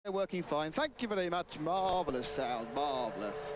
They're working fine. Thank you very much. Marvellous sound, marvellous.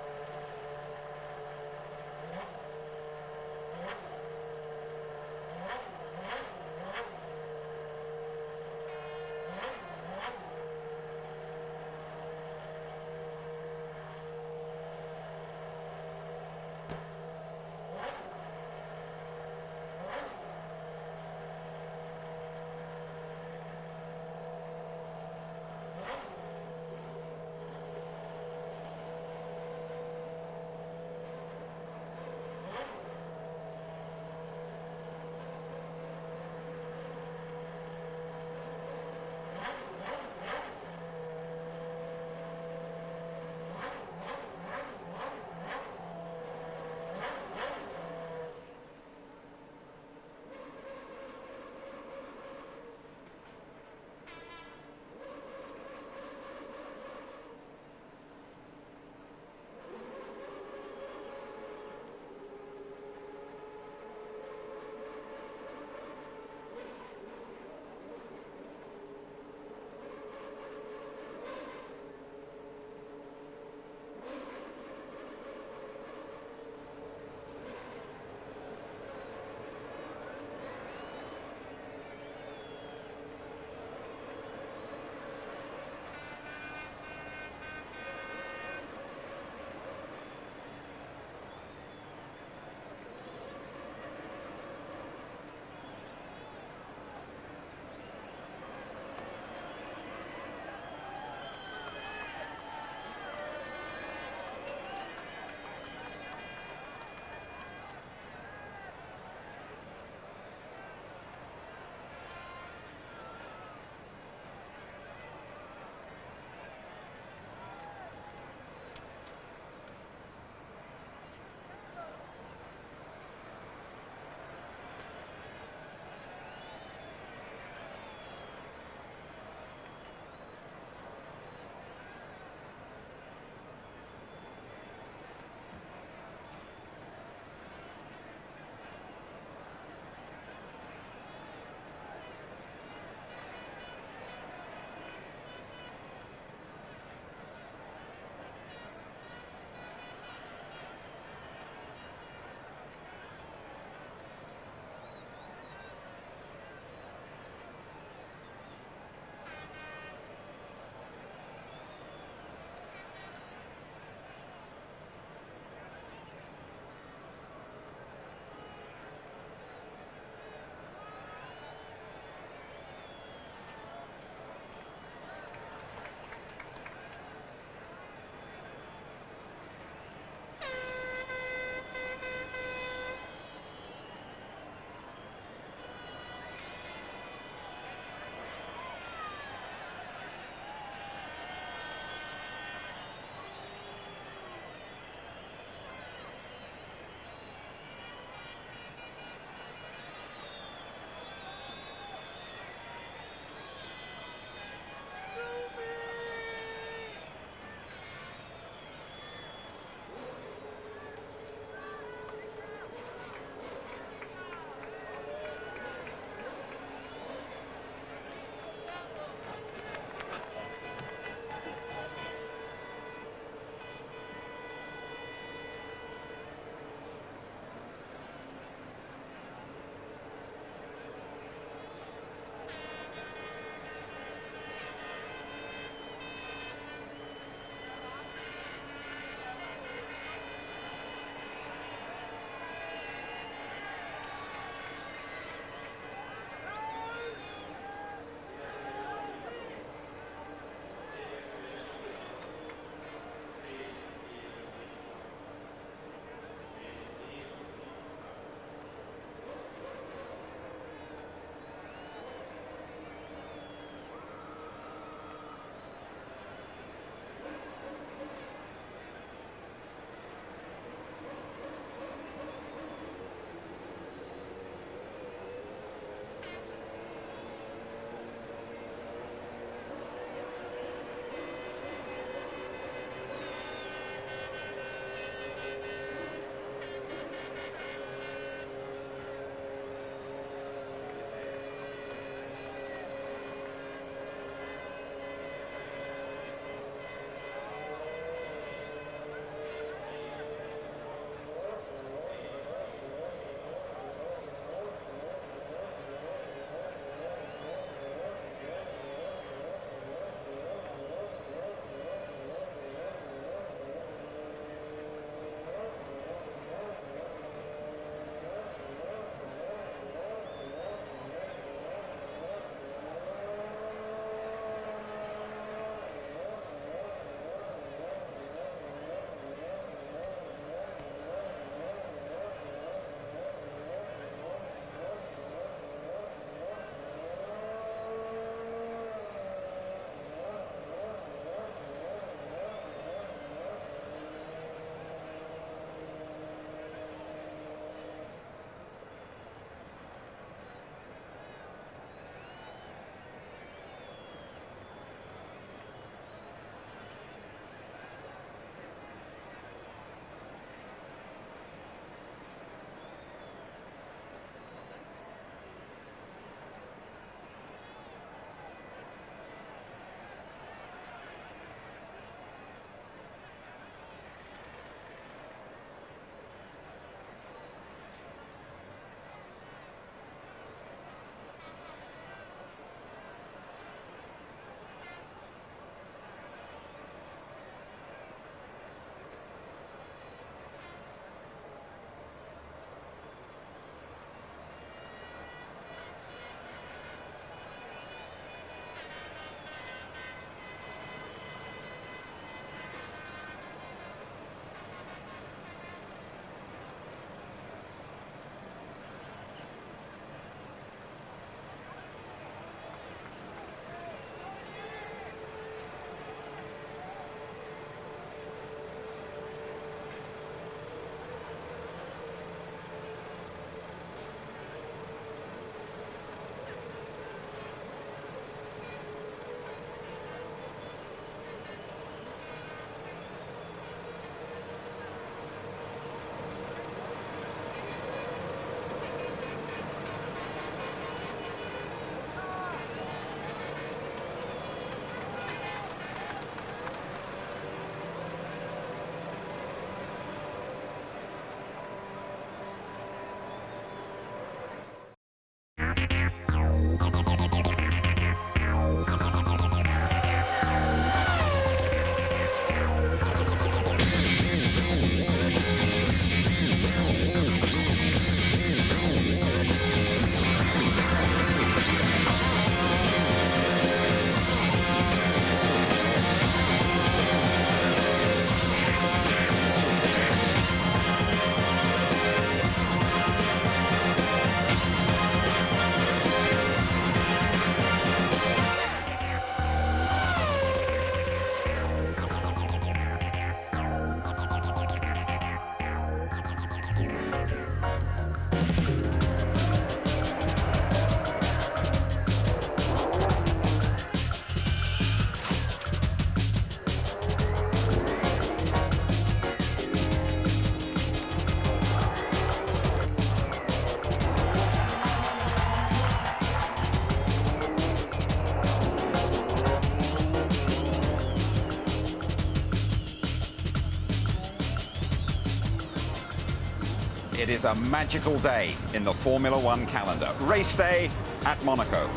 It is a magical day in the Formula One calendar. Race day at Monaco.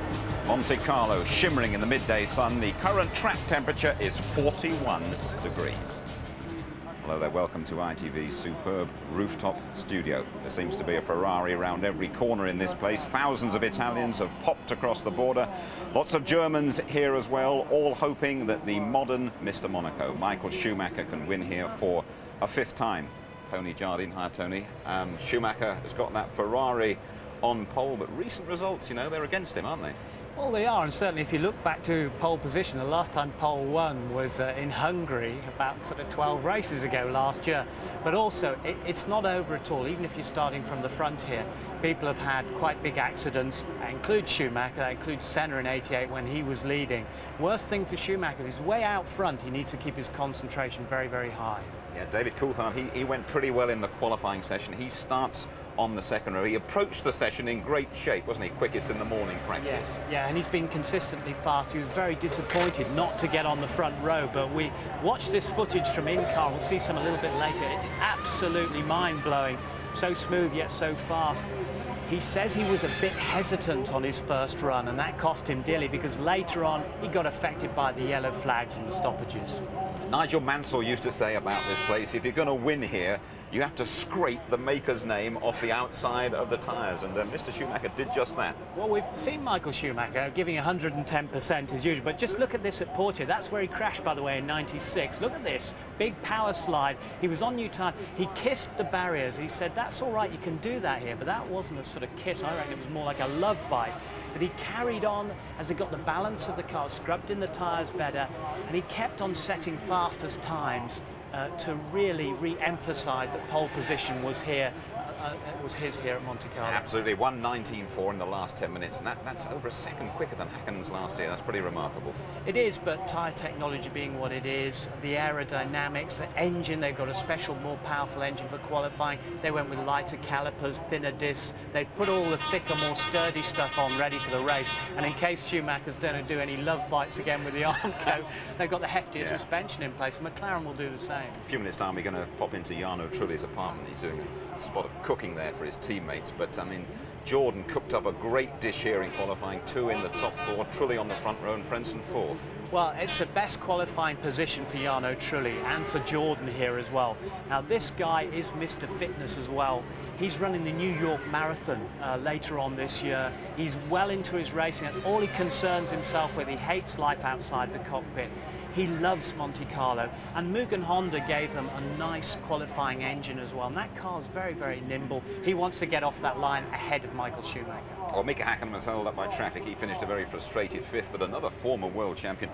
Monte Carlo shimmering in the midday sun. The current track temperature is 41 degrees. Hello there, welcome to ITV's superb rooftop studio. There seems to be a Ferrari around every corner in this place. Thousands of Italians have popped across the border. Lots of Germans here as well, all hoping that the modern Mr. Monaco, Michael Schumacher, can win here for a fifth time. Tony Jardine, hi Tony. Schumacher has got that Ferrari on pole, but recent results, you know, they're against him, aren't they? Well, they are, and certainly if you look back to pole position, the last time pole won was in Hungary about sort of 12 races ago last year. But also, it's not over at all. Even if you're starting from the front here, people have had quite big accidents. That includes Schumacher, that includes Senna in '88 when he was leading. Worst thing for Schumacher is way out front, he needs to keep his concentration very, very high. Yeah, David Coulthard, he went pretty well in the qualifying session. He starts on the second row. He approached the session in great shape, wasn't he? Quickest in the morning practice. Yes, yeah, and he's been consistently fast. He was very disappointed not to get on the front row, but we watched this footage from in-car. We'll see some a little bit later. It's absolutely mind-blowing. So smooth yet so fast. He says he was a bit hesitant on his first run, and that cost him dearly because later on he got affected by the yellow flags and the stoppages. Nigel Mansell used to say about this place, if you're going to win here, you have to scrape the maker's name off the outside of the tyres, and Mr. Schumacher did just that. Well, we've seen Michael Schumacher giving 110% as usual, but just look at this at Portia. That's where he crashed, by the way, in '96. Look at this, big power slide. He was on new tyres. He kissed the barriers. He said, that's all right, you can do that here, but that wasn't a sort of kiss. I reckon it was more like a love bite. But he carried on as he got the balance of the car, scrubbed in the tyres better, and he kept on setting fastest times to really re-emphasise that pole position was here. It was his here at Monte Carlo. Absolutely, 1:19.4 in the last 10 minutes, and that's over a second quicker than Häkkinen's last year. That's pretty remarkable. It is, but tyre technology being what it is, the aerodynamics, the engine, they've got a special, more powerful engine for qualifying. They went with lighter calipers, thinner discs. They put all the thicker, more sturdy stuff on, ready for the race. And in case Schumacher's don't do any love bites again with the Armco, they've got the heftier suspension in place. McLaren will do the same. A few minutes time, we're going to pop into Jarno Trulli's apartment. He's doing a spot of cooking there for his teammates, but I mean, Jordan cooked up a great dish here in qualifying, 2 in the top 4, Trulli on the front row and Frentzen 4th. Well, it's the best qualifying position for Jarno Trulli and for Jordan here as well. Now, this guy is Mr. Fitness as well. He's running the New York Marathon later on this year. He's well into his racing. That's all he concerns himself with. He hates life outside the cockpit. He loves Monte Carlo, and Mugen Honda gave them a nice qualifying engine as well, and that car's very, very nimble. He wants to get off that line ahead of Michael Schumacher. Well, Mika Häkkinen was held up by traffic. He finished a very frustrated 5th, but another former world champion,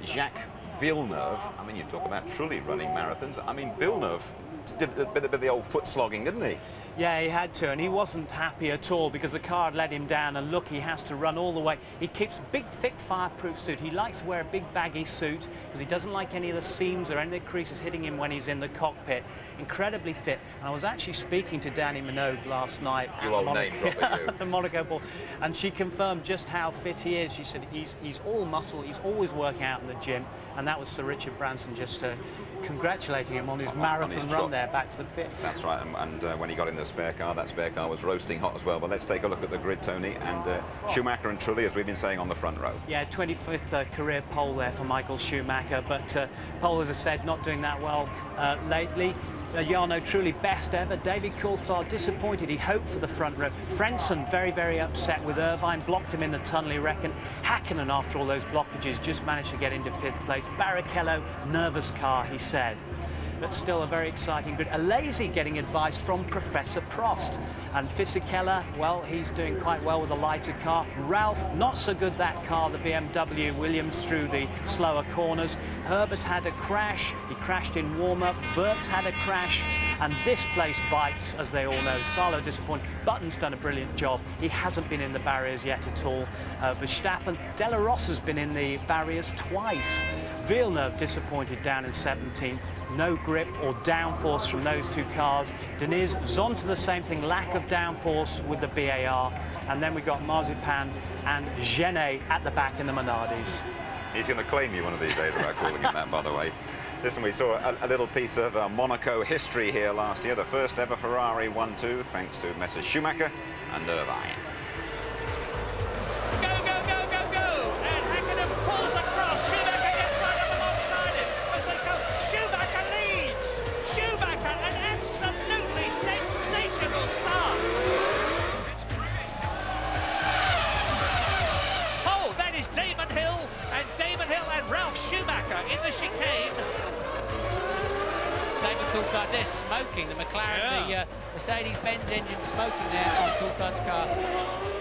Jacques Villeneuve. I mean, you talk about Trulli running marathons. I mean, Villeneuve did a bit of the old foot slogging, didn't he? Yeah, he had to, and he wasn't happy at all because the car had let him down, and look, he has to run all the way. He keeps a big, thick, fireproof suit. He likes to wear a big, baggy suit because he doesn't like any of the seams or any of the creases hitting him when he's in the cockpit. Incredibly fit. And I was actually speaking to Danny Minogue last night at the Monaco Ball, and she confirmed just how fit he is. She said he's all muscle, he's always working out in the gym, and that was Sir Richard Branson just congratulating him on his marathon run there back to the pits. That's right, and when he got in the spare car, that spare car was roasting hot as well. But let's take a look at the grid, Tony, and Schumacher and Trulli, as we've been saying, on the front row. Yeah, 25th career pole there for Michael Schumacher, but pole, as I said, not doing that well lately. Jarno Trulli best ever. David Coulthard disappointed. He hoped for the front row. Frentzen very, very upset with Irvine. Blocked him in the tunnel, he reckoned. Häkkinen, after all those blockages, just managed to get into 5th place. Barrichello, nervous car, he said. But still a very exciting grid. Alesi getting advice from Professor Prost. And Fisichella, well, he's doing quite well with a lighter car. Ralph, not so good that car, the BMW Williams through the slower corners. Herbert had a crash. He crashed in warm-up. Wirtz had a crash. And this place bites, as they all know. Salo disappointed. Button's done a brilliant job. He hasn't been in the barriers yet at all. Verstappen, De La Rosa's been in the barriers twice. Villeneuve disappointed down in 17th. No grip or downforce from those two cars. Deniz, Zonta the same thing, lack of downforce with the BAR. And then we got Marzipan and Genet at the back in the Minardis. He's going to claim you one of these days about calling him that, by the way. Listen, we saw a little piece of Monaco history here last year. The first ever Ferrari 1-2, thanks to Messrs Schumacher and Irvine. Go, go, go, go, go! And Hakkinen pulls across. Schumacher gets right up alongside him as they go. Schumacher leads. Schumacher, an absolutely sensational start. Oh, that is Damon Hill and Ralph Schumacher in the chicane. David Coulthard, they're smoking. The McLaren, the Mercedes-Benz engine smoking there on Coulthard's car.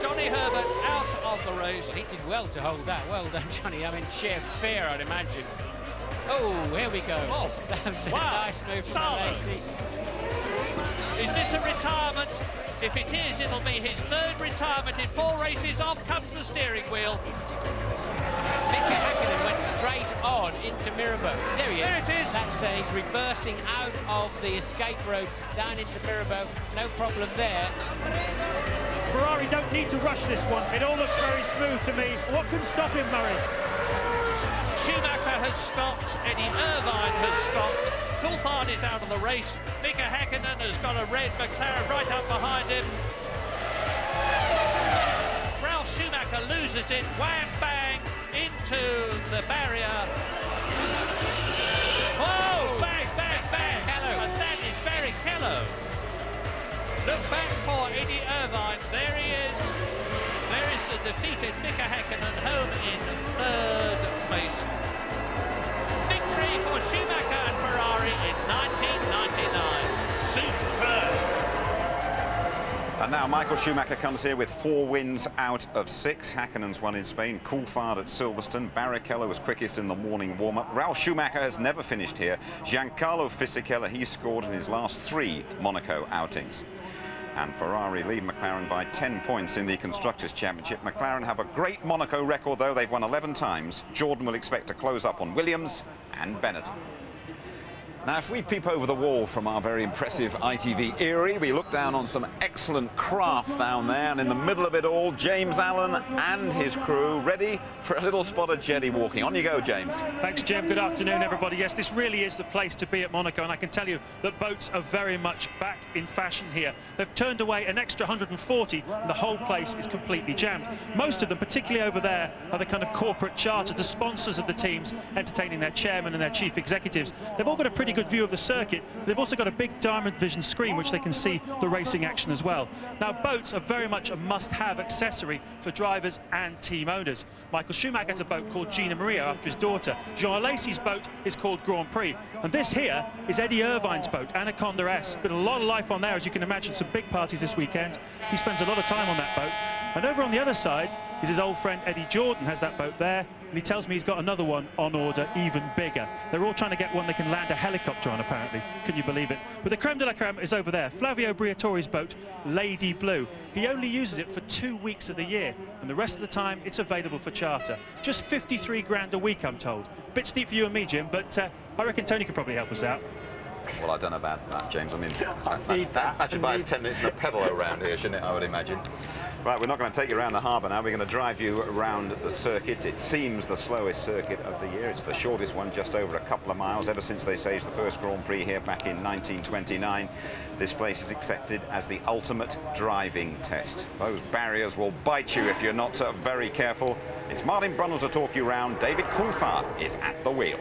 Johnny Herbert out of the race. He did well to hold that. Well done, Johnny. I mean, sheer fear, I'd imagine. Oh, here we go. Oh, that was a wow. nice move from Lacey. Is this a retirement? If it is, it'll be his third retirement in 4 races. Off comes the steering wheel. Mika Hakkinen went straight on into Mirabeau. There he is. There it is. That's he's reversing out of the escape road down into Mirabeau. No problem there. Ferrari don't need to rush this one. It all looks very smooth to me. What can stop him, Murray? Schumacher has stopped. Eddie Irvine has stopped. Coulthard is out of the race. Mika Hakkinen has got a red McLaren right up behind him. Ralph Schumacher loses it. Wham bang into the barrier. Whoa! Bang, bang, bang! And that is Barrichello. Look back for Eddie Irvine. There he is. There is the defeated Mika Hakkinen home in 3rd place. Victory for Schumacher and Ferrari in 1999. Superb. And now Michael Schumacher comes here with 4 wins out of 6. Hakkinen's won in Spain, Coulthard at Silverstone, Barrichello was quickest in the morning warm-up. Ralph Schumacher has never finished here. Giancarlo Fisichella, he scored in his last 3 Monaco outings. And Ferrari lead McLaren by 10 points in the Constructors' Championship. McLaren have a great Monaco record, though. They've won 11 times. Jordan will expect to close up on Williams and Benetton. Now, if we peep over the wall from our very impressive ITV Erie, we look down on some excellent craft down there, and in the middle of it all, James Allen and his crew ready for a little spot of jetty walking. On you go, James. Thanks, Jim. Good afternoon, everybody. Yes, this really is the place to be at Monaco, and I can tell you that boats are very much back in fashion here. They've turned away an extra 140, and the whole place is completely jammed. Most of them, particularly over there, are the kind of corporate charters, the sponsors of the teams, entertaining their chairman and their chief executives. They've all got a pretty good view of the circuit. They've also got a big diamond vision screen which they can see the racing action as well. Now, boats are very much a must-have accessory for drivers and team owners. Michael Schumacher has a boat called Gina Maria after his daughter. Jean Alesi's boat is called Grand Prix, and this here is Eddie Irvine's boat, Anaconda S. Been a lot of life on there, as you can imagine. Some big parties this weekend. He spends a lot of time on that boat. And over on the other side is his old friend Eddie Jordan, has that boat there, and he tells me he's got another one on order, even bigger. They're all trying to get one they can land a helicopter on, apparently. Can you believe it? But the creme de la creme is over there. Flavio Briatore's boat, Lady Blue. He only uses it for 2 weeks of the year, and the rest of the time it's available for charter. Just 53 grand a week, I'm told. Bit steep for you and me, Jim, but I reckon Tony could probably help us out. Well, I don't know about that, James. I mean, that should buy us 10 minutes in a pedal around here, shouldn't it, I would imagine. Right, we're not going to take you around the harbour now. We're going to drive you around the circuit. It seems the slowest circuit of the year. It's the shortest one, just over a couple of miles, ever since they staged the first Grand Prix here back in 1929. This place is accepted as the ultimate driving test. Those barriers will bite you if you're not very careful. It's Martin Brundle to talk you around. David Coulthard is at the wheel.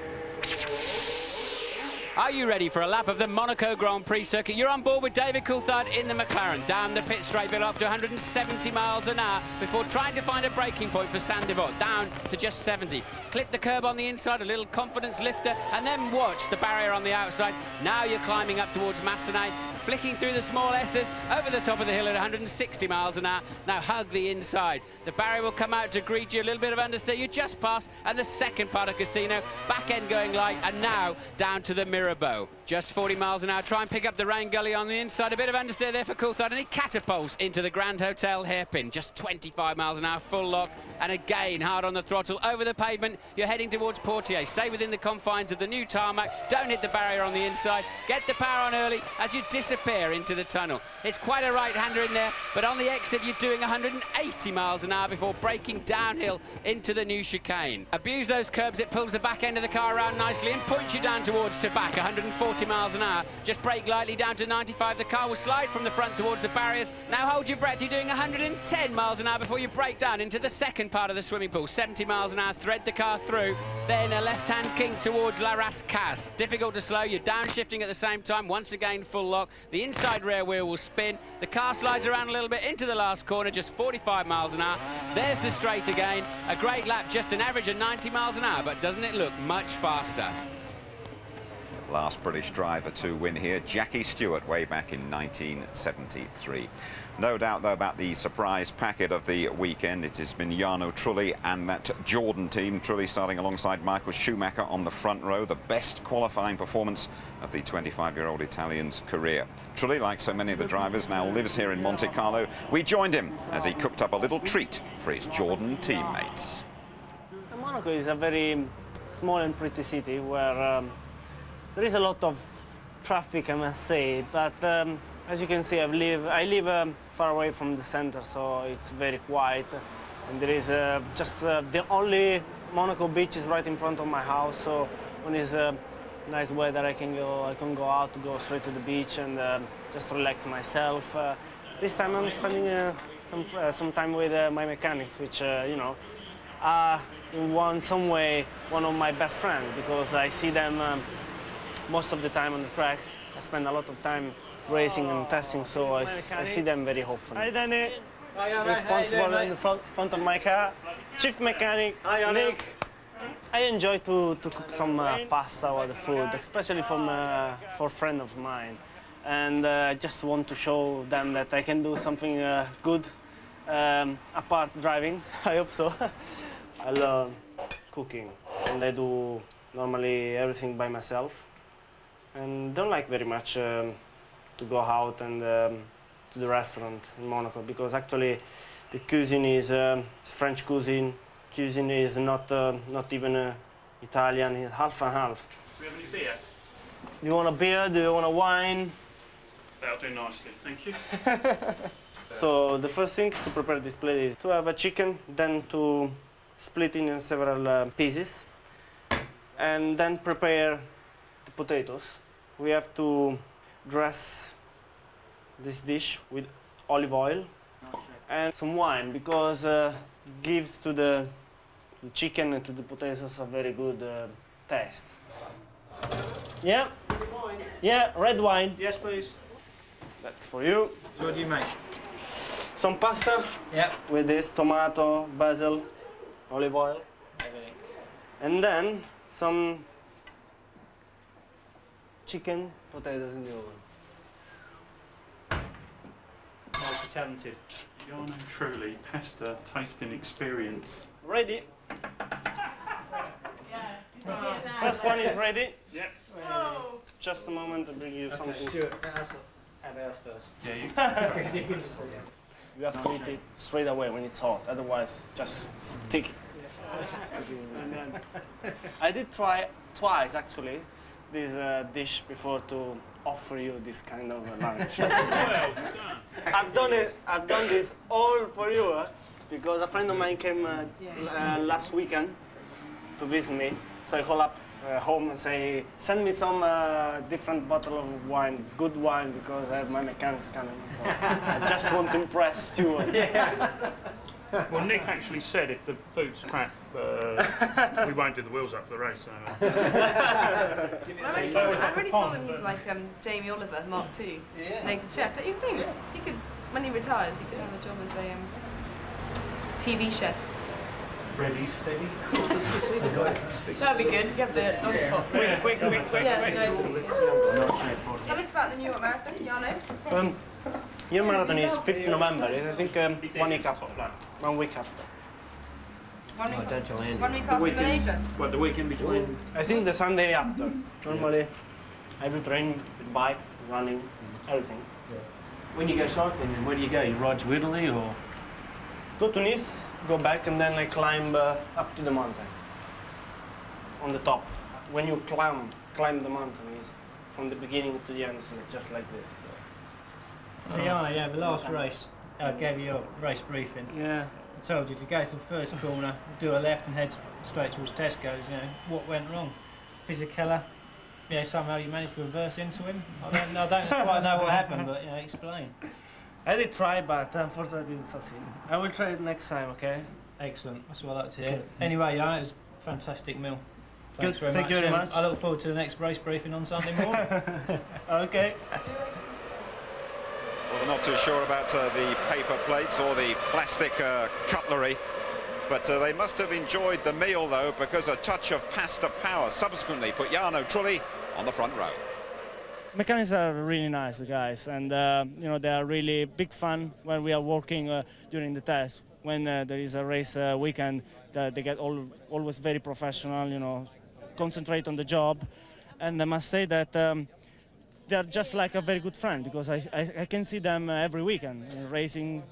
Are you ready for a lap of the Monaco Grand Prix circuit? You're on board with David Coulthard in the McLaren. Down the pit straight, built up to 170 miles an hour before trying to find a braking point for Saint-Devote. Down to just 70. Clip the curb on the inside, a little confidence lifter, and then watch the barrier on the outside. Now you're climbing up towards Massenet, flicking through the small S's, over the top of the hill at 160 miles an hour. Now hug the inside. The barrier will come out to greet you, a little bit of understeer. You just passed, and the second part of Casino, back end going light, and now down to the Mirabeau. Just 40 miles an hour. Try and pick up the rain gully on the inside. A bit of understeer there for Coulthard, and he catapults into the Grand Hotel hairpin. Just 25 miles an hour, full lock, and again hard on the throttle over the pavement. You're heading towards Poitiers. Stay within the confines of the new tarmac. Don't hit the barrier on the inside. Get the power on early as you disappear into the tunnel. It's quite a right-hander in there, but on the exit you're doing 180 miles an hour before braking downhill into the new chicane. Abuse those curbs. It pulls the back end of the car around nicely and points you down towards Tabac, 140 miles an hour. Just brake lightly down to 95. The car will slide from the front towards the barriers. Now hold your breath. You're doing 110 miles an hour before you brake down into the second part of the swimming pool. 70 miles an hour, thread the car through. Then a left-hand kink towards La Rascasse. Difficult to slow. You're downshifting at the same time. Once again, full lock. The inside rear wheel will spin. The car slides around a little bit into the last corner, just 45 miles an hour. There's the straight again. A great lap, just an average of 90 miles an hour, but doesn't it look much faster? Last British driver to win here, Jackie Stewart, way back in 1973. No doubt, though, about the surprise packet of the weekend. It has been Jarno Trulli and that Jordan team. Trulli starting alongside Michael Schumacher on the front row, the best qualifying performance of the 25-year-old Italian's career. Trulli, like so many of the drivers, now lives here in Monte Carlo. We joined him as he cooked up a little treat for his Jordan teammates. Monaco is a very small and pretty city where there is a lot of traffic, I must say, but as you can see, I live far away from the center, so it's very quiet. And there is just the only Monaco beach is right in front of my house, so when it's nice weather, I can go out, go straight to the beach and just relax myself. This time I'm spending some time with my mechanics, which you know, are in some way one of my best friends, because I see them most of the time on the track. I spend a lot of time racing and testing, so I see them very often. Hi, Danny. Responsible in the front of my car. Chief mechanic, Nick. I enjoy to cook some pasta or the food, especially for a friend of mine. And I just want to show them that I can do something good apart driving. I hope so. I love cooking, and I do normally everything by myself. And don't like very much to go out and to the restaurant in Monaco, because actually the cuisine is French cuisine. Cuisine is not even Italian. It's half and half. Do we have any beer? Do you want a beer? Do you want a wine? That'll do nicely, thank you. So the first thing to prepare this plate is to have a chicken, then to split it in several pieces, and then prepare the potatoes. We have to dress this dish with olive oil and some wine, because gives to the chicken and to the potatoes a very good taste. Yeah? Yeah, red wine. Yes, please. That's for you. So what do you make? Some pasta. Yep. With this tomato, basil, olive oil. Everything. And then some chicken, potatoes in the oven. Multi-talented. Jarno Trulli, pasta tasting experience. Ready? First one is ready. Yep. Just a moment to bring you something. Stuart, have ours first. Yeah, you. You have to eat it straight away when it's hot, otherwise just stick. I did try twice actually this dish before to offer you this kind of lunch. I've done this all for you because a friend of mine came last weekend to visit me. So I call up home and say, send me some different bottle of wine, good wine, because I have my mechanics coming. So I just want to impress Stuart. Well, Nick actually said if the food's crap, we won't do the wheels up for the race. So. I already told him he's like Jamie Oliver, Mark II, naked chef. Don't you think he could, when he retires, he could have a job as a TV chef? Ready, steady. That'd be good. You have the Quick. Tell us about the New York Marathon, Jarno. Your marathon is 5th November. I think 1 week after. 1 week after. 1 week after Malaysia. What, the weekend between? I think the Sunday after. Normally, every train, with bike, running, everything. Yeah. When you go cycling, then where do you go? You ride to Italy or? Go to Nice, go back, and then I climb up to the mountain. On the top. When you climb the mountain, it's from the beginning to the end, so just like this. So yeah, the last race, I gave you a race briefing. Yeah. I told you to go to the first corner, do a left and head straight towards Tesco's. You know, what went wrong? Fisichella, you know, somehow you managed to reverse into him. I don't quite know what happened, but you know, explain. I did try, but unfortunately I didn't succeed. I will try it next time, okay? Excellent, that's what I like to hear. Anyway, yeah, it was a fantastic meal. Thanks very Thank much. you very much. I look forward to the next race briefing on Sunday morning. Okay. Well, they're not too sure about the paper plates or the plastic cutlery, but they must have enjoyed the meal, though, because a touch of pasta power subsequently put Jarno Trulli on the front row. Mechanics are really nice, the guys, and you know, they are really big fun when we are working during the test. When there is a race weekend, they get always very professional, you know, concentrate on the job, and I must say that they are just like a very good friend, because I can see them every weekend, racing,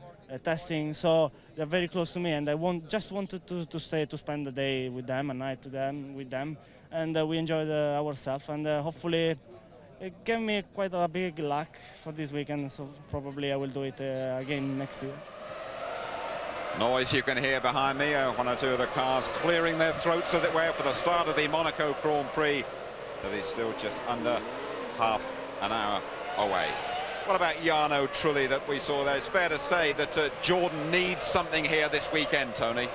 testing, so they're very close to me, and I just wanted to stay to spend the day with them, a night with them, and we enjoyed ourselves, and hopefully it gave me quite a big luck for this weekend, so probably I will do it again next year. Noise you can hear behind me, one or two of the cars clearing their throats, as it were, for the start of the Monaco Grand Prix that is still just under half an hour away. What about Jarno Trulli that we saw there? It's fair to say that Jordan needs something here this weekend, Tony.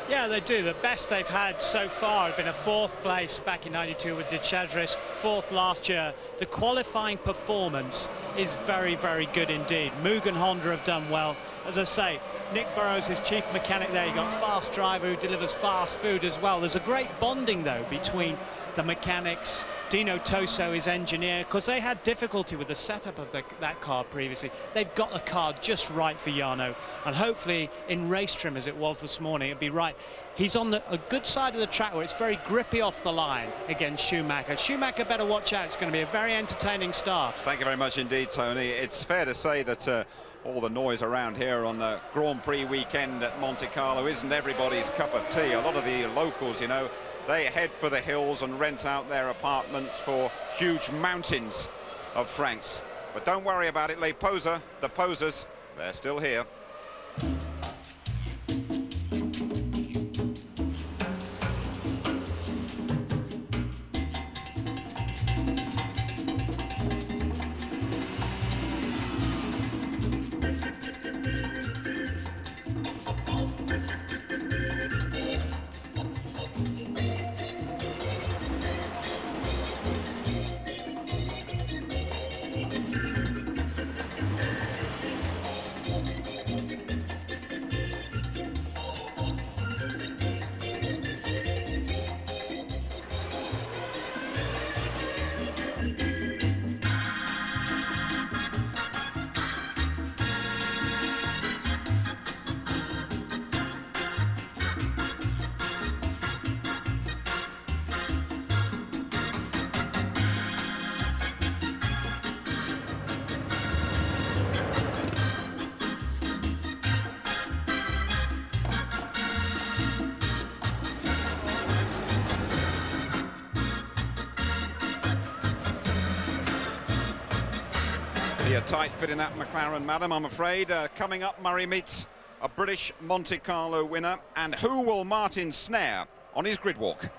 Yeah, they do. The best they've had so far has been a 4th place back in '92 with De Chadris, 4th last year. The qualifying performance is very, very good indeed. Moog and Honda have done well. As I say, Nick Burrows, his chief mechanic there. You've got a fast driver who delivers fast food as well. There's a great bonding, though, between the mechanics, Dino Toso, his engineer, because they had difficulty with the setup of that car previously. They've got the car just right for Jarno, and hopefully in race trim, as it was this morning, it'd be right. He's on a good side of the track where it's very grippy off the line against Schumacher. Schumacher better watch out. It's going to be a very entertaining start. Thank you very much indeed, Tony. It's fair to say that all the noise around here on the Grand Prix weekend at Monte Carlo isn't everybody's cup of tea. A lot of the locals, you know, they head for the hills and rent out their apartments for huge mountains of francs. But don't worry about it, Les Posers, the posers, they're still here. A tight fit in that McLaren, madam, I'm afraid. Coming up, Murray meets a British Monte Carlo winner. And who will Martin snare on his grid walk?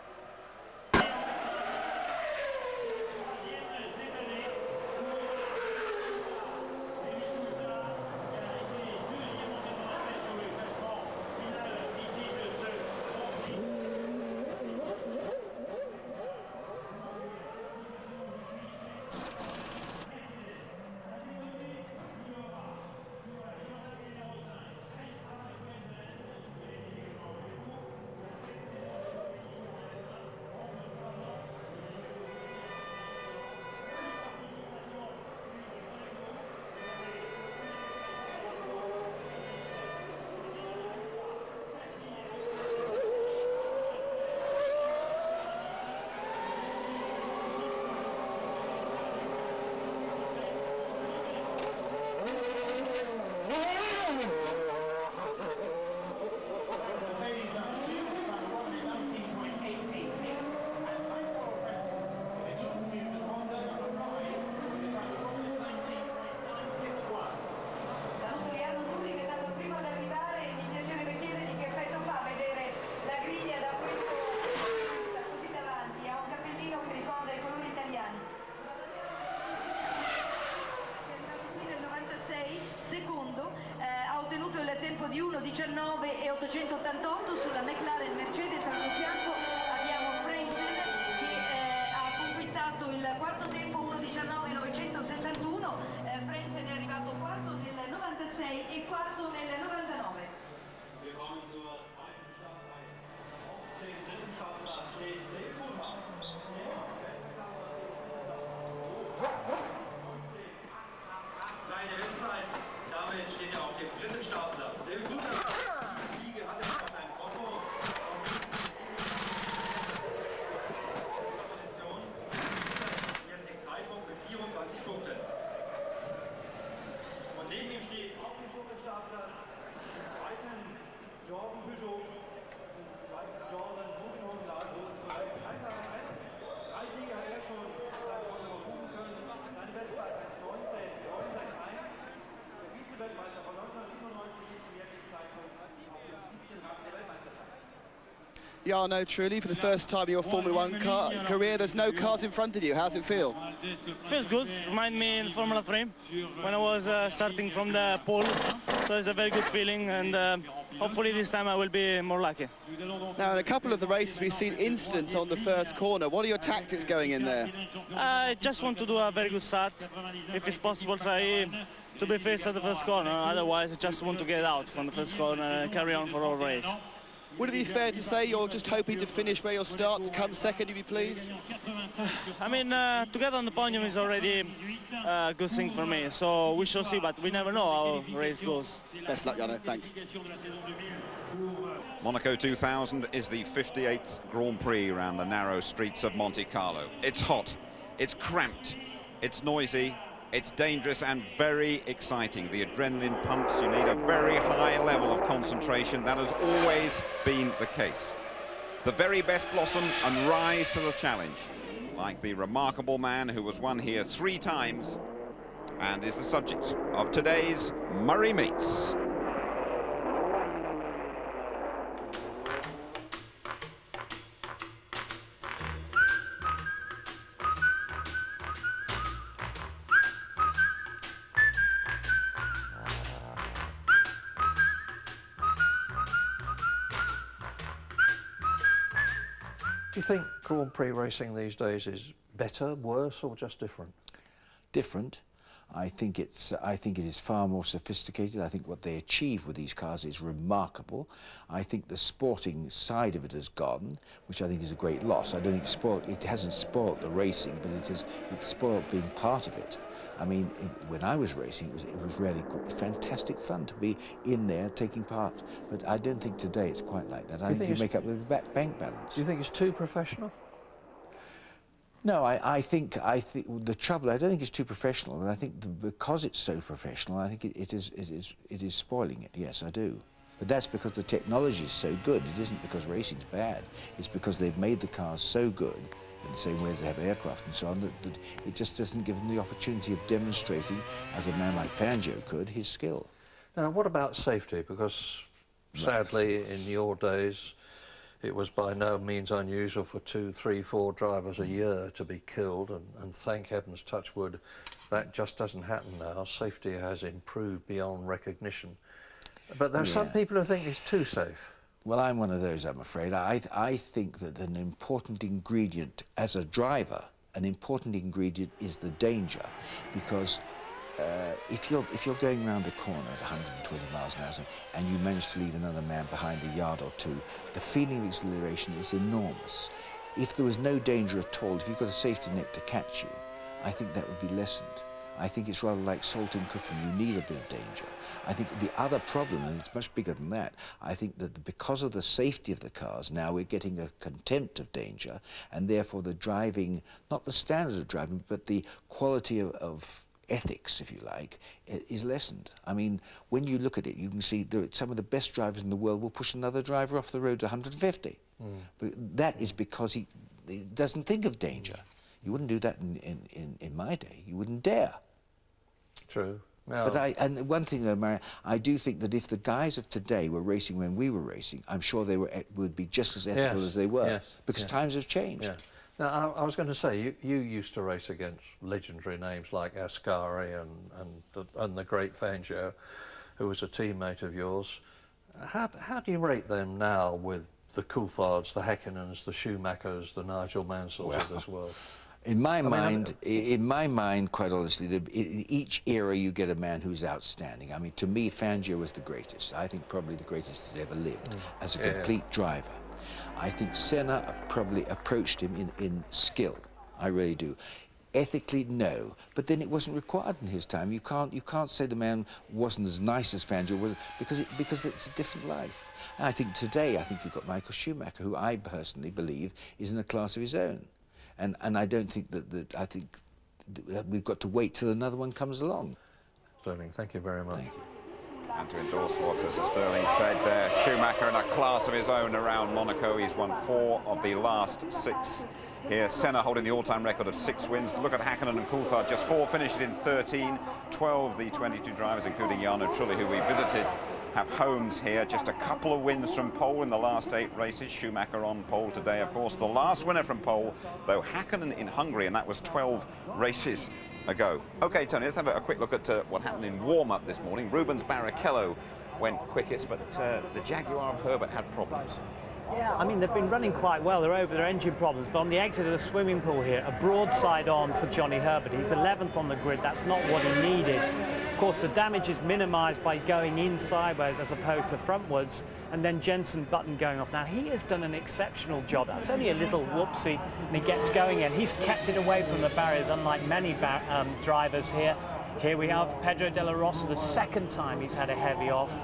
1888 sulla McLaren Mercedes al suo fianco abbiamo Freighten che ha conquistato il quarto tempo 1:19.961. Frenzen è arrivato quarto nel 96 e quarto nel 99. Kleine Westzeit, damit steht er auf dem dritten Startplatz. Der Guter Siege hat er auf seinem Konto. Position. Jetzt den Zeitpunkt mit 24 Punkten. Und neben ihm steht auf dem dritten Startplatz im zweiten Jordan Peugeot, im zweiten Jordan Buchenholm, da so ist es bereit. Drei Siege hat er schon sein Konto buchen können. Seine Bestzeit ist 19,961. Der Vize-Weltmeister von 1997 ist zum jetzigen Zeitpunkt auf dem 7. Rang der Weltmeisterschaft. Yeah, no, truly, for the first time in your Formula One career, there's no cars in front of you. How's it feel? Feels good. Remind me in Formula 3 when I was starting from the pole. So it's a very good feeling, and hopefully this time I will be more lucky. Now, in a couple of the races, we've seen incidents on the first corner. What are your tactics going in there? I just want to do a very good start. If it's possible, try to be first at the first corner. Otherwise, I just want to get out from the first corner and carry on for all race. Would it be fair to say you're just hoping to finish where you'll start, to come second, you'd be pleased? I mean, to get on the podium is already a good thing for me, so we shall see, but we never know how the race goes. Best luck, Jarno. Thanks. Monaco 2000 is the 58th Grand Prix around the narrow streets of Monte Carlo. It's hot, it's cramped, it's noisy, it's dangerous and very exciting. The adrenaline pumps, you need a very high level of concentration. That has always been the case. The very best blossom and rise to the challenge, like the remarkable man who was won here 3 times and is the subject of today's Murray Meets. Do you think Grand Prix racing these days is better, worse, or just different? Different. I think it is far more sophisticated. I think what they achieve with these cars is remarkable. I think the sporting side of it has gone, which I think is a great loss. I don't think it hasn't spoilt the racing, but it's spoilt being part of it. I mean, when I was racing, it was really fantastic fun to be in there taking part. But I don't think today it's quite like that. I think you make up the bank balance. Do you think it's too professional? No, I think the trouble. I don't think it's too professional, and I think because it's so professional, I think it is spoiling it. Yes, I do. But that's because the technology is so good. It isn't because racing's bad. It's because they've made the cars so good, in the same way as they have aircraft and so on, that it just doesn't give them the opportunity of demonstrating, as a man like Fangio could, his skill. Now, what about safety? Because sadly, in your days, it was by no means unusual for 2, 3, 4 drivers a year to be killed, and thank heavens, touch wood, that just doesn't happen now. Safety has improved beyond recognition. But there are some people who think it's too safe. Well, I'm one of those, I'm afraid. I think that an important ingredient, as a driver, an important ingredient is the danger, because if you're going around a corner at 120 miles an hour and you manage to leave another man behind a yard or two, the feeling of exhilaration is enormous. If there was no danger at all, if you've got a safety net to catch you, I think that would be lessened. I think it's rather like salt and cooking. You need a bit of danger. I think the other problem, and it's much bigger than that, I think that because of the safety of the cars, now we're getting a contempt of danger, and therefore the driving, not the standards of driving, but the quality of ethics, if you like, is lessened. I mean, when you look at it, you can see that some of the best drivers in the world will push another driver off the road to 150. But that is because he doesn't think of danger. You wouldn't do that in my day. You wouldn't dare. True. No. But and one thing though, Mary, I do think that if the guys of today were racing when we were racing, I'm sure they would be just as ethical as they were, because times have changed. Yeah. Now, I was going to say, you used to race against legendary names like Ascari and the great Fangio, who was a teammate of yours. How do you rate them now with the Coulthards, the Häkkinens, the Schumachers, the Nigel Mansells of this world? In my mind, quite honestly, in each era you get a man who's outstanding. I mean, to me, Fangio was the greatest. I think probably the greatest that's ever lived as a complete driver. I think Senna probably approached him in skill. I really do. Ethically, no, but then it wasn't required in his time. You can't say the man wasn't as nice as Fangio was, because it's a different life. And I think today, you've got Michael Schumacher, who I personally believe is in a class of his own. And I don't think I think that we've got to wait till another one comes along. Sterling, thank you very much. Thank you. And to endorse what Sir Sterling said there, Schumacher in a class of his own around Monaco. He's won 4 of the last 6 here. Senna holding the all-time record of 6 wins. Look at Häkkinen and Coulthard, just 4 finishes in 13. 12 the 22 drivers, including Jarno Trulli, who we visited, have homes here. Just a couple of wins from pole in the last 8 races. Schumacher on pole today, of course. The last winner from pole, though, Häkkinen in Hungary, and that was 12 races ago. OK, Tony, let's have a quick look at what happened in warm-up this morning. Rubens Barrichello went quickest, but the Jaguar of Herbert had problems. Yeah, I mean, they've been running quite well. They're over their engine problems. But on the exit of the swimming pool here, a broadside on for Johnny Herbert. He's 11th on the grid. That's not what he needed. Of course, the damage is minimised by going in sideways as opposed to frontwards. And then Jenson Button going off. Now, he has done an exceptional job. That's only a little whoopsie, and he gets going in. He's kept it away from the barriers, unlike many drivers here. Here we have Pedro de la Rosa, the 2nd time he's had a heavy off.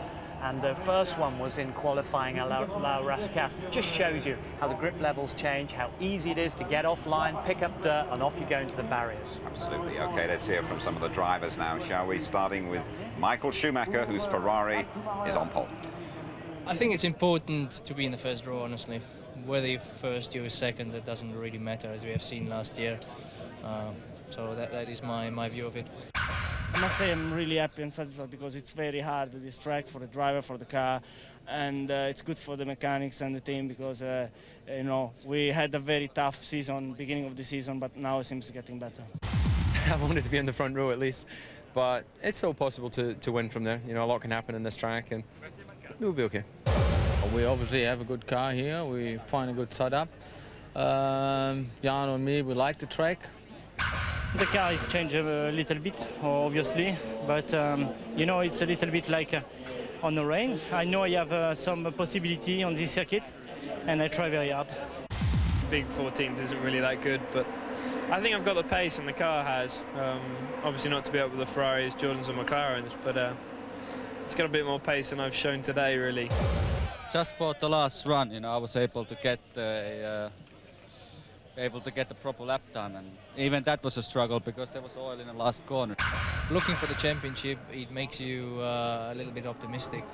And the first one was in qualifying at La Rascasse. Just shows you how the grip levels change, how easy it is to get offline, pick up dirt, and off you go into the barriers. Absolutely. OK, let's hear from some of the drivers now, shall we? Starting with Michael Schumacher, whose Ferrari is on pole. I think it's important to be in the first row, honestly. Whether you're first, you're second, that doesn't really matter, as we have seen last year. So that is my view of it. I must say I'm really happy and satisfied because it's very hard, this track, for the driver, for the car, and it's good for the mechanics and the team because, you know, we had a very tough season, beginning of the season, but now it seems getting better. I wanted to be in the front row at least, but it's still possible to win from there. You know, a lot can happen in this track and we'll be okay. We obviously have a good car here, we find a good setup. Jan and me, we like the track. The car is changed a little bit, obviously, but you know, it's a little bit like on the rain. I know I have some possibility on this circuit, and I try very hard. Big 14th isn't really that good, but I think I've got the pace, and the car has. Obviously not to be up with the Ferraris, Jordans, and McLarens, but it's got a bit more pace than I've shown today, really. Just for the last run, you know, I was able to get the proper lap time, and even that was a struggle because there was oil in the last corner. Looking for the championship, it makes you a little bit optimistic.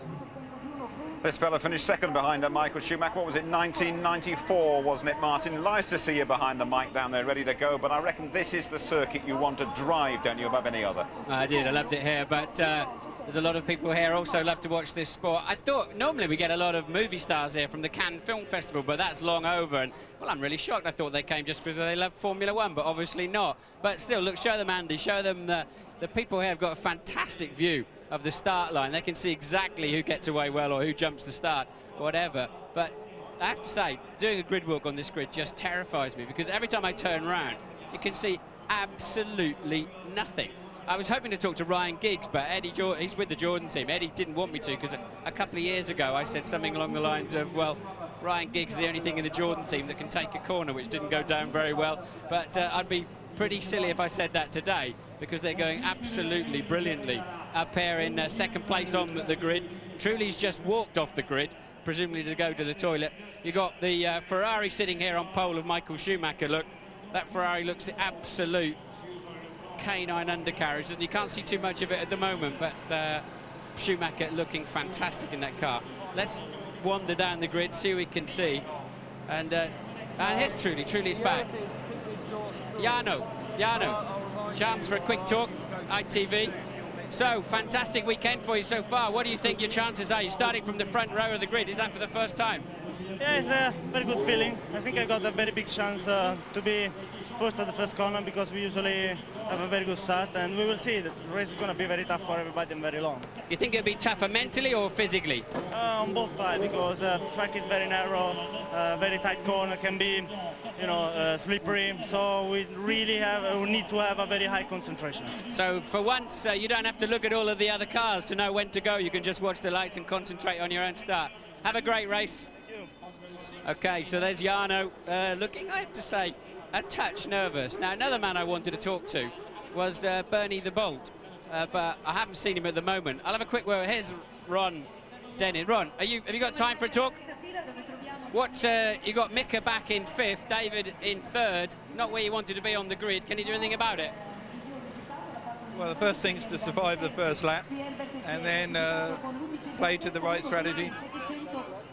This fella finished 2nd behind Michael Schumacher. What was it, 1994, wasn't it, Martin? Nice to see you behind the mic down there, ready to go, but I reckon this is the circuit you want to drive, don't you, above any other? I did, I loved it here, but there's a lot of people here also love to watch this sport. I thought normally we get a lot of movie stars here from the Cannes Film Festival, but that's long over, and well, I'm really shocked. I thought they came just because they love Formula One, but obviously not. But still, look, show them Andy, show them the people here have got a fantastic view of the start line. They can see exactly who gets away well or who jumps the start, whatever. But I have to say, doing a grid walk on this grid just terrifies me because every time I turn around, you can see absolutely nothing. I was hoping to talk to Ryan Giggs, but he's with the Jordan team. Eddie didn't want me to because a couple of years ago I said something along the lines of, well, Ryan Giggs is the only thing in the Jordan team that can take a corner, which didn't go down very well. But I'd be pretty silly if I said that today because they're going absolutely brilliantly up here in 2nd place on the grid. Trulli's just walked off the grid, presumably to go to the toilet. You've got the Ferrari sitting here on pole of Michael Schumacher. Look, that Ferrari looks the absolute canine undercarriage, and you can't see too much of it at the moment, but Schumacher looking fantastic in that car. Let's wander down the grid, see what we can see. And here's Trulli. Trulli's back. Jarno, chance for a quick talk, ITV. So, fantastic weekend for you so far. What do you think your chances are? You're starting from the front row of the grid. Is that for the first time? Yeah, it's a very good feeling. I think I got a very big chance to be first at the first corner because we usually have a very good start, and we will see. The race is going to be very tough for everybody and very long. You think it'll be tougher mentally or physically? On both sides, because the track is very narrow, very tight corner, can be, you know, slippery. So we really we need to have a very high concentration. So for once, you don't have to look at all of the other cars to know when to go. You can just watch the lights and concentrate on your own start. Have a great race. Thank you. Okay, so there's Jarno looking, I have to say, a touch nervous. Now, another man I wanted to talk to was Bernie the Bolt, but I haven't seen him at the moment. I'll have a quick word. Here's Ron Dennis. Ron, have you got time for a talk? You got Mika back in 5th, David in 3rd, not where you wanted to be on the grid. Can you do anything about it? Well, the first thing is to survive the first lap and then play to the right strategy.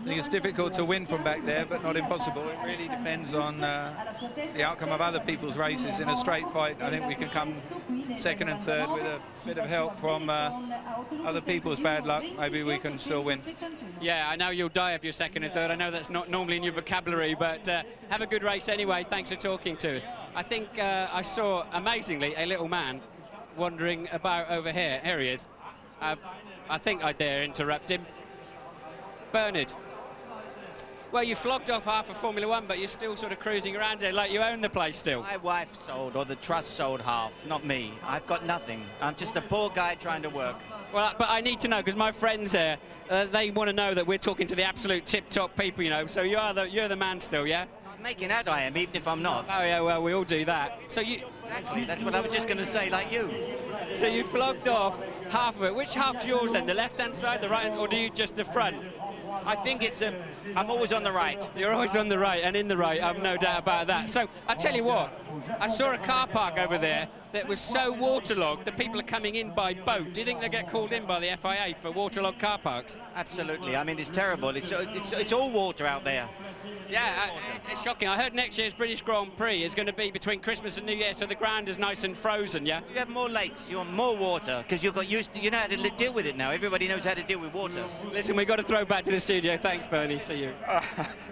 I think it's difficult to win from back there, but not impossible. It really depends on the outcome of other people's races. In a straight fight, I think we can come 2nd and 3rd with a bit of help from other people's bad luck. Maybe we can still win. Yeah, I know you'll die if you're 2nd and 3rd. I know that's not normally in your vocabulary, but have a good race anyway. Thanks for talking to us. I think I saw, amazingly, a little man wandering about over here. Here he is. I think I dare interrupt him. Bernard. Well, you flogged off half of Formula One, but you're still sort of cruising around here like you own the place still. My wife sold, or the trust sold half, not me. I've got nothing. I'm just a poor guy trying to work. Well, but I need to know, because my friends here, they want to know that we're talking to the absolute tip-top people, you know, so you're the man still, yeah? I'm making out I am, even if I'm not. Oh, yeah, well, we all do that. So you... Exactly, that's what I was just going to say, like you. So you flogged off half of it. Which half's yours then, the left-hand side, the right, or do you just the front? I think it's I'm always on the right. You're always on the right and in the right, I've no doubt about that. So I tell you what, I saw a car park over there that was so waterlogged that people are coming in by boat. Do you think they get called in by the FIA for waterlogged car parks? Absolutely. I mean, it's terrible. It's all water out there. Yeah, it's shocking. I heard next year's British Grand Prix is going to be between Christmas and New Year, so the ground is nice and frozen, yeah? You have more lakes, you want more water, because you've got used to, you know how to deal with it now. Everybody knows how to deal with water. Listen, we've got to throw back to the studio. Thanks, Bernie. See you.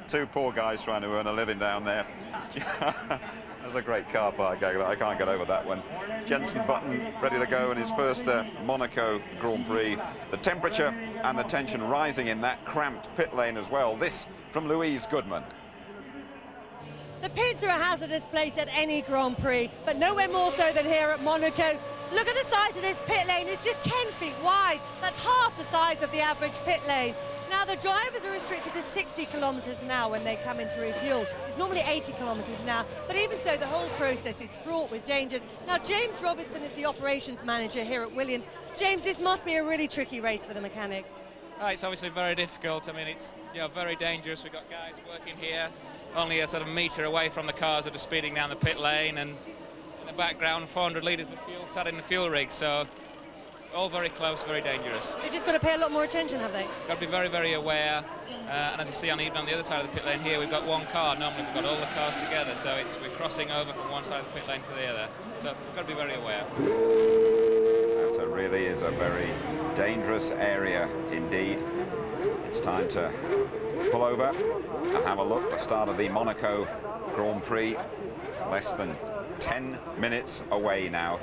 Two poor guys trying to earn a living down there. That's a great car park. I can't get over that one. Jenson Button ready to go in his first Monaco Grand Prix. The temperature and the tension rising in that cramped pit lane as well. This from Louise Goodman. The pits are a hazardous place at any Grand Prix, but nowhere more so than here at Monaco. Look at the size of this pit lane. It's just 10 feet wide. That's half the size of the average pit lane. Now, the drivers are restricted to 60 kilometres an hour when they come in to refuel. It's normally 80 kilometres an hour, but even so, the whole process is fraught with dangers. Now, James Robertson is the operations manager here at Williams. James, this must be a really tricky race for the mechanics. It's obviously very difficult. I mean, it's very dangerous. We've got guys working here only a sort of metre away from the cars that are speeding down the pit lane, and in the background 400 litres of fuel sat in the fuel rig, so all very close, very dangerous. They've just got to pay a lot more attention, have they? Got to be very, very aware, and as you see even on the other side of the pit lane here, we've got one car. Normally we've got all the cars together, so we're crossing over from one side of the pit lane to the other, so we've got to be very aware. That really is a very dangerous area indeed. It's time to pull over and have a look. The start of the Monaco Grand Prix, less than 10 minutes away now.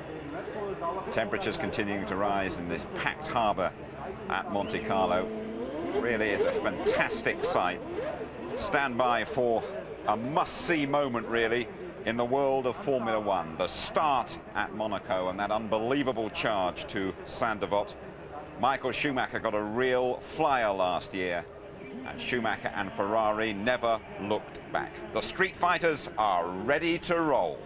Temperatures continuing to rise in this packed harbour at Monte Carlo. Really is a fantastic sight. Stand by for a must-see moment, really, in the world of Formula One. The start at Monaco and that unbelievable charge to Saint-Devote. Michael Schumacher got a real flyer last year, and Schumacher and Ferrari never looked back. The Street Fighters are ready to roll.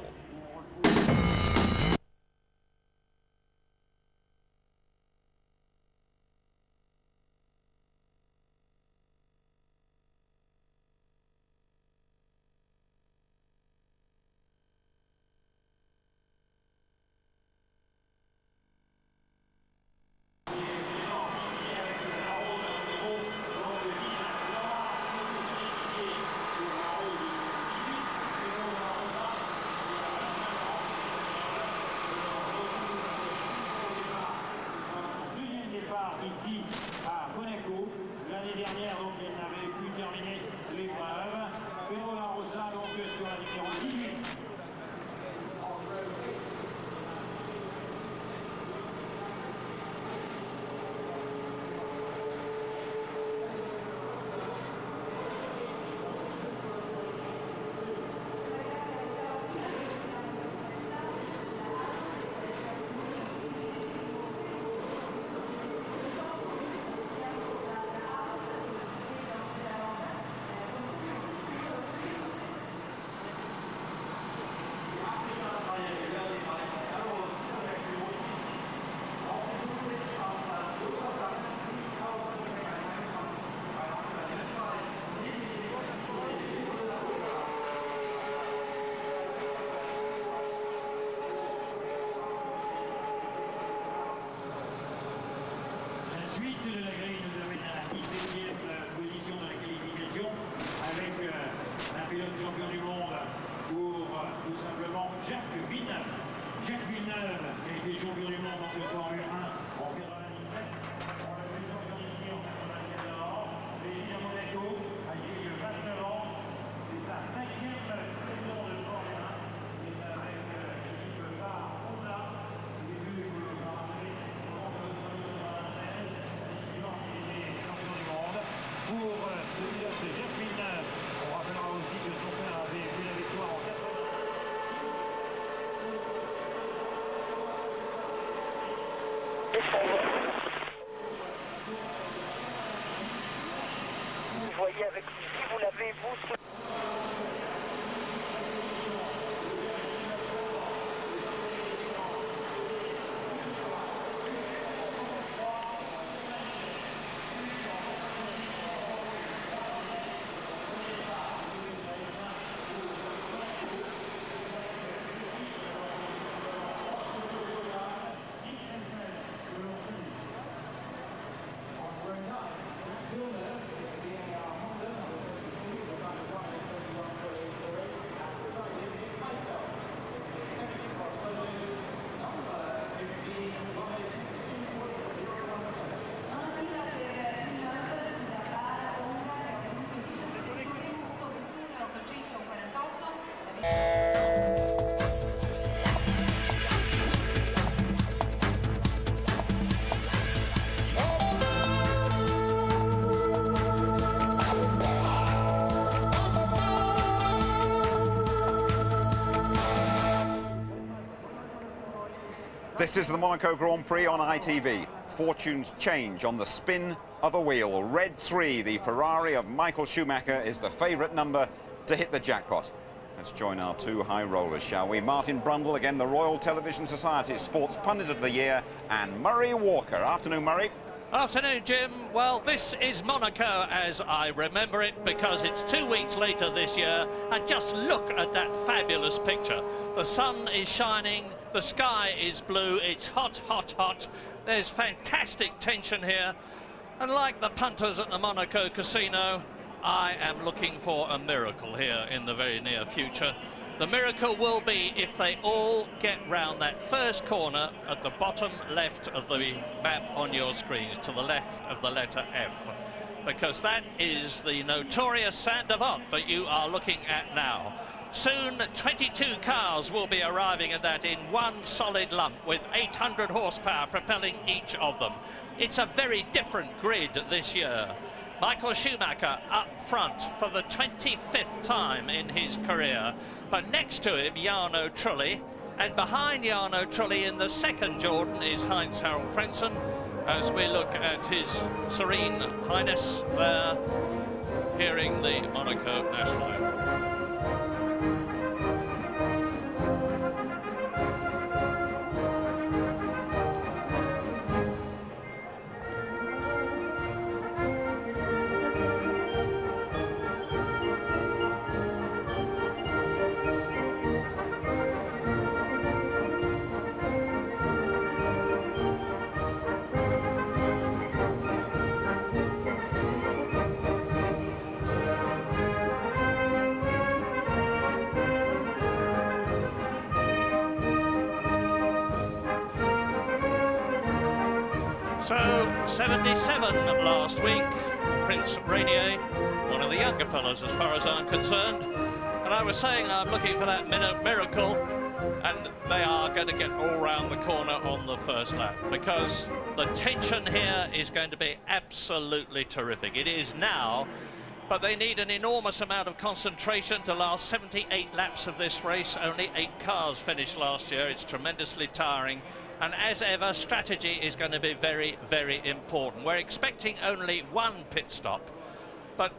Ici à Monaco. L'année dernière, donc, il n'avait pu terminer l'épreuve. Pedro La Rosa, donc, sur la différence 18. Vous voyez avec lui, si vous l'avez, vous... This is the Monaco Grand Prix on ITV. Fortunes change on the spin of a wheel. Red 3, the Ferrari of Michael Schumacher, is the favourite number to hit the jackpot. Let's join our two high rollers, shall we? Martin Brundle, again the Royal Television Society's Sports Pundit of the Year, and Murray Walker. Afternoon, Murray. Afternoon, Jim. Well, this is Monaco as I remember it, because it's 2 weeks later this year, and just look at that fabulous picture. The sun is shining, the sky is blue, it's hot, hot, hot. There's fantastic tension here, and like the punters at the Monaco Casino, I am looking for a miracle here in the very near future. The miracle will be if they all get round that first corner at the bottom left of the map on your screens, to the left of the letter F, because that is the notorious Saint-Devote that you are looking at now. Soon 22 cars will be arriving at that in one solid lump, with 800 horsepower propelling each of them. It's a very different grid this year. Michael Schumacher up front for the 25th time in his career, but next to him Jarno Trulli, and behind Jarno Trulli in the second Jordan is Heinz-Harald Frentzen, as we look at His Serene Highness there, hearing the Monaco national anthem. So, 77 last week, Prince Rainier, one of the younger fellas as far as I'm concerned. And I was saying I'm looking for that miracle, and they are going to get all round the corner on the first lap, because the tension here is going to be absolutely terrific. It is now, but they need an enormous amount of concentration to last 78 laps of this race. Only 8 cars finished last year. It's tremendously tiring. And as ever, strategy is going to be very, very important. We're expecting only 1 pit stop. But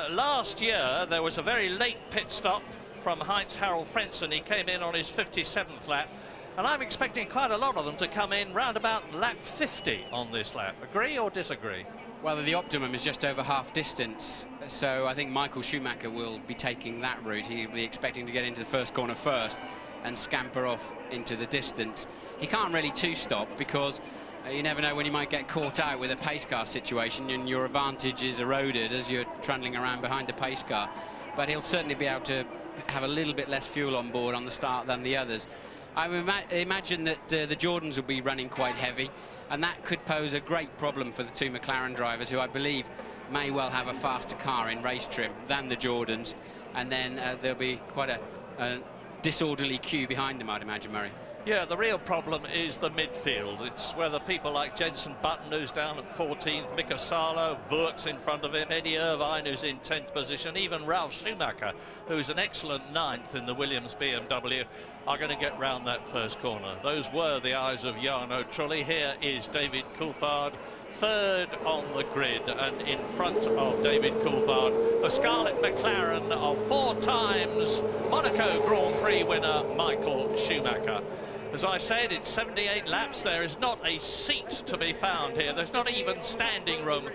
last year, there was a very late pit stop from Heinz-Harald Frentzen. He came in on his 57th lap. And I'm expecting quite a lot of them to come in round about lap 50 on this lap. Agree or disagree? Well, the optimum is just over half distance, so I think Michael Schumacher will be taking that route. He'll be expecting to get into the first corner first and scamper off into the distance. He can't really two-stop, because you never know when you might get caught out with a pace car situation and your advantage is eroded as you're trundling around behind the pace car. But he'll certainly be able to have a little bit less fuel on board on the start than the others. I would imagine that the Jordans will be running quite heavy, and that could pose a great problem for the two McLaren drivers, who I believe may well have a faster car in race trim than the Jordans, and then there'll be quite a disorderly queue behind them, I'd imagine, Murray. Yeah, the real problem is the midfield. It's whether people like Jenson Button, who's down at 14th, Mika Salo, Wurtz in front of him, Eddie Irvine, who's in 10th position, even Ralf Schumacher, who's an excellent 9th in the Williams BMW, are going to get round that first corner. Those were the eyes of Jarno Trulli. Here is David Coulthard, third on the grid, and in front of David Coulthard, the Scarlet McLaren of 4 times Monaco Grand Prix winner Michael Schumacher. As I said, it's 78 laps. There is not a seat to be found here. There's not even standing room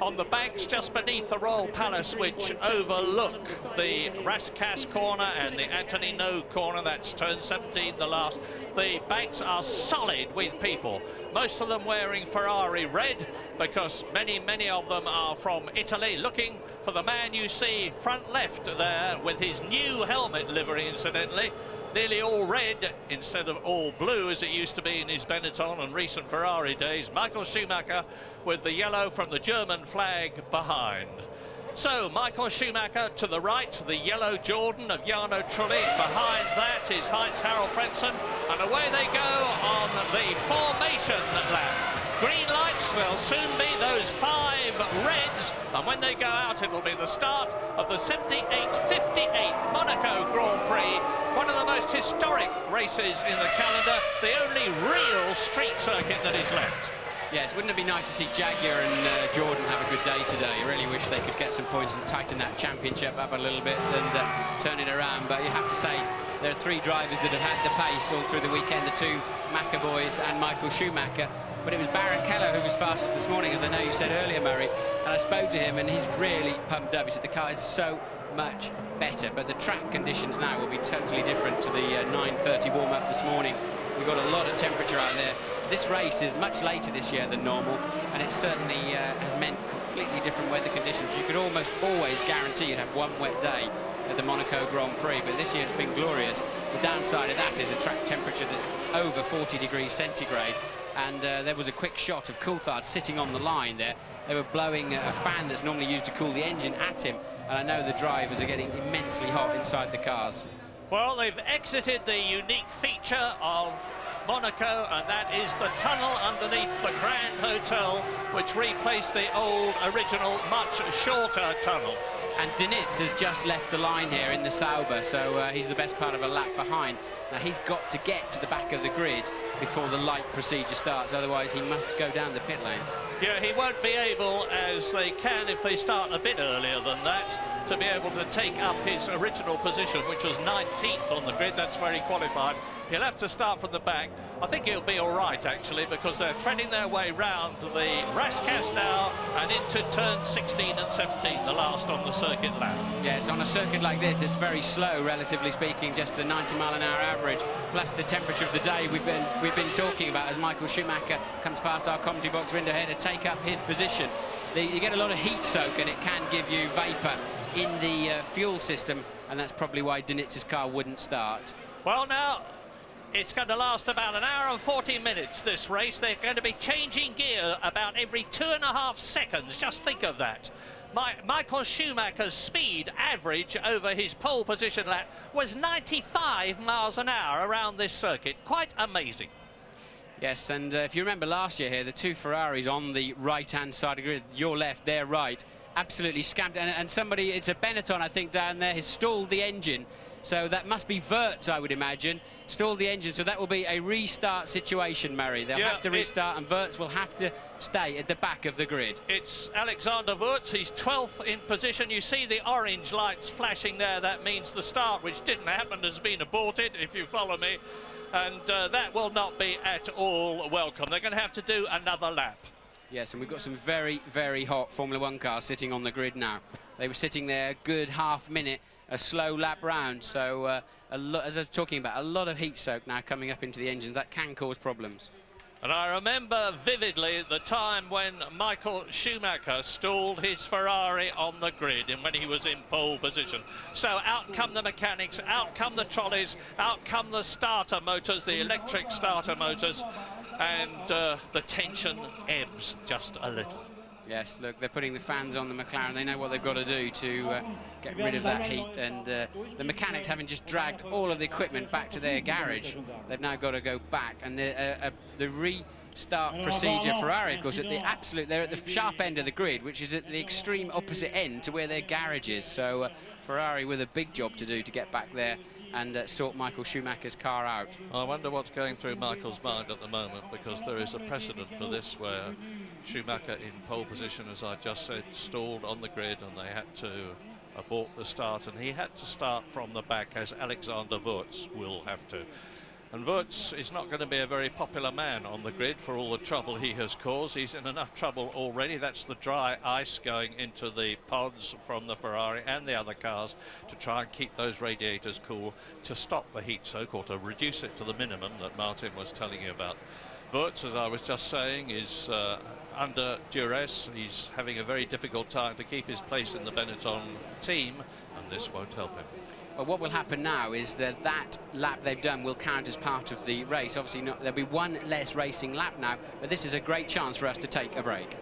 on the banks just beneath the Royal Palace, which overlook the Rascasse corner and the Anthony No corner. That's turn 17, the last. The banks are solid with people, most of them wearing Ferrari red, because many of them are from Italy, looking for the man you see front left there with his new helmet livery, incidentally. Nearly all red instead of all blue as it used to be in his Benetton and recent Ferrari days. Michael Schumacher with the yellow from the German flag behind. So Michael Schumacher to the right, the yellow Jordan of Jarno Trulli. Behind that is Heinz-Harald Frentzen, and away they go on the formation lap. Green lights, there'll soon be those 5 reds, and when they go out it'll be the start of the 78th Monaco Grand Prix, one of the most historic races in the calendar, the only real street circuit that is left. Yes, wouldn't it be nice to see Jaguar and Jordan have a good day today? I really wish they could get some points and tighten that championship up a little bit and turn it around. But you have to say, there are 3 drivers that have had the pace all through the weekend, the 2 Macca boys and Michael Schumacher. But it was Baron Keller who was fastest this morning, as I know you said earlier, Murray. And I spoke to him, and he's really pumped up. He said the car is so much better, but the track conditions now will be totally different to the 9:30 warm-up this morning. We've got a lot of temperature out there. This race is much later this year than normal, and it certainly has meant completely different weather conditions. You could almost always guarantee you'd have one wet day at the Monaco Grand Prix, but this year it's been glorious. The downside of that is a track temperature that's over 40 degrees centigrade, and there was a quick shot of Coulthard sitting on the line there. They were blowing a fan that's normally used to cool the engine at him, and I know the drivers are getting immensely hot inside the cars. Well, they've exited the unique feature of Monaco, and that is the tunnel underneath the Grand Hotel, which replaced the old, original, much shorter tunnel. And Dinitz has just left the line here in the Sauber, so he's the best part of a lap behind. Now, he's got to get to the back of the grid before the light procedure starts, otherwise he must go down the pit lane. Yeah, he won't be able, as they can if they start a bit earlier than that, to be able to take up his original position, which was 19th on the grid. That's where he qualified. He'll have to start from the back. I think he'll be all right, actually, because they're threading their way round the Rascasse now and into turn 16 and 17, the last on the circuit lap. Yes, on a circuit like this, it's very slow, relatively speaking, just a 90-mile-an-hour average, plus the temperature of the day we've been talking about as Michael Schumacher comes past our commentary box window here to take up his position. You get a lot of heat soak, and it can give you vapour in the fuel system, and that's probably why Dinitz's car wouldn't start. Well, now, it's going to last about an hour and 40 minutes, this race. They're going to be changing gear about every 2.5 seconds. Just think of that. Michael Schumacher's speed average over his pole position lap was 95 miles an hour around this circuit. Quite amazing. Yes, and if you remember last year here, the 2 Ferraris on the right-hand side of the grid, your left, their right, absolutely scamped. And somebody, it's a Benetton, I think, down there, has stalled the engine. So that must be Wurtz, I would imagine, stalled the engine. So that will be a restart situation, Murray. They'll have to restart, and Wurtz will have to stay at the back of the grid. It's Alexander Wurtz. He's 12th in position. You see the orange lights flashing there. That means the start, which didn't happen, has been aborted, if you follow me. And that will not be at all welcome. They're going to have to do another lap. Yes, and we've got some very, very hot Formula 1 cars sitting on the grid now. They were sitting there a good half-minute, a slow lap round. So, as I was talking about, a lot of heat soak now coming up into the engines. That can cause problems. And I remember vividly the time when Michael Schumacher stalled his Ferrari on the grid and when he was in pole position. So out come the mechanics, out come the trolleys, out come the starter motors, the electric starter motors, and the tension ebbs just a little. Yes, look, they're putting the fans on the McLaren. They know what they've got to do to get rid of that heat. And the mechanics, having just dragged all of the equipment back to their garage, they've now got to go back. And the restart procedure, Ferrari, of course, they're at the sharp end of the grid, which is at the extreme opposite end to where their garage is. So Ferrari with a big job to do to get back there and sort Michael Schumacher's car out. I wonder what's going through Michael's mind at the moment, because there is a precedent for this where Schumacher in pole position, as I just said, stalled on the grid and they had to abort the start, and he had to start from the back, as Alexander Wurz will have to. And Wurz is not going to be a very popular man on the grid for all the trouble he has caused. He's in enough trouble already. That's the dry ice going into the pods from the Ferrari and the other cars to try and keep those radiators cool, to stop the heat, so-called, to reduce it to the minimum that Martin was telling you about. Wurz, as I was just saying, is under duress. He's having a very difficult time to keep his place in the Benetton team, and this won't help him. Well, what will happen now is that lap they've done will count as part of the race. Obviously, there'll be one less racing lap now, but this is a great chance for us to take a break.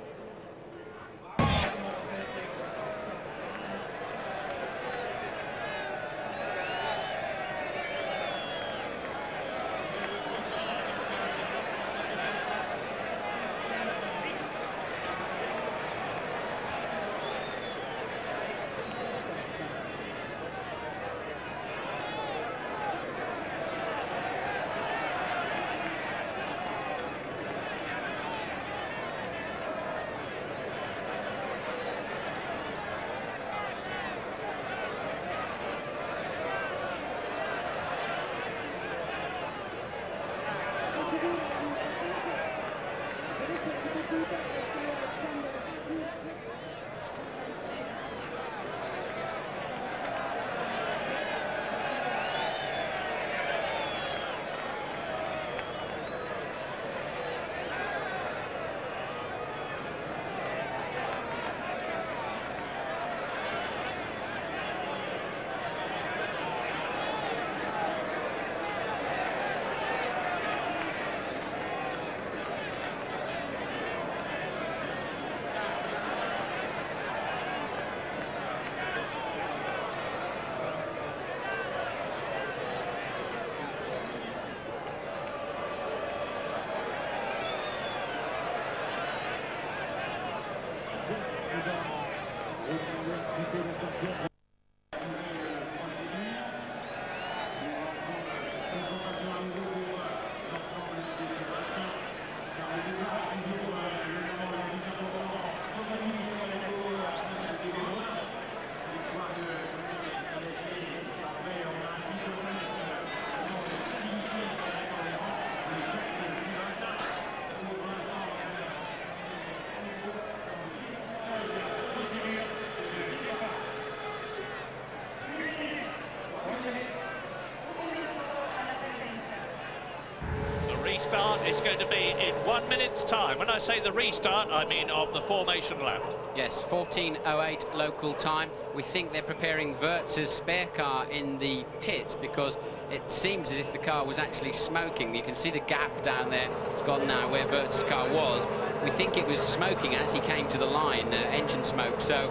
Restart is going to be in 1 minute's time. When I say the restart, I mean of the formation lap. Yes, 14:08 local time. We think they're preparing Wurz's spare car in the pits because it seems as if the car was actually smoking. You can see the gap down there. It's gone now where Wurz's car was. We think it was smoking as he came to the line, engine smoke. So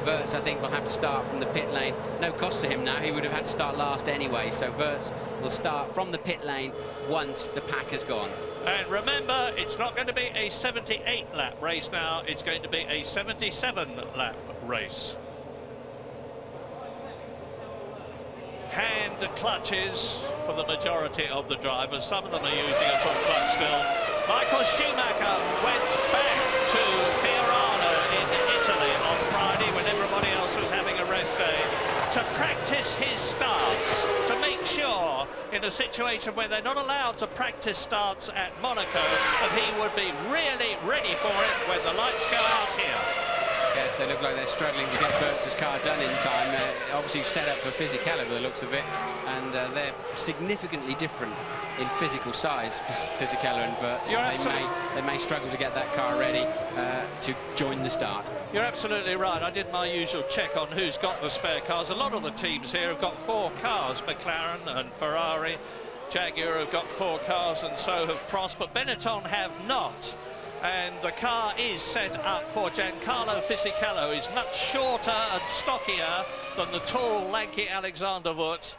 Wurz, I think, will have to start from the pit lane. No cost to him now. He would have had to start last anyway. So Wurz will start from the pit lane once the pack has gone. And remember, it's not going to be a 78-lap race now. It's going to be a 77-lap race. Hand clutches for the majority of the drivers. Some of them are using a full clutch still. Michael Schumacher went back to Fiorano in Italy on Friday when everybody else was having a rest day to practice his starts, to make sure in a situation where they're not allowed to practice starts at Monaco that he would be really ready for it when the lights go out here. Yes, They look like they're struggling to get Wirtz's car done in time. Obviously set up for Fisichella by the looks of it, and they're significantly different in physical size, Fisichella and Wirtz. They may struggle to get that car ready to join the start. You're absolutely right. I did my usual check on who's got the spare cars. A lot of the teams here have got 4 cars. McLaren and Ferrari, Jaguar have got 4 cars, and so have Prost, but Benetton have not. And the car is set up for Giancarlo Fisichella, who's much shorter and stockier than the tall, lanky Alexander Wurz.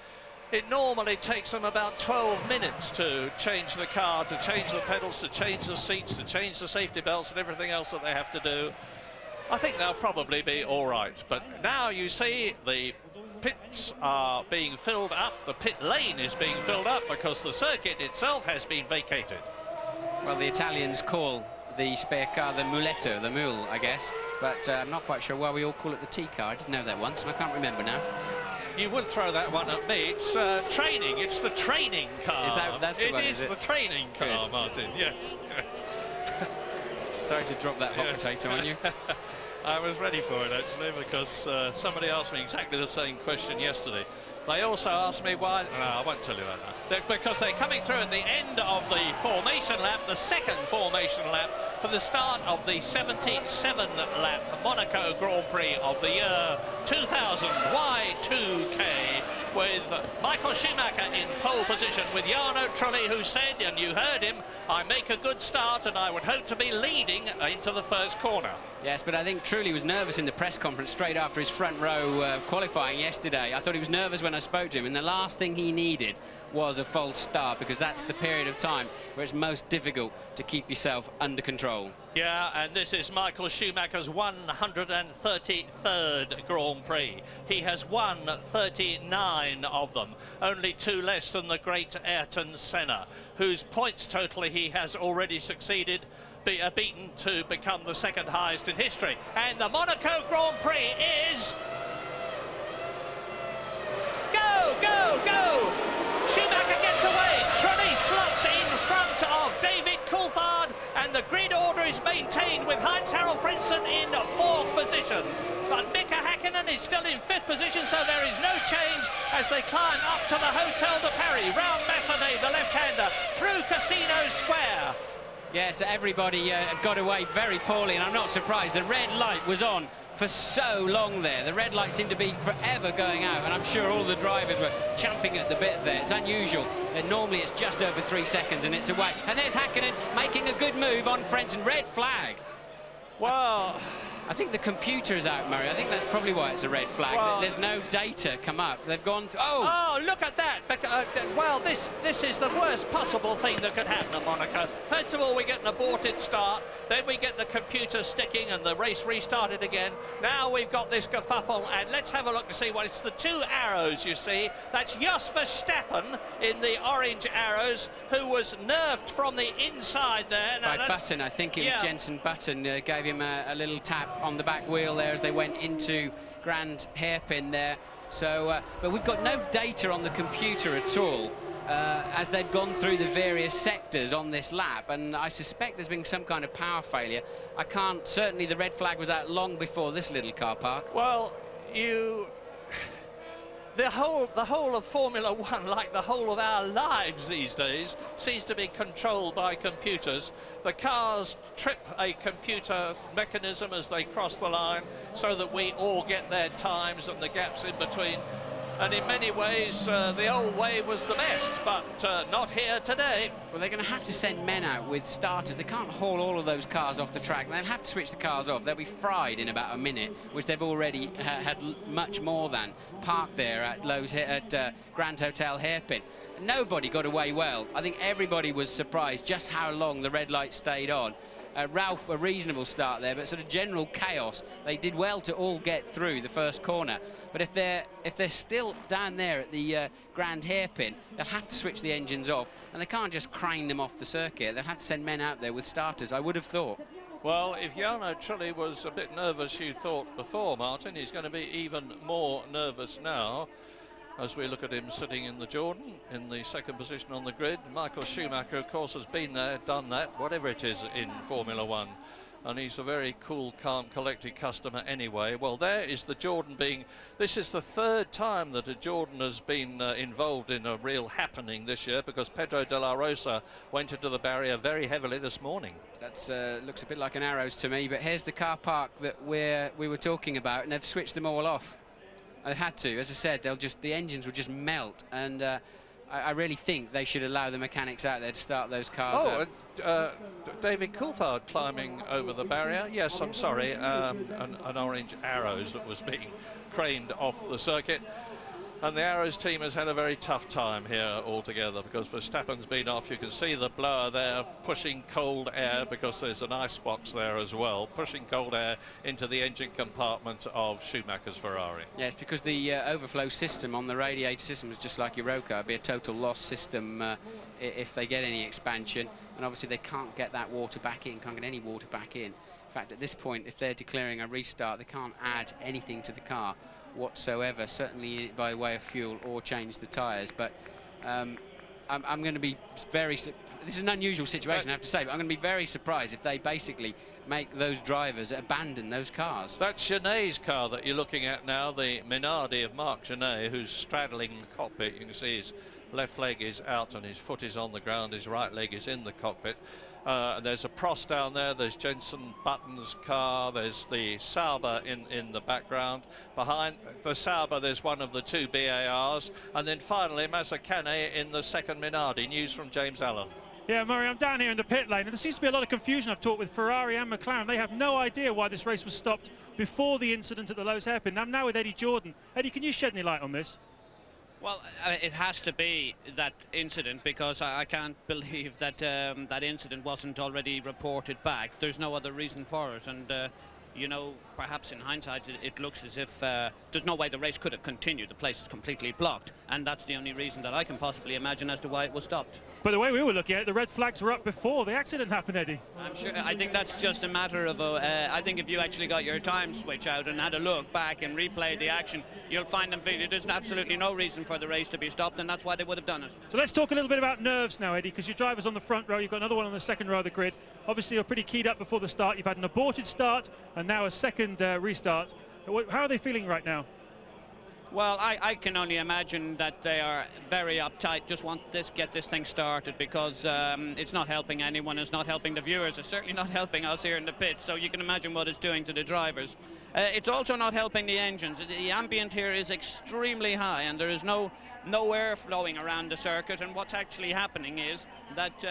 It normally takes them about 12 minutes to change the car, to change the pedals, to change the seats, to change the safety belts and everything else that they have to do. I think they'll probably be all right. But now you see the pits are being filled up. The pit lane is being filled up because the circuit itself has been vacated. Well, the Italians call the spare car the muletto, the mule, I guess. But I'm not quite sure why we all call it the T-car. I didn't know that once, and I can't remember now. You would throw that one at me. It's training. It's the training car. That's the one, is it? The training car, Good. Martin. Yes. Sorry to drop that hot potato on you. I was ready for it, actually, because somebody asked me exactly the same question yesterday. They also asked me why... No, I won't tell you that now. Because they're coming through at the end of the formation lap, the second formation lap, for the start of the 77-lap Monaco Grand Prix of the year 2000 Y2K, with Michael Schumacher in pole position, with Jarno Trulli, who said, and you heard him, I make a good start and I would hope to be leading into the first corner. Yes, but I think Trulli was nervous in the press conference straight after his front row qualifying yesterday. I thought he was nervous when I spoke to him, and the last thing he needed was a false start, because that's the period of time where it's most difficult to keep yourself under control. Yeah, and this is Michael Schumacher's 133rd Grand Prix. He has won 39 of them, only 2 less than the great Ayrton Senna, whose points total he has already succeeded beaten to become the 2nd highest in history. And the Monaco Grand Prix is... Go, go, go! Schumacher gets away. Trulli slots in front of David Coulthard, and the grid order is maintained with Heinz-Harald Frentzen in 4th position. But Mika Häkkinen is still in 5th position, so there is no change as they climb up to the Hotel de Paris, round Massenet, the left-hander, through Casino Square. Yes, everybody got away very poorly, and I'm not surprised. The red light was on for so long there. The red light seemed to be forever going out, and I'm sure all the drivers were champing at the bit there. It's unusual. Normally it's just over 3 seconds and it's away. And there's Häkkinen making a good move on Frentzen. Red flag. Well, I think the computer is out, Murray. I think that's probably why it's a red flag. Well, there's no data come up. They've gone... Oh, look at that. Well, this is the worst possible thing that could happen at Monaco. First of all, we get an aborted start. Then we get the computer sticking and the race restarted again. Now we've got this kerfuffle, and let's have a look and see what it's. The 2 arrows, you see. That's Jos Verstappen in the orange arrows, who was nerfed from the inside there. Now, by Button, I think it was Jenson Button gave him a little tap on the back wheel there as they went into Grand Hairpin there. So, but we've got no data on the computer at all as they've gone through the various sectors on this lap, and I suspect there's been some kind of power failure. I can't... Certainly the red flag was out long before this little car park. Well, the whole of Formula One, like the whole of our lives these days, seems to be controlled by computers. The cars trip a computer mechanism as they cross the line so that we all get their times and the gaps in between. And in many ways, the old way was the best, but not here today. Well, they're going to have to send men out with starters. They can't haul all of those cars off the track. They'll have to switch the cars off. They'll be fried in about a minute, which they've already had much more than parked there at Grand Hotel Hairpin. Nobody got away well. I think everybody was surprised just how long the red light stayed on. Ralph, a reasonable start there, but sort of general chaos. They did well to all get through the first corner, but if they're still down there at the Grand Hairpin, they'll have to switch the engines off, and they can't just crane them off the circuit. They'll have to send men out there with starters, I would have thought. Well, if Jarno Trulli was a bit nervous, you thought before, Martin, he's going to be even more nervous now as we look at him sitting in the Jordan in the 2nd position on the grid. Michael Schumacher, of course, has been there, done that, whatever it is in Formula One. and he's a very cool, calm, collected customer anyway. Well, there is the Jordan being... This is the third time that a Jordan has been involved in a real happening this year, because Pedro de la Rosa went into the barrier very heavily this morning. That looks a bit like an Arrows to me, but here's the car park that we were talking about, and they've switched them all off. They had to, as I said, the engines would just melt, and I really think they should allow the mechanics out there to start those cars up. David Coulthard climbing over the barrier. Yes, I'm sorry, an orange Arrows that was being craned off the circuit. And the Arrows team has had a very tough time here altogether, because Verstappen's been off. You can see the blower there pushing cold air, because there's an ice box there as well, pushing cold air into the engine compartment of Schumacher's Ferrari. Yeah, it's because the overflow system on the radiator system is just like your road car. It'd be a total loss system if they get any expansion, and obviously they can't get that water back in, can't get any water back in. In fact, at this point, if they're declaring a restart, they can't add anything to the car whatsoever, certainly by way of fuel, or change the tyres. But I'm going to be very... This is an unusual situation, I have to say, but I'm going to be very surprised if they basically make those drivers abandon those cars. That's Genet's car that you're looking at now, the Minardi of Marc Genet, who's straddling the cockpit. You can see his left leg is out and his foot is on the ground, his right leg is in the cockpit. There's a Prost down there, there's Jenson Button's car, there's the Sauber in the background. Behind the Sauber there's one of the two BARs, and then finally Mazzacane in the second Minardi. News from James Allen. Yeah, Murray, I'm down here in the pit lane, and there seems to be a lot of confusion. I've talked with Ferrari and McLaren. They have no idea why this race was stopped before the incident at the Lowe's hairpin. I'm now with Eddie Jordan. Eddie, can you shed any light on this? Well, it has to be that incident, because I can't believe that that incident wasn't already reported back. There's no other reason for it, and you know, perhaps in hindsight it looks as if there's no way the race could have continued. The place is completely blocked, and that's the only reason that I can possibly imagine as to why it was stopped. But the way we were looking at it, the red flags were up before the accident happened, Eddie. I'm sure. I think that's just a matter of I think if you actually got your time switch out and had a look back and replayed the action, you'll find them figured there's absolutely no reason for the race to be stopped, and that's why they would have done it. So let's talk a little bit about nerves now, Eddie, because your driver's on the front row, you've got another one on the second row of the grid. Obviously you're pretty keyed up before the start. You've had an aborted start and now a second restart. How are they feeling right now? Well, I can only imagine that they are very uptight, just want to get this thing started, because it's not helping anyone, it's not helping the viewers, it's certainly not helping us here in the pits, so you can imagine what it's doing to the drivers. It's also not helping the engines. The ambient here is extremely high, and there is no air flowing around the circuit, and what's actually happening is that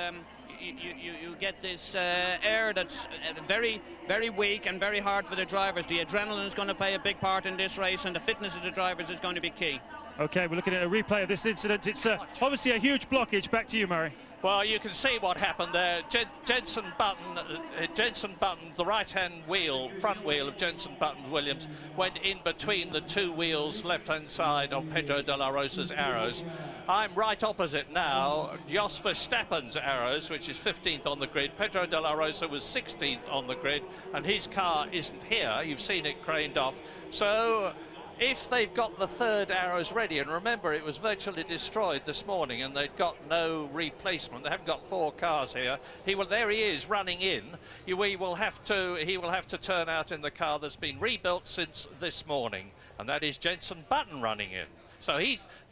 you get this air that's very, very weak and very hard for the drivers. The adrenaline is going to play a big part in this race, and the fitness of the drivers is going to be key. Okay, we're looking at a replay of this incident. It's obviously a huge blockage. Back to you, Murray. Well, you can see what happened there. Jenson Button, the right-hand wheel, front wheel of Jenson Button's Williams, went in between the two wheels, left-hand side of Pedro de la Rosa's Arrows. I'm right opposite now, Jos Verstappen's Arrows, which is 15th on the grid. Pedro de la Rosa was 16th on the grid, and his car isn't here. You've seen it craned off. So if they've got the third Arrows ready, and remember it was virtually destroyed this morning and they've got no replacement, they haven't got four cars here. There he is running in. He will have to turn out in the car that's been rebuilt since this morning, and that is Jenson Button running in. So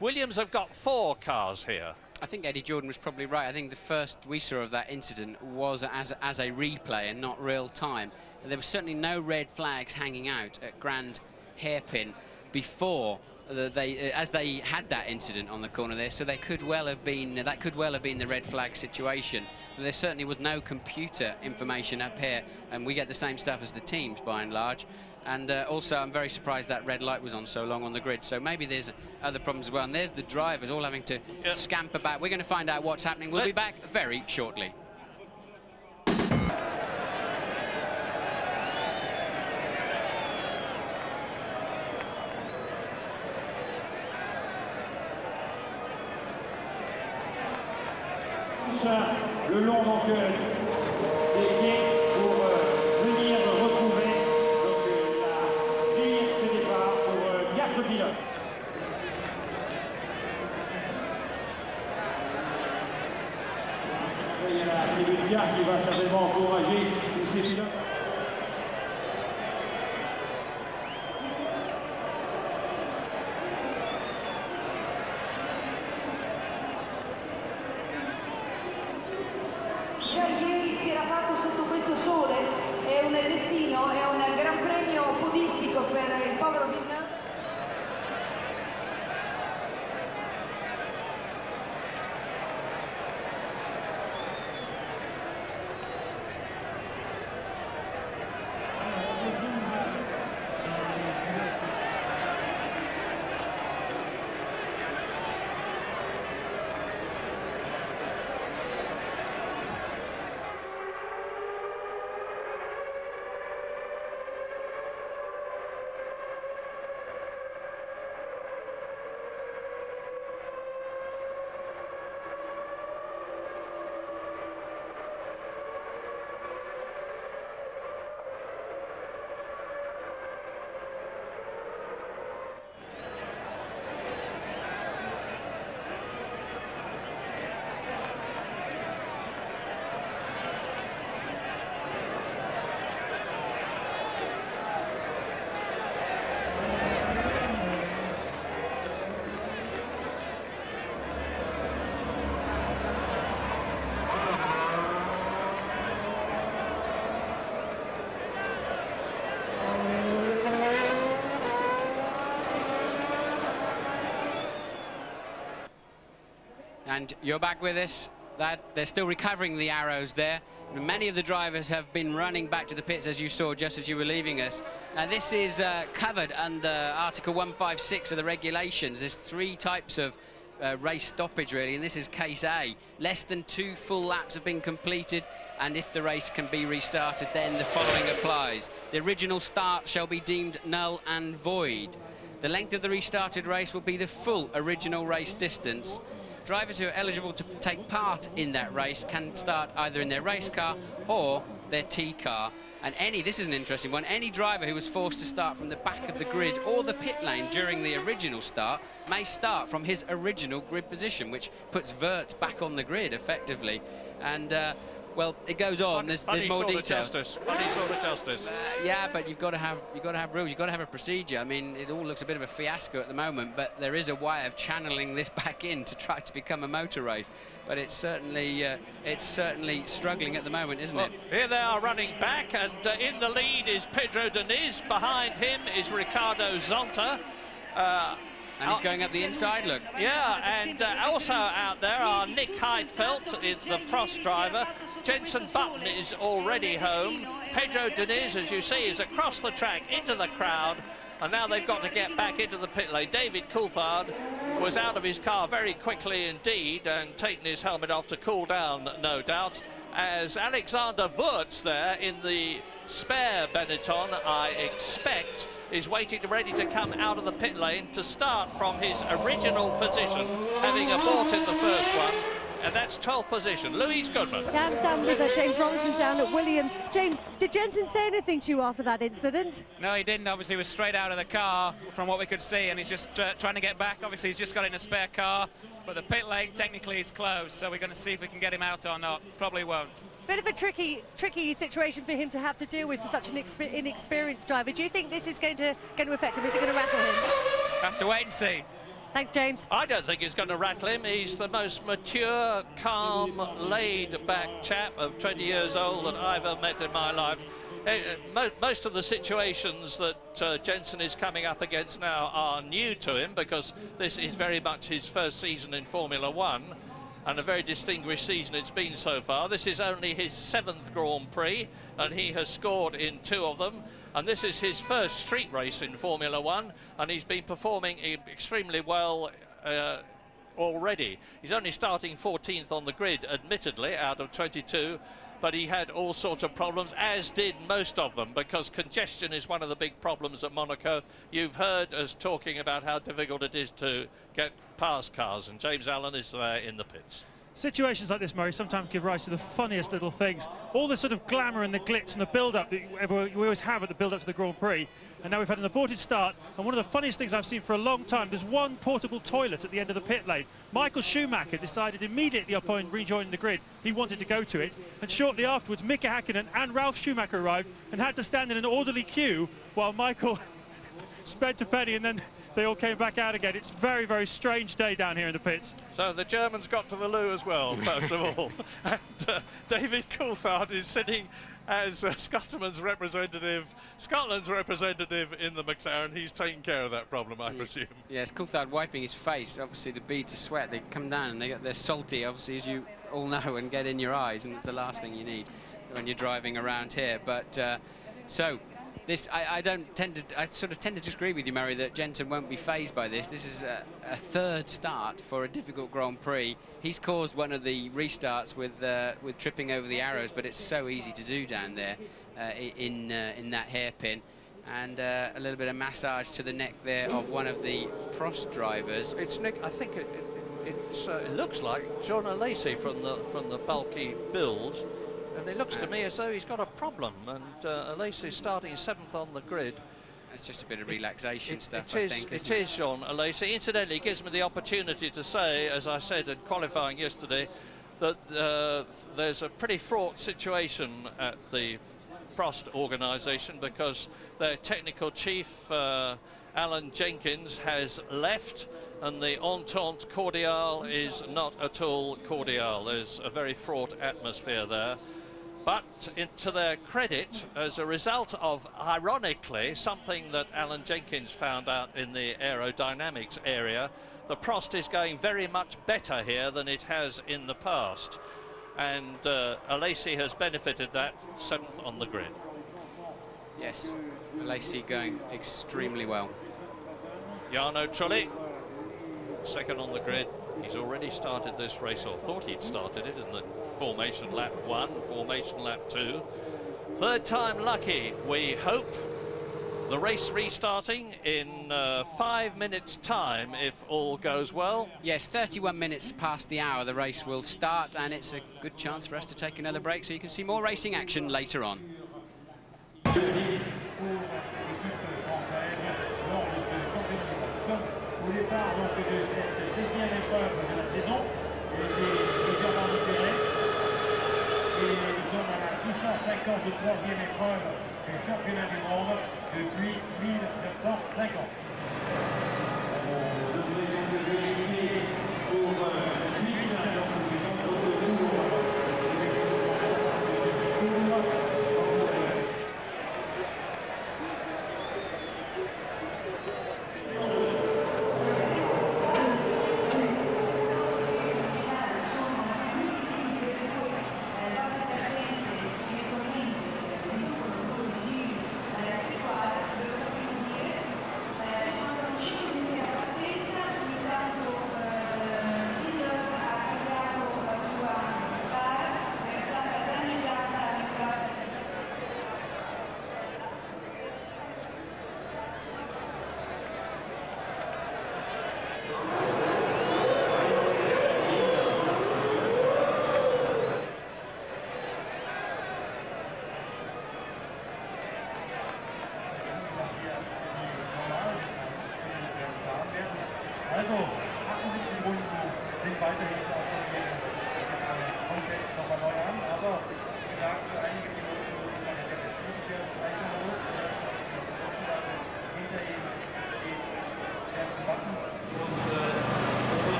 Williams have got four cars here. I think Eddie Jordan was probably right. I think the first we saw of that incident was as a replay and not real time. And there were certainly no red flags hanging out at Grand Hairpin before as they had that incident on the corner there, so that could well have been the red flag situation. But there certainly was no computer information up here, and we get the same stuff as the teams by and large. And also I'm very surprised that red light was on so long on the grid, so maybe there's other problems as well. And there's the drivers all having to scamper back. We're going to find out what's happening. We'll be back very shortly. Le long donc des quais pour venir retrouver la grille de départ pour 4 pilotes. Il y a la tribune qui va certainement encourager tous ces pilotes. fatto sotto questo sole è un destino, è un gran premio podistico per il povero Villeneuve. And you're back with us. That they're still recovering the arrows there. Many of the drivers have been running back to the pits, as you saw just as you were leaving us. Now this is covered under Article 156 of the regulations. There's 3 types of race stoppage really, and this is case A. Less than 2 full laps have been completed, and if the race can be restarted, then the following applies. The original start shall be deemed null and void. The length of the restarted race will be the full original race distance. Drivers who are eligible to take part in that race can start either in their race car or their T car. And this is an interesting one, any driver who was forced to start from the back of the grid or the pit lane during the original start may start from his original grid position, which puts Wirtz back on the grid effectively. And well, it goes on. There's more details. Funny sort of justice. Yeah, but you've got to have rules. You've got to have a procedure. I mean, it all looks a bit of a fiasco at the moment, but there is a way of channeling this back in to try to become a motor race. But it's certainly struggling at the moment, isn't it? Here they are running back, and in the lead is Pedro Diniz. Behind him is Ricardo Zonta. And he's going up the inside, look. Yeah, and also out there are Nick Heidfeld, the Prost driver. Jenson Button is already home. Pedro Diniz, as you see, is across the track into the crowd. And now they've got to get back into the pit lane. David Coulthard was out of his car very quickly indeed and taken his helmet off to cool down, no doubt. As Alexander Wirtz there in the spare Benetton, I expect, is waiting ready to come out of the pit lane to start from his original position, having aborted the first one. And that's 12th position. Louise Goodman. Yeah, I'm down with James Robinson down at Williams. James, did Jenson say anything to you after that incident? No, he didn't. Obviously, he was straight out of the car from what we could see, and he's just trying to get back. Obviously, he's just got in a spare car, but the pit lane technically is closed, so we're going to see if we can get him out or not. Probably won't. Bit of a tricky situation for him to have to deal with for such an inexperienced driver. Do you think this is going to affect him? Is it going to rattle him? Have to wait and see. Thanks, James. I don't think it's going to rattle him. He's the most mature, calm, laid-back chap of 20 years old that I've ever met in my life. Most of the situations that Jenson is coming up against now are new to him because this is very much his first season in Formula One, and a very distinguished season it's been so far. This is only his 7th Grand Prix, and he has scored in 2 of them. And this is his first street race in Formula One, and he's been performing extremely well already. He's only starting 14th on the grid, admittedly, out of 22, but he had all sorts of problems, as did most of them, because congestion is one of the big problems at Monaco. You've heard us talking about how difficult it is to get past cars, and James Allen is there in the pits. Situations like this, Murray, sometimes give rise to the funniest little things. All the sort of glamour and the glitz and the build-up that we always have at the build-up to the Grand Prix. And now we've had an aborted start. And one of the funniest things I've seen for a long time, there's one portable toilet at the end of the pit lane. Michael Schumacher decided immediately upon rejoining the grid he wanted to go to it. And shortly afterwards, Mika Häkkinen and Ralf Schumacher arrived and had to stand in an orderly queue while Michael sped to Penny and then they all came back out again. It's a very, very strange day down here in the pits. So the Germans got to the loo as well, first of all. And David Coulthard is sitting as Scotland's representative in the McLaren. He's taking care of that problem, I presume. Yes, Coulthard wiping his face. Obviously, the beads of sweat, they come down and they're salty, obviously, as you all know, and get in your eyes, and it's the last thing you need when you're driving around here. But so this, I sort of tend to disagree with you, Murray, that Jensen won't be fazed by this. This is a third start for a difficult Grand Prix. He's caused one of the restarts with tripping over the arrows, but it's so easy to do down there in that hairpin. And a little bit of massage to the neck there of one of the Prost drivers. It's Nick. I think it looks like John Alesi from the bulky build. And it looks to me as though he's got a problem, and Alesi's starting 7th on the grid. It's just a bit of relaxation stuff, I think. It is, John Alesi. Incidentally, it gives me the opportunity to say, as I said in qualifying yesterday, that there's a pretty fraught situation at the Prost organisation, because their technical chief, Alan Jenkins, has left, and the entente cordiale is not at all cordial. There's a very fraught atmosphere there. But to their credit, as a result of, ironically, something that Alan Jenkins found out in the aerodynamics area, the Prost is going very much better here than it has in the past. And Alesi has benefited that, 7th on the grid. Yes, Alesi going extremely well. Jarno Trulli, 2nd on the grid. He's already started this race, or thought he'd started it in the formation lap 1, formation lap 2. 3rd time lucky, we hope. The race restarting in 5 minutes' time, if all goes well. Yes, 31 minutes past the hour, the race will start, and it's a good chance for us to take another break so you can see more racing action later on. Au départ donc de cette 10e épreuve de la saison, et plusieurs bandes opérées, et nous sommes à la 653e épreuve du championnat du monde depuis 1950. Je voulais donc vérifier pour le suivi de la saison du contre-tour.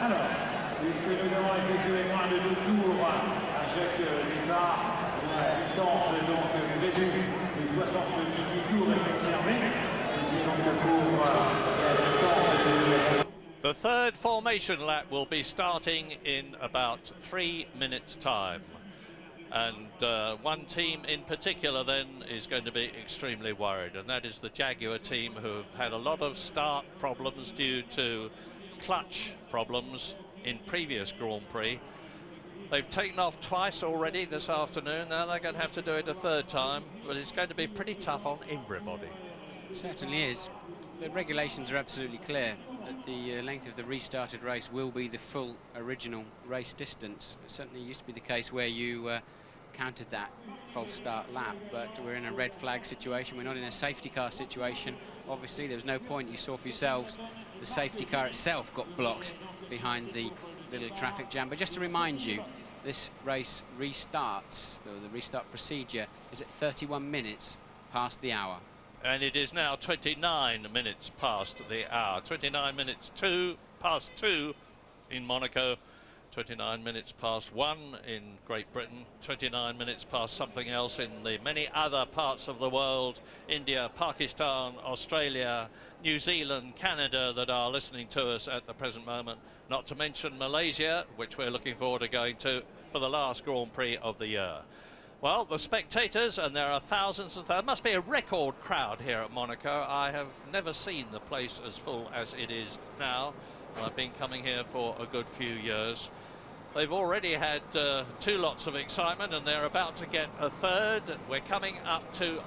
Alors, puisque nous avons effectué moins de 2 tours à chaque départ, la distance donc prévue de 78 tours est observée. Ici donc pour la distance de... The 3rd formation lap will be starting in about 3 minutes' time. And one team in particular then is going to be extremely worried, and that is the Jaguar team, who have had a lot of start problems due to clutch problems in previous Grand Prix. They've taken off twice already this afternoon. Now they're going to have to do it a 3rd time, but it's going to be pretty tough on everybody. It certainly is. The regulations are absolutely clear that the length of the restarted race will be the full original race distance. It certainly used to be the case where you countered that false start lap, but we're in a red flag situation. We're not in a safety car situation. Obviously, there was no point. You saw for yourselves, the safety car itself got blocked behind the little traffic jam. But just to remind you, this race restarts, the restart procedure is at 31 minutes past the hour. And it is now 29 minutes past the hour. 29 minutes past 2 in Monaco. 29 minutes past 1 in Great Britain, 29 minutes past something else in the many other parts of the world, India, Pakistan, Australia, New Zealand, Canada, that are listening to us at the present moment, not to mention Malaysia, which we're looking forward to going to for the last Grand Prix of the year. Well, the spectators, and there are thousands and thousands, must be a record crowd here at Monaco. I have never seen the place as full as it is now. I've been coming here for a good few years. They've already had 2 lots of excitement, and they're about to get a third. We're coming up to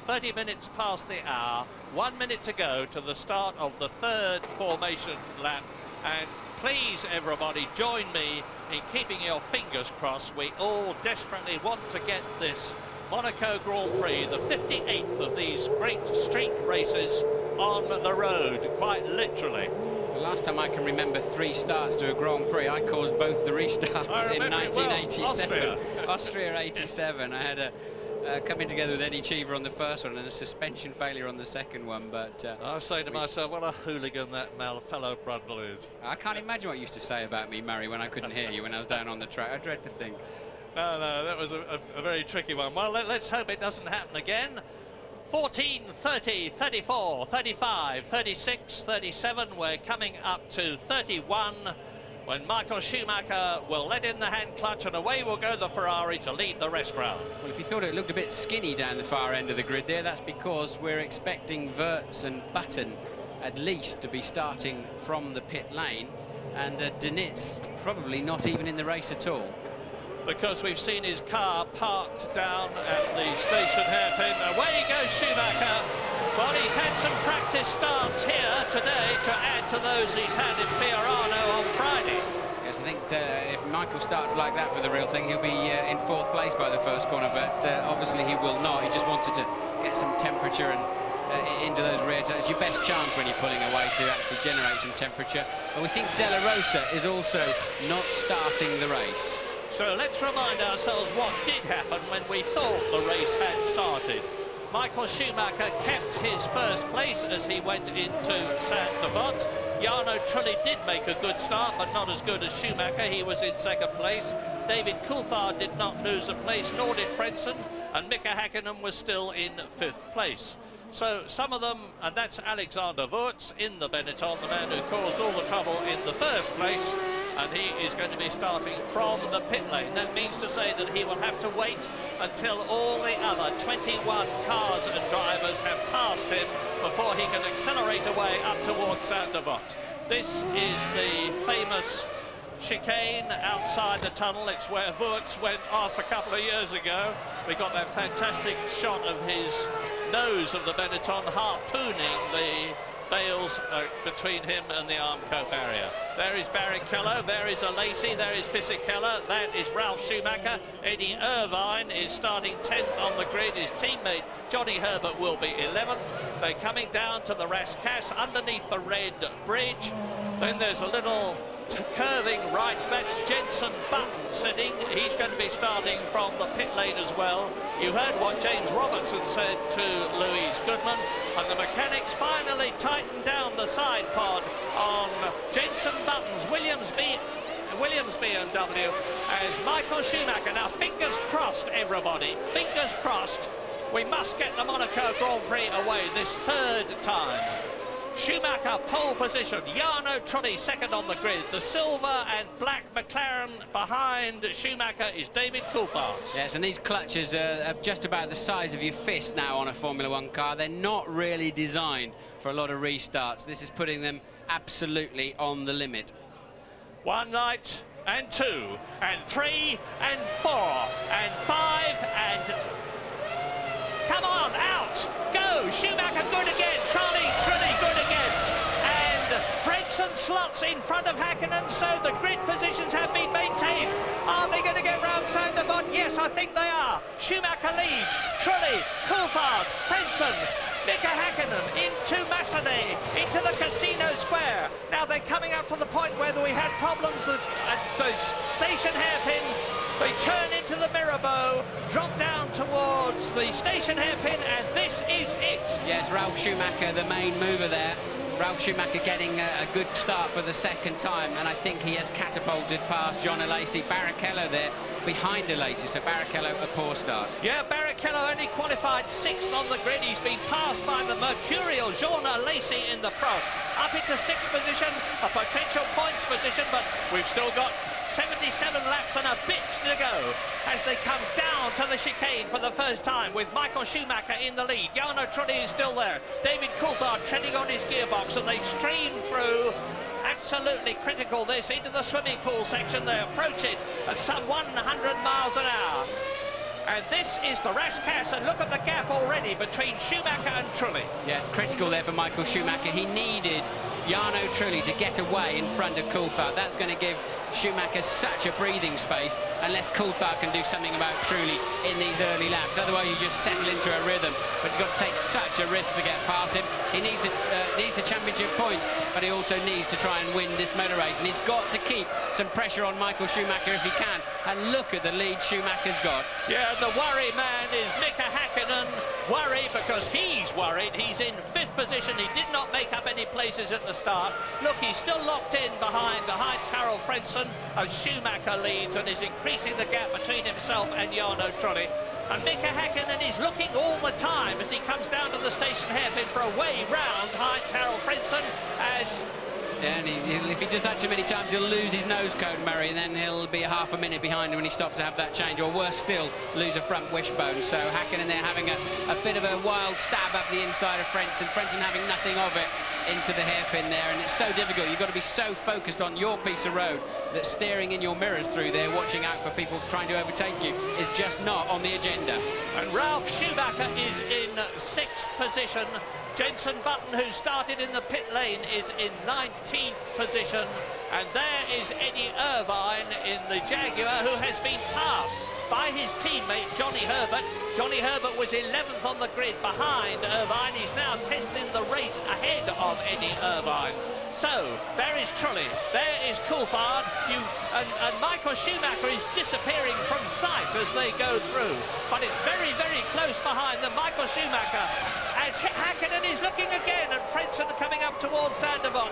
30 minutes past the hour. 1 minute to go to the start of the third formation lap. And please, everybody, join me in keeping your fingers crossed. We all desperately want to get this Monaco Grand Prix, the 58th of these great street races, on the road, quite literally. The last time I can remember 3 starts to a Grand Prix, I caused both the restarts in 1987. Well, Austria 87. I had a coming together with Eddie Cheever on the first one and a suspension failure on the second one. But I was saying to myself, what a hooligan that fellow Brundle is. I can't imagine what you used to say about me, Murray, when I couldn't hear you when I was down on the track. I dread to think. No, that was a very tricky one. Well, let's hope it doesn't happen again. 14, 30, 34, 35, 36, 37. We're coming up to 31 when Michael Schumacher will let in the hand clutch, and away will go the Ferrari to lead the rest round. Well, if you thought it looked a bit skinny down the far end of the grid there, that's because we're expecting Wirtz and Button at least to be starting from the pit lane, and Denitz probably not even in the race at all. Because we've seen his car parked down at the station hairpin. Away goes Schumacher. Well, he's had some practice starts here today to add to those he's had in Fiorano on Friday. Yes, I think if Michael starts like that for the real thing, he'll be in 4th place by the first corner, but obviously he will not. He just wanted to get some temperature and into those rear tires. Your best chance when you're pulling away to actually generate some temperature. But we think Della Rosa is also not starting the race. So let's remind ourselves what did happen when we thought the race had started. Michael Schumacher kept his first place as he went into Saint-Devote. Jarno Trulli did make a good start, but not as good as Schumacher. He was in 2nd place. David Coulthard did not lose a place, nor did Frentzen, and Mika Häkkinen was still in 5th place. So some of them, and that's Alexander Wirtz in the Benetton, the man who caused all the trouble in the first place, and he is going to be starting from the pit lane. That means to say that he will have to wait until all the other 21 cars and drivers have passed him before he can accelerate away up towards Saint-Devote. This is the famous chicane outside the tunnel. It's where Wirtz went off a couple of years ago. We got that fantastic shot of his nose of the Benetton harpooning the bales between him and the Armco barrier. There is Barrichello, there is Alesi, there is Fisichella, that is Ralf Schumacher. Eddie Irvine is starting 10th on the grid. His teammate Johnny Herbert will be 11th. They're coming down to the Rascasse underneath the red bridge. Then there's a little curving right, that's Jenson Button sitting. He's going to be starting from the pit lane as well. You heard what James Robertson said to Louise Goodman, and the mechanics finally tightened down the side pod on Jenson Button's Williams BMW as Michael Schumacher. Now fingers crossed, everybody, fingers crossed. We must get the Monaco Grand Prix away this 3rd time. Schumacher pole position, Jarno Trulli 2nd on the grid. The silver and black McLaren behind Schumacher is David Coulthard. Yes, and these clutches are just about the size of your fist now on a Formula 1 car. They're not really designed for a lot of restarts. This is putting them absolutely on the limit. 1 light and 2 and 3 and 4 and 5 and... Come on, out! Go! Schumacher good again! Trulli good again! And Frentzen Decent slots in front of Häkkinen, so the grid positions have been maintained. Are they going to get round Sandermont? Yes, I think they are. Schumacher leads. Trulli, Coulthard, Frentzen, Mika Häkkinen into Massenet, into the Casino Square. Now they're coming up to the point where we had problems at the station hairpin. They turn into the Mirabeau, drop down towards the station hairpin, and this is it. Yes, Ralf Schumacher, the main mover there. Ralf Schumacher getting a good start for the second time, and I think he has catapulted past John Alesi. Barrichello there behind Alesi, so Barrichello a poor start. Yeah, Barrichello only qualified 6th on the grid. He's been passed by the mercurial Jean Alesi in the frost. Up into 6th position, a potential points position, but we've still got 77 laps and a bit to go as they come down to the chicane for the first time with Michael Schumacher in the lead. Jarno Trulli is still there. David Coulthard treading on his gearbox, and they stream through. Absolutely critical this into the swimming pool section. They approach it at some 100 miles an hour. And this is the Rascasse, and look at the gap already between Schumacher and Trulli. Yes, critical there for Michael Schumacher. He needed Jarno Trulli to get away in front of Coulthard. That's going to give Schumacher such a breathing space, unless Coulthard can do something about Trulli in these early laps. Otherwise, you just settle into a rhythm. But he's got to take such a risk to get past him. He needs the championship points, but he also needs to try and win this motor race. And he's got to keep some pressure on Michael Schumacher if he can. And look at the lead Schumacher's got. Yeah, the worry man is Mika Häkkinen. Worry because he's worried. He's in 5th position. He did not make up any places at the start. Look, he's still locked in behind Heinz-Harald Frentzen as Schumacher leads and is increasing the gap between himself and Jarno Trulli. And Mika Häkkinen is looking all the time as he comes down to the station hairpin for a way round Heinz-Harald Frentzen as... And if he does that too many times, he'll lose his nose cone, Murray, and then he'll be half a minute behind when he stops to have that change, or worse still, lose a front wishbone. So Häkkinen there having a bit of a wild stab up the inside of Frentzen having nothing of it into the hairpin there, and it's so difficult. You've got to be so focused on your piece of road that staring in your mirrors through there, watching out for people trying to overtake you, is just not on the agenda. And Ralf Schumacher is in 6th position. Jenson Button, who started in the pit lane, is in 19th position. And there is Eddie Irvine in the Jaguar, who has been passed by his teammate, Johnny Herbert. Johnny Herbert was 11th on the grid behind Irvine. He's now 10th in the race ahead of Eddie Irvine. So, there is Trulli, there is Coulthard, and Michael Schumacher is disappearing from sight as they go through. But it's very, very close behind them. Michael Schumacher, as Häkkinen is looking again, and Frentzen coming up towards Sandermont.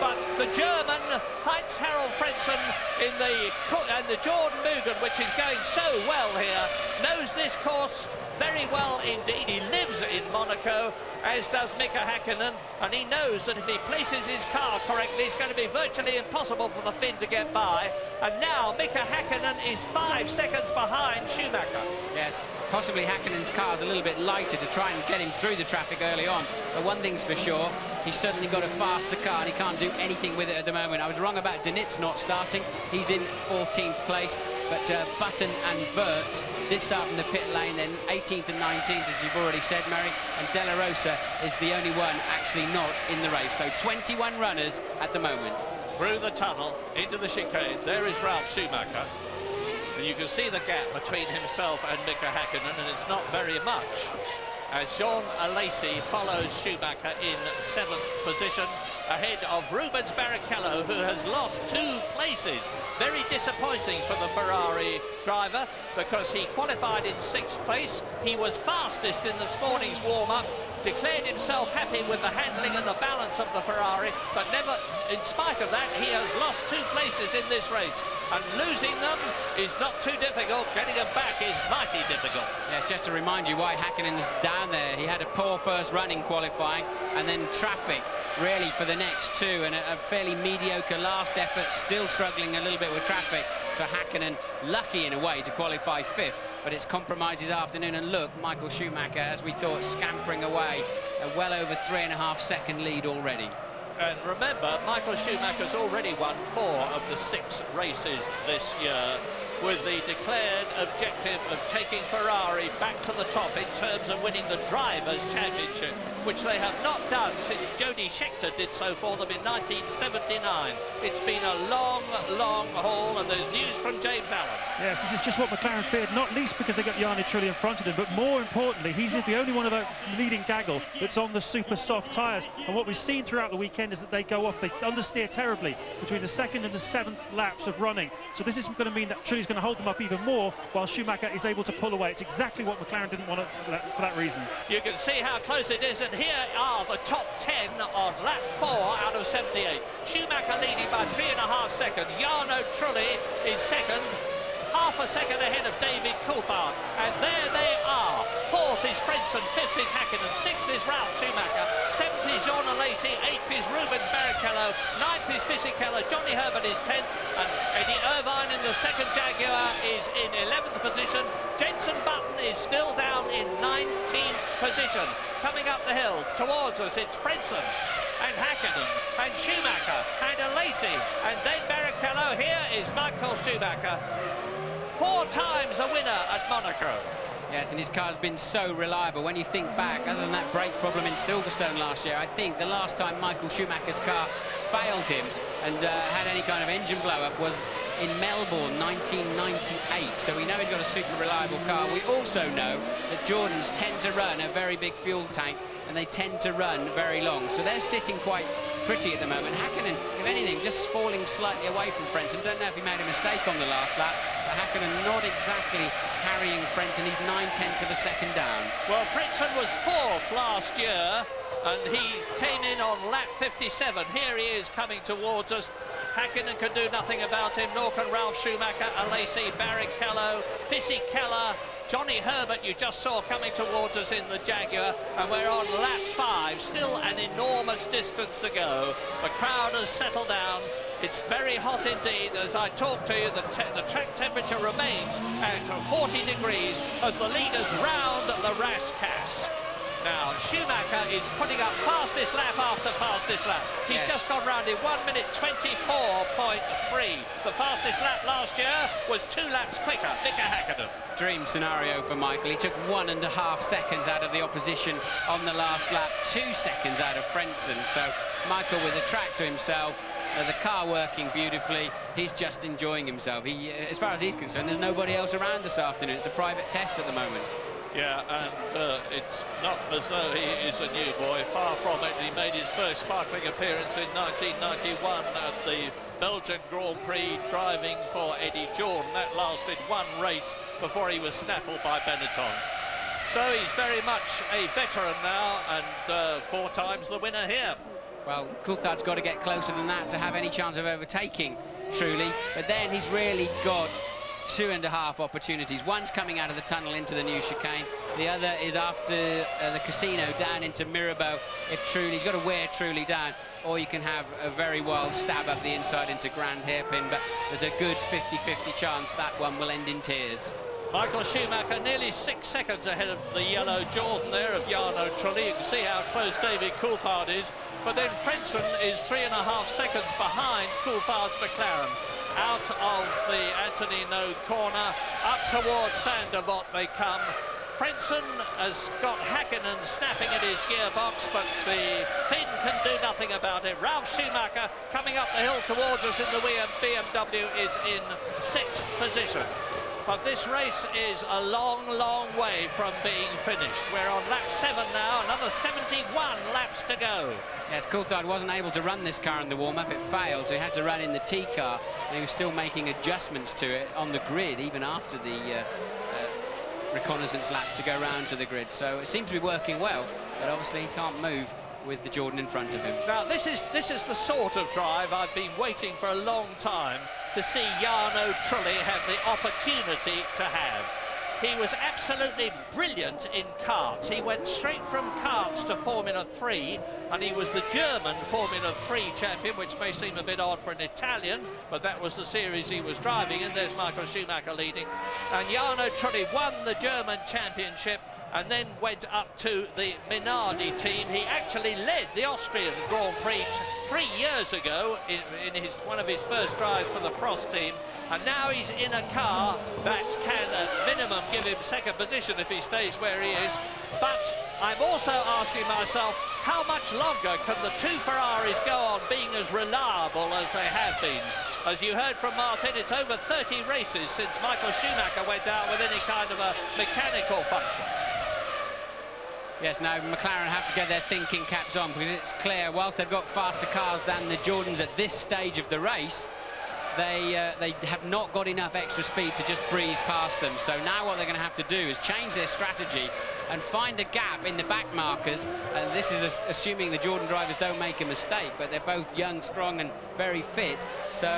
But the German, Heinz-Harald Frentzen, and the Jordan Mugen, which is going so well here, knows this course very well indeed. He lives in Monaco, as does Mika Häkkinen, and he knows that if he places his car correctly, it's going to be virtually impossible for the Finn to get by. And now Mika Häkkinen is 5 seconds behind Schumacher. Yes, possibly Häkkinen's car's a little bit lighter to try and get him through the traffic early on. But one thing's for sure, he's certainly got a faster car and he can't do anything with it at the moment. I was wrong about Denitz not starting. He's in 14th place. But Button and Wirtz did start from the pit lane, then 18th and 19th, as you've already said, Murray. And De La Rosa is the only one actually not in the race. So 21 runners at the moment. Through the tunnel, into the chicane, there is Ralf Schumacher. And you can see the gap between himself and Mika Häkkinen, and it's not very much. As Jean Alesi follows Schumacher in 7th position, ahead of Rubens Barrichello, who has lost 2 places. Very disappointing for the Ferrari driver, because he qualified in 6th place. He was fastest in this morning's warm-up, declared himself happy with the handling and the balance of the Ferrari, but never, in spite of that, he has lost 2 places in this race. And losing them is not too difficult. Getting them back is mighty difficult. Yes, just to remind you why Häkkinen's down there. He had a poor first run in qualifying, and then traffic really for the next 2, and a fairly mediocre last effort, still struggling a little bit with traffic. So Häkkinen lucky in a way to qualify 5th, but it's compromised his afternoon. And look, Michael Schumacher, as we thought, scampering away, a well over 3.5 second lead already. And remember, Michael Schumacher's already won 4 of the 6 races this year, with the declared objective of taking Ferrari back to the top in terms of winning the Drivers' Championship. which they have not done since Jody Scheckter did so for them in 1979. It's been a long, long haul, and there's news from James Allen. Yes, this is just what McLaren feared, not least because they got Jarno Trulli in front of him, but more importantly, he's the only one of the leading gaggle that's on the super soft tyres. And what we've seen throughout the weekend is that they go off, they understeer terribly between the 2nd and the 7th laps of running. So this is going to mean that Trulli's going to hold them up even more, while Schumacher is able to pull away. It's exactly what McLaren didn't want for that reason. You can see how close it is, and here are the top 10 on lap 4 out of 78. Schumacher leading by 3.5 seconds. Jarno Trulli is second, half a second ahead of David Coulthard. And there they are. 4th is Frentzen, 5th is Häkkinen, 6th is Ralf Schumacher, 7th is Jean Alesi, 8th is Rubens Barrichello, 9th is Fisichella, Johnny Herbert is 10th, and Eddie Irvine in the second Jaguar is in 11th position. Jenson Button is still down in 19th position. Coming up the hill towards us, it's Frentzen and Häkkinen and Schumacher and Alesi, and then Barrichello. Here is Michael Schumacher, 4 times a winner at Monaco. Yes, and his car's been so reliable. When you think back, other than that brake problem in Silverstone last year, I think the last time Michael Schumacher's car failed him and had any kind of engine blow-up was in Melbourne 1998. So we know he's got a super reliable car. We also know that Jordans tend to run a very big fuel tank, and they tend to run very long. So they're sitting quite pretty at the moment. Häkkinen, if anything, just falling slightly away from Frentzen. Don't know if he made a mistake on the last lap, but Häkkinen not exactly carrying Frentzen. He's 9/10 of a second down. Well, Frentzen was 4th last year, and he came in on lap 57. Here he is coming towards us. Häkkinen can do nothing about him, nor can Ralf Schumacher, Alesi, Barrichello, Fisichella, Johnny Herbert you just saw coming towards us in the Jaguar, and we're on lap 5, still an enormous distance to go. The crowd has settled down. It's very hot indeed. As I talk to you, the track temperature remains at 40 degrees as the leaders round the Rascasse. Now, Schumacher is putting up fastest lap after fastest lap. He's just gone round in 1 minute 24.3. The fastest lap last year was 2 laps quicker. Mika Häkkinen. Dream scenario for Michael. He took 1.5 seconds out of the opposition on the last lap, 2 seconds out of Frentzen. So Michael with the track to himself, the car working beautifully. He's just enjoying himself. As far as he's concerned, there's nobody else around this afternoon. It's a private test at the moment. Yeah, and it's not as though he is a new boy. Far from it. He made his first sparkling appearance in 1991 at the Belgian Grand Prix, driving for Eddie Jordan. That lasted 1 race before he was snaffled by Benetton. So he's very much a veteran now, and 4 times the winner here. Well, Coulthard's got to get closer than that to have any chance of overtaking Trulli, but then he's really got 2.5 opportunities. One's coming out of the tunnel into the new chicane. The other is after the casino down into Mirabeau. If Trulli's got to wear Trulli down, or you can have a very wild stab up the inside into Grand Hairpin, but there's a good 50-50 chance that one will end in tears. Michael Schumacher nearly 6 seconds ahead of the yellow Jordan there of Jarno Trulli. You can see how close David Coulthard is, but then Frentzen is 3.5 seconds behind Coulthard's McLaren. Out of the Antonino corner, up towards Sandevot they come. Frentzen has got Häkkinen snapping at his gearbox, but the Finn can do nothing about it. Ralf Schumacher coming up the hill towards us in the BMW is in 6th position. But this race is a long, long way from being finished. We're on lap 7 now, another 71 laps to go. Yes, Coulthard wasn't able to run this car in the warm-up. It failed, so he had to run in the T car. And he was still making adjustments to it on the grid, even after the reconnaissance laps to go round to the grid. So it seems to be working well, but obviously he can't move with the Jordan in front of him. Now, this is the sort of drive I've been waiting for a long time to see Jarno Trulli have the opportunity to have. He was absolutely brilliant in karts. He went straight from karts to Formula 3, and he was the German Formula 3 champion, which may seem a bit odd for an Italian, but that was the series he was driving, and there's Michael Schumacher leading. And Jarno Trulli won the German championship and then went up to the Minardi team. He actually led the Austrian Grand Prix 3 years ago in one of his first drives for the Prost team, and now he's in a car that can at minimum give him second position if he stays where he is. But I'm also asking myself, how much longer can the two Ferraris go on being as reliable as they have been? As you heard from Martin, it's over 30 races since Michael Schumacher went out with any kind of a mechanical function. Yes, now McLaren have to get their thinking caps on, because it's clear, whilst they've got faster cars than the Jordans at this stage of the race, they have not got enough extra speed to just breeze past them. So now what they're going to have to do is change their strategy and find a gap in the back markers. And this is assuming the Jordan drivers don't make a mistake, but they're both young, strong and very fit. So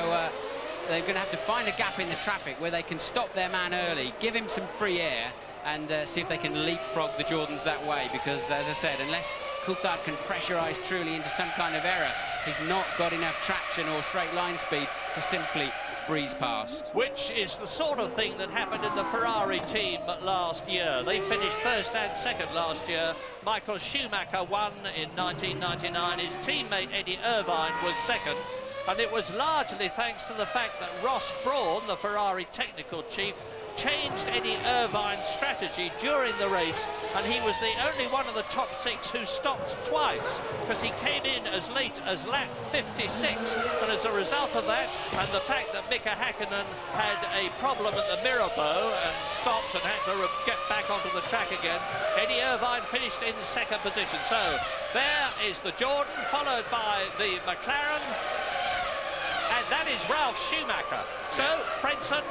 they're going to have to find a gap in the traffic where they can stop their man early, give him some free air, and see if they can leapfrog the Jordans that way. Because, as I said, unless Coulthard can pressurise truly into some kind of error, he's not got enough traction or straight line speed to simply breeze past. Which is the sort of thing that happened in the Ferrari team last year. They finished first and second last year. Michael Schumacher won in 1999. His teammate Eddie Irvine was second. And it was largely thanks to the fact that Ross Brawn, the Ferrari technical chief, changed Eddie Irvine's strategy during the race, and he was the only one of the top 6 who stopped twice, because he came in as late as lap 56, and as a result of that, and the fact that Mika Häkkinen had a problem at the Mirabeau and stopped and had to get back onto the track again, Eddie Irvine finished in second position. So there is the Jordan, followed by the McLaren, and that is Ralf Schumacher. So Frentzen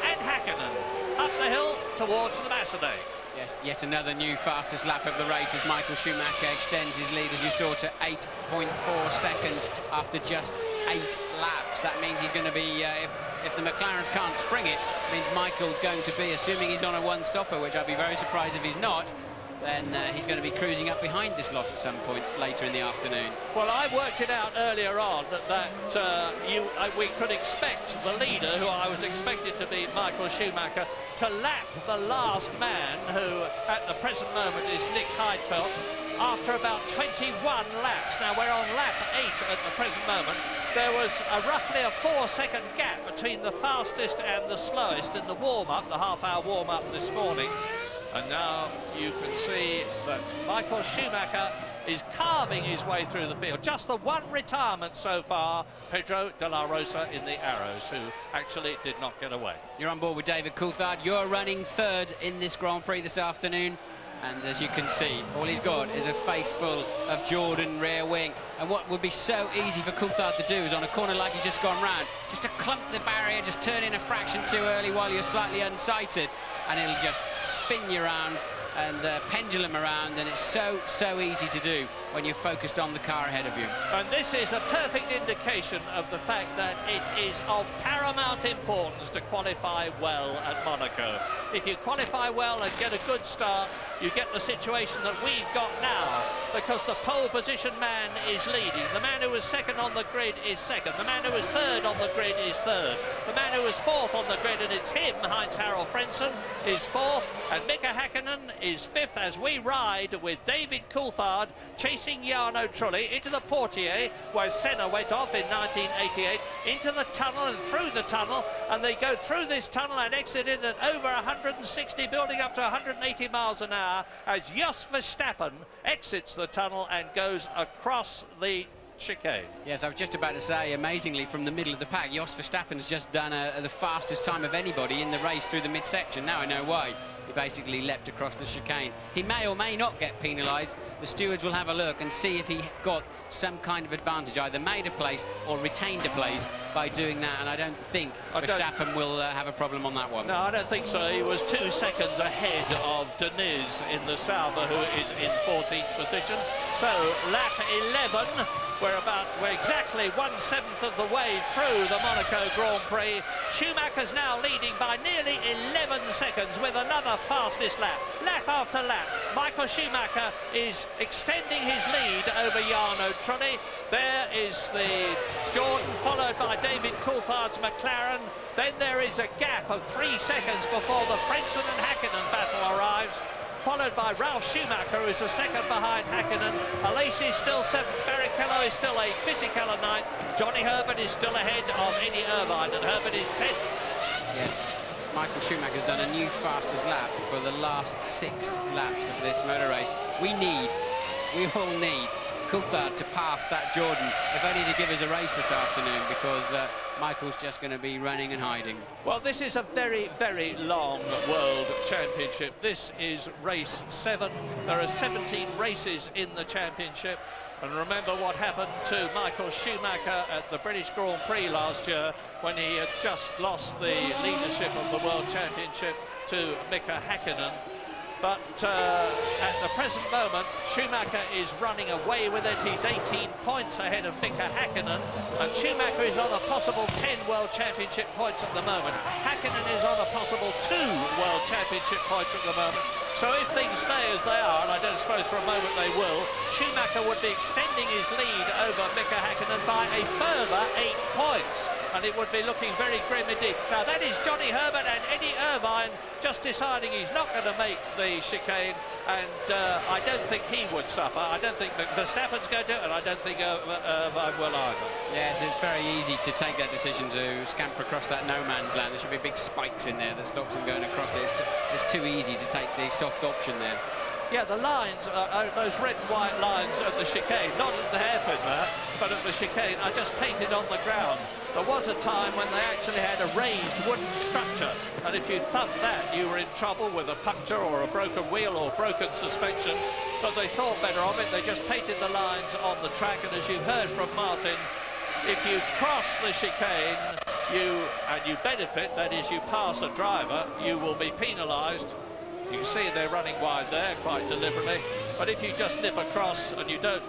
and Häkkinen up the hill towards the Macedon. Yes, yet another new fastest lap of the race as Michael Schumacher extends his lead, as you saw, to 8.4 seconds after just 8 laps. That means he's going to be, if the McLarens can't spring it, means Michael's going to be, assuming he's on a one-stopper, which I'd be very surprised if he's not, then he's going to be cruising up behind this lot at some point later in the afternoon. Well, I worked it out earlier on that we could expect the leader, who I was expected to be Michael Schumacher, to lap the last man, who at the present moment is Nick Heidfeld, after about 21 laps. Now, we're on lap 8 at the present moment. There was roughly a 4-second gap between the fastest and the slowest in the warm-up, the half-hour warm-up this morning. And now you can see that Michael Schumacher is carving his way through the field. Just the one retirement so far, Pedro de la Rosa in the Arrows, who actually did not get away. You're on board with David Coulthard. You're running third in this Grand Prix this afternoon. And as you can see, all he's got is a face full of Jordan rear wing. And what would be so easy for Coulthard to do is on a corner like he's just gone round, just to clump the barrier, just turn in a fraction too early while you're slightly unsighted, and it'll just spin you around and pendulum around, and it's so easy to do when you're focused on the car ahead of you. And this is a perfect indication of the fact that it is of paramount importance to qualify well at Monaco. If you qualify well and get a good start, you get the situation that we've got now, because the pole position man is leading. The man who was second on the grid is second. The man who was third on the grid is third. The man who was fourth on the grid, and it's him, Heinz-Harald Frentzen, is fourth, and Mika Häkkinen is fifth, as we ride with David Coulthard chasing Jarno Trulli into the Portier, where Senna went off in 1988, into the tunnel and through the tunnel, and they go through this tunnel and exit it at over 160, building up to 180 miles an hour, as Jos Verstappen exits the tunnel and goes across the chicane. Yes, I was just about to say, amazingly, from the middle of the pack, Jos Verstappen's just done the fastest time of anybody in the race through the midsection. Now I know why. He basically leapt across the chicane. He may or may not get penalised. The stewards will have a look and see if he got some kind of advantage, either made a place or retained a place by doing that, and I don't think Verstappen will have a problem on that one. No, I don't think so. He was 2 seconds ahead of Deniz in the Sauber, who is in 14th position. So lap 11, we're exactly 1/7 of the way through the Monaco Grand Prix. Schumacher's now leading by nearly 11 seconds with another fastest lap. Lap after lap, Michael Schumacher is extending his lead over Jarno Trulli. There is the Jordan, followed by David Coulthard's McLaren. Then there is a gap of 3 seconds before the Frentzen and Häkkinen battle arrives, followed by Ralf Schumacher, who's a second behind Häkkinen. Alesi is still 7th, Barrichello is still 8th, Fisichella 9th, Johnny Herbert is still ahead of Eddie Irvine, and Herbert is 10th. Yes, Michael Schumacher's done a new fastest lap for the last 6 laps of this motor race. we all need Coulthard to pass that Jordan, if only to give us a race this afternoon, because Michael's just going to be running and hiding. Well, this is a very, very long World Championship. This is race 7. There are 17 races in the championship. And remember what happened to Michael Schumacher at the British Grand Prix last year, when he had just lost the leadership of the World Championship to Mika Häkkinen. But at the present moment, Schumacher is running away with it. He's 18 points ahead of Mika Häkkinen, and Schumacher is on a possible 10 World Championship points at the moment. Häkkinen is on a possible 2 World Championship points at the moment. So if things stay as they are, and I don't suppose for a moment they will, Schumacher would be extending his lead over Mika Häkkinen by a further 8 points. And it would be looking very grim indeed. Now that is Johnny Herbert and Eddie Irvine just deciding he's not going to make the chicane, and I don't think he would suffer. I don't think Verstappen's going to, and I don't think Irvine will either. Yes, it's very easy to take that decision to scamper across that no man's land. There should be big spikes in there that stops him going across it. It's too easy to take the soft option there. Yeah, the lines, those red and white lines at the chicane, not at the hairpin there, but at the chicane, are just painted on the ground. There was a time when they actually had a raised wooden structure, and if you thumped that, you were in trouble with a puncture or a broken wheel or broken suspension. But they thought better of it. They just painted the lines on the track, and as you've heard from Martin, if you cross the chicane, you benefit, that is, you pass a driver, you will be penalised. You can see they're running wide there quite deliberately, but if you just nip across and you don't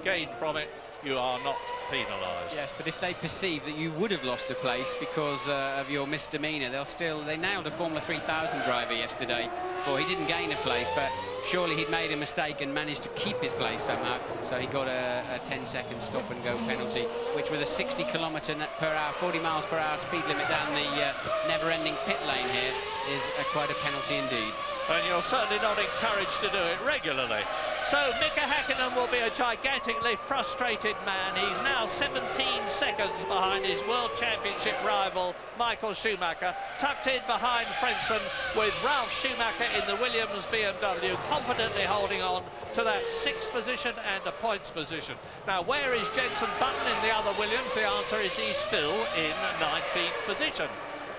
gain from it, you are not penalised. Yes, but if they perceive that you would have lost a place because of your misdemeanour, they nailed a Formula 3000 driver yesterday for he didn't gain a place, but surely he'd made a mistake and managed to keep his place somehow, so he got a 10-second stop and go penalty, which with a 60 km/h, 40 miles per hour speed limit down the never-ending pit lane here is quite a penalty indeed. And you're certainly not encouraged to do it regularly. So Mika Häkkinen will be a gigantically frustrated man. He's now 17 seconds behind his World Championship rival, Michael Schumacher, tucked in behind Frentzen, with Ralf Schumacher in the Williams BMW, confidently holding on to that 6th position and a points position. Now, where is Jenson Button in the other Williams? The answer is he's still in 19th position.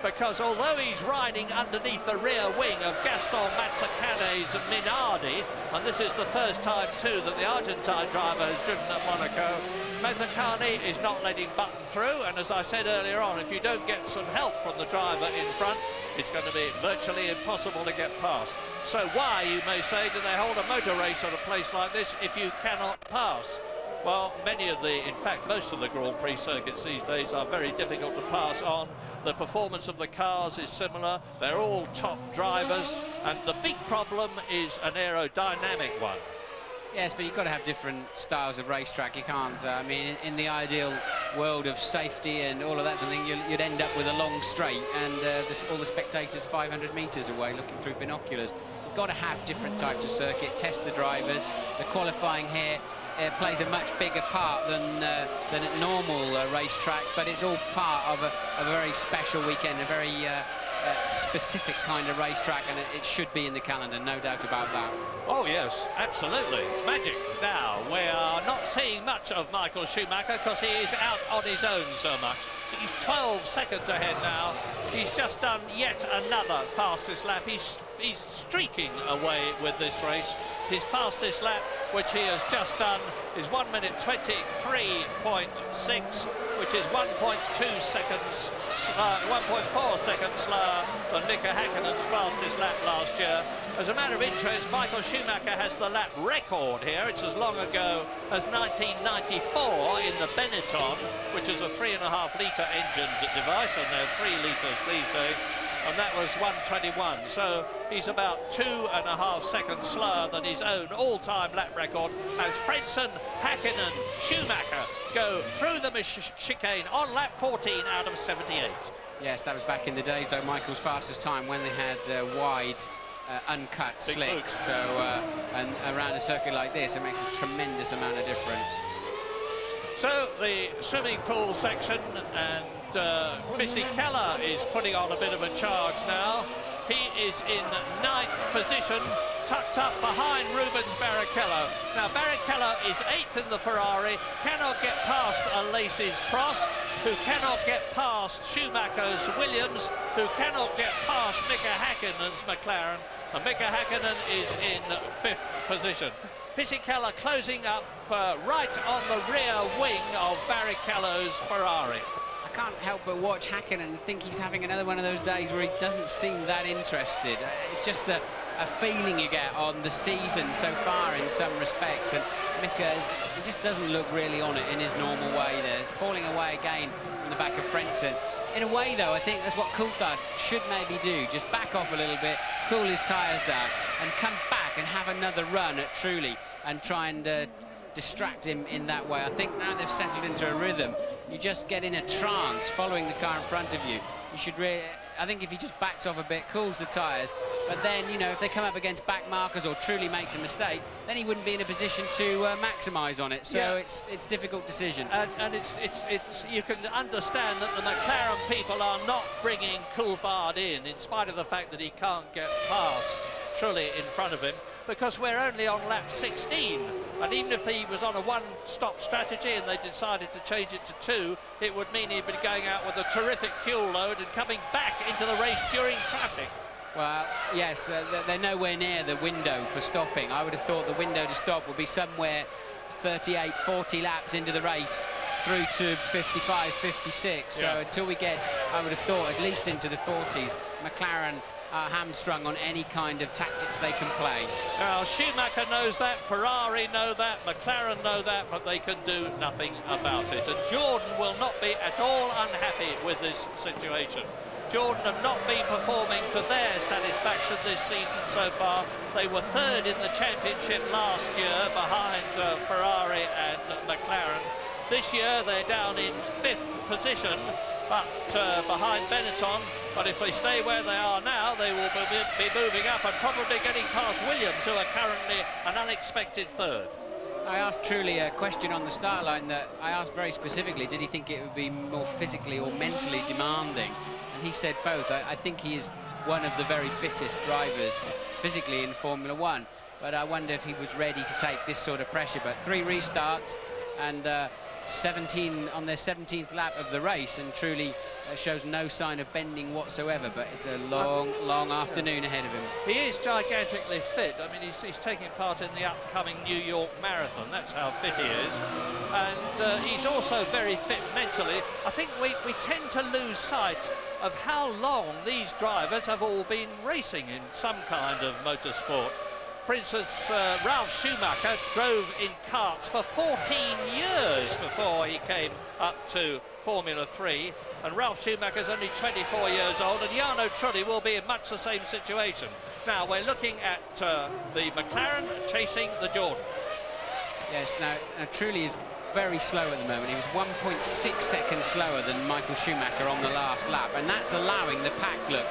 Because although he's riding underneath the rear wing of Gaston Mazzucato's Minardi, and this is the first time too that the Argentine driver has driven at Monaco, Mazzucati is not letting Button through, and as I said earlier on, if you don't get some help from the driver in front, it's going to be virtually impossible to get past. So why, you may say, do they hold a motor race at a place like this if you cannot pass? Well, in fact, most of the Grand Prix circuits these days are very difficult to pass on. The performance of the cars is similar. They're all top drivers, and the big problem is an aerodynamic one. Yes, but you've got to have different styles of racetrack. You can't, I mean, in the ideal world of safety and all of that sort of thing, you'd end up with a long straight and all the spectators 500 metres away looking through binoculars. You've got to have different types of circuit, test the drivers. The qualifying here plays a much bigger part than at normal racetracks, but it's all part of a very special weekend, a very specific kind of racetrack, and it should be in the calendar, no doubt about that. Oh yes, absolutely, magic. Now, we are not seeing much of Michael Schumacher because he is out on his own so much. He's 12 seconds ahead now. He's just done yet another fastest lap. He's streaking away with this race. His fastest lap, which he has just done, is 1 minute 23.6, which is 1.4 seconds slower than Mika Häkkinen's fastest lap last year. As a matter of interest, Michael Schumacher has the lap record here. It's as long ago as 1994 in the Benetton, which is a 3.5-litre engined device, and they're 3 litres these days. And that was 1:21, so he's about 2.5 seconds slower than his own all-time lap record as Frentzen, Häkkinen, Schumacher go through the chicane on lap 14 out of 78. Yes, that was back in the days, though, Michael's fastest time when they had wide, uncut big slicks. Boots. So, and around a circuit like this, it makes a tremendous amount of difference. So the swimming pool section, and Fisichella is putting on a bit of a charge now. He is in 9th position, tucked up behind Rubens Barrichello. Now, Barrichello is 8th in the Ferrari, cannot get past Alesi's Prost, who cannot get past Schumacher's Williams, who cannot get past Mika Häkkinen's McLaren, and Mika Häkkinen is in 5th position. Fisichella closing up right on the rear wing of Barrichello's Ferrari. I can't help but watch Häkkinen and think he's having another one of those days where he doesn't seem that interested. It's just a feeling you get on the season so far in some respects, and Mika, he just doesn't look really on it in his normal way there. He's falling away again from the back of Frentzen. In a way, though, I think that's what Coulthard should maybe do. Just back off a little bit, cool his tyres down, and come back and have another run at Trulli and try and distract him in that way. I think now they've settled into a rhythm, you just get in a trance following the car in front of you. You should really, I think if he just backs off a bit, cools the tyres, but then, you know, if they come up against back markers or Trulli makes a mistake, then he wouldn't be in a position to maximise on it. So yeah, it's a difficult decision. And it's you can understand that the McLaren people are not bringing Coulthard in spite of the fact that he can't get past Trulli in front of him, because we're only on lap 16, and even if he was on a one-stop strategy and they decided to change it to 2, it would mean he'd be going out with a terrific fuel load and coming back into the race during traffic. Well, yes, they're nowhere near the window for stopping. I would have thought the window to stop would be somewhere 38, 40 laps into the race through to 55, 56. So until we get, I would have thought, at least into the 40s, McLaren are hamstrung on any kind of tactics they can play. Now, Schumacher knows that, Ferrari know that, McLaren know that, but they can do nothing about it. And Jordan will not be at all unhappy with this situation. Jordan have not been performing to their satisfaction this season so far. They were 3rd in the championship last year behind Ferrari and McLaren. This year they're down in 5th position, but behind Benetton. But if they stay where they are now, they will be moving up and probably getting past Williams, who are currently an unexpected 3rd. I asked Trulli a question on the start line that I asked very specifically, did he think it would be more physically or mentally demanding? And he said both. I think he is one of the very fittest drivers physically in Formula One, but I wonder if he was ready to take this sort of pressure. But 3 restarts and 17 on their 17th lap of the race, and Trulli shows no sign of bending whatsoever, but it's a long afternoon ahead of him. He is gigantically fit. I mean, he's taking part in the upcoming New York Marathon. That's how fit he is. And he's also very fit mentally. I think we tend to lose sight of how long these drivers have all been racing in some kind of motorsport. For instance, Ralf Schumacher drove in karts for 14 years before he came up to Formula 3, and Ralf Schumacher's only 24 years old, and Jarno Trulli will be in much the same situation. Now, we're looking at the McLaren chasing the Jordan. Yes, now Trulli is very slow at the moment. He was 1.6 seconds slower than Michael Schumacher on the last lap, and that's allowing the pack, look,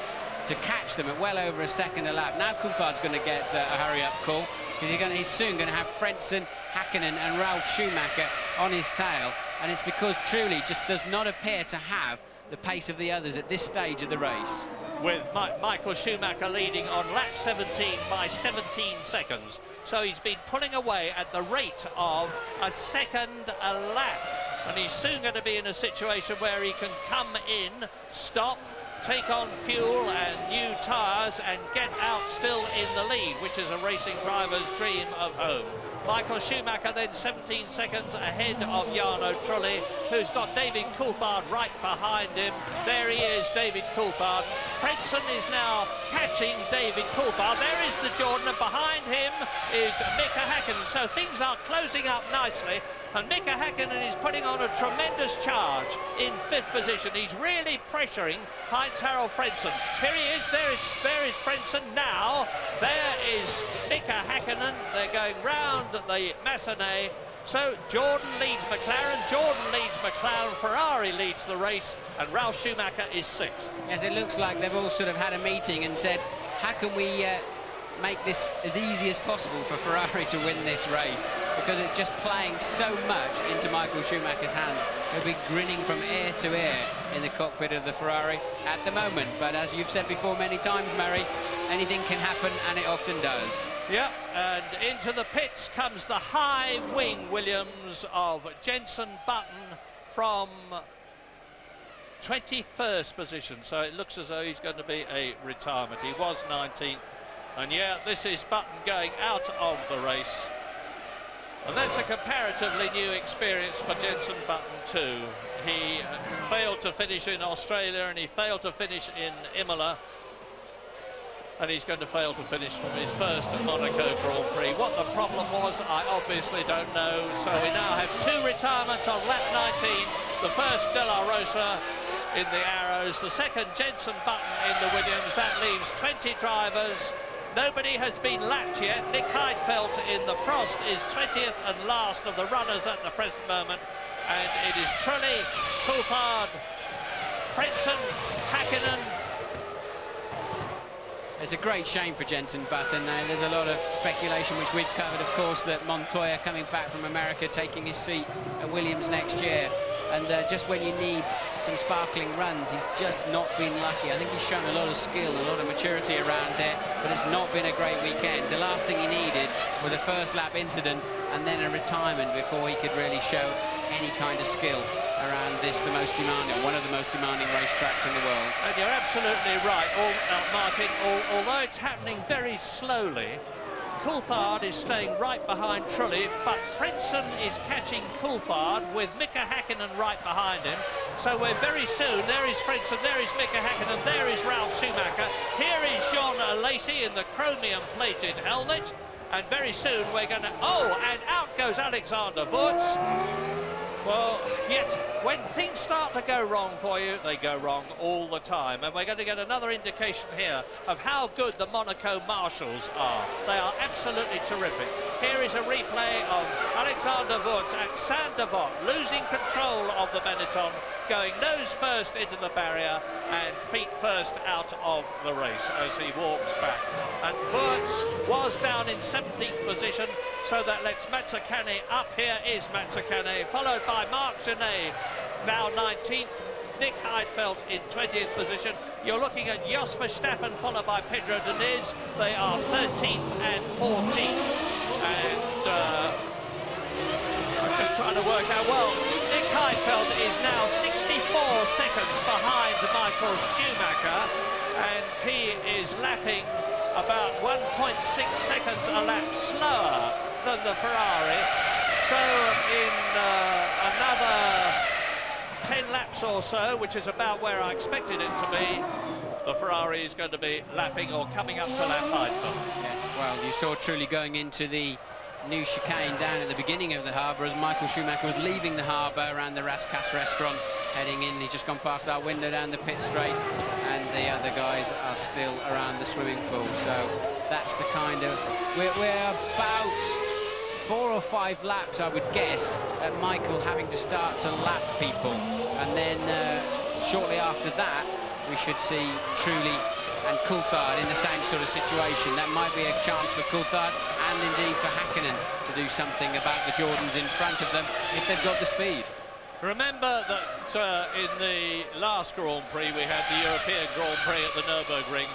to catch them at well over a second a lap. Now Coulthard's going to get a hurry-up call, because he's soon going to have Frentzen, Häkkinen and Ralf Schumacher on his tail, and it's because Trulli just does not appear to have the pace of the others at this stage of the race. With Michael Schumacher leading on lap 17 by 17 seconds. So he's been pulling away at the rate of a second a lap, and he's soon going to be in a situation where he can come in, stop, take on fuel and new tyres and get out still in the lead, which is a racing driver's dream of home. Michael Schumacher then 17 seconds ahead of Jarno Trulli, who's got David Coulthard right behind him. There he is, David Coulthard. Frentzen is now catching David Coulthard. There is the Jordan, and behind him is Mika Häkkinen. So things are closing up nicely, and Mika Häkkinen is putting on a tremendous charge in 5th position. He's really pressuring Heinz-Harald Frentzen. Here he is, there is Frentzen now. There is Mika Häkkinen. They're going round the Massenet. So Jordan leads McLaren, Jordan leads McLaren, Ferrari leads the race, and Ralf Schumacher is 6th. Yes, it looks like they've all sort of had a meeting and said, how can we make this as easy as possible for Ferrari to win this race? because it's just playing so much into Michael Schumacher's hands. He'll be grinning from ear to ear in the cockpit of the Ferrari at the moment. But as you've said before many times, Murray, anything can happen, and it often does. Yeah, and into the pits comes the high wing Williams of Jenson Button from 21st position, so it looks as though he's going to be a retirement. He was 19th, and yeah, this is Button going out of the race, and that's a comparatively new experience for Jenson Button too. He failed to finish in Australia, and he failed to finish in Imola, and he's going to fail to finish from his first Monaco Grand Prix. What the problem was, I obviously don't know. So we now have 2 retirements on lap 19. The first, De La Rosa in the Arrows. The second, Jenson Button in the Williams. That leaves 20 drivers. Nobody has been lapped yet. Nick Heidfeld in the Prost is 20th and last of the runners at the present moment. And it is Trulli, Coulthard, Frentzen, Hakkinen. It's a great shame for Jenson Button. There's a lot of speculation, which we've covered, of course, that Montoya coming back from America, taking his seat at Williams next year. And just when you need some sparkling runs, he's just not been lucky. I think he's shown a lot of skill, a lot of maturity around here, but it's not been a great weekend. The last thing he needed was a first lap incident and then a retirement before he could really show any kind of skill around this, the most demanding, one of the most demanding racetracks in the world. And you're absolutely right, Martin. Although it's happening very slowly, Coulthard is staying right behind Trulli, but Frentzen is catching Coulthard with Mika Hakkinen right behind him. So we're very soon, there is Frentzen, there is Mika Hakkinen, there is Ralf Schumacher, here is Jean Lacey in the chromium-plated helmet, and very soon we're going to... Oh, and out goes Alexander Wurz. Well, yet when things start to go wrong for you, they go wrong all the time. And we're going to get another indication here of how good the Monaco marshals are. They are absolutely terrific. Here is a replay of Alexander Wurz at Saint-Devote, losing control of the Benetton, going nose first into the barrier and feet first out of the race as he walks back. And Wurz was down in 17th position, so that lets Mazzacane up. Here is Mazzacane, followed by Marc Genet, now 19th. Nick Heidfeld in 20th position. You're looking at Jos Verstappen, followed by Pedro Diniz. They are 13th and 14th. And I'm just trying to work out, well, Nick Heidfeld is now 64 seconds behind Michael Schumacher, and he is lapping about 1.6 seconds a lap slower than the Ferrari. So in another 10 laps or so, which is about where I expected it to be, the Ferrari is going to be lapping or coming up to lap Heidfeld. Yes, well, you saw Trulli going into the new chicane down at the beginning of the harbour as Michael Schumacher was leaving the harbour around the Rascasse restaurant, heading in. He's just gone past our window down the pit straight, and the other guys are still around the swimming pool. So that's the kind of... We're about 4 or 5 laps, I would guess, at Michael having to start to lap people. And then shortly after that, we should see Trulli and Coulthard in the same sort of situation. That might be a chance for Coulthard and indeed for Hakkinen to do something about the Jordans in front of them if they've got the speed. Remember that in the last Grand Prix, we had the European Grand Prix at the Nürburgring.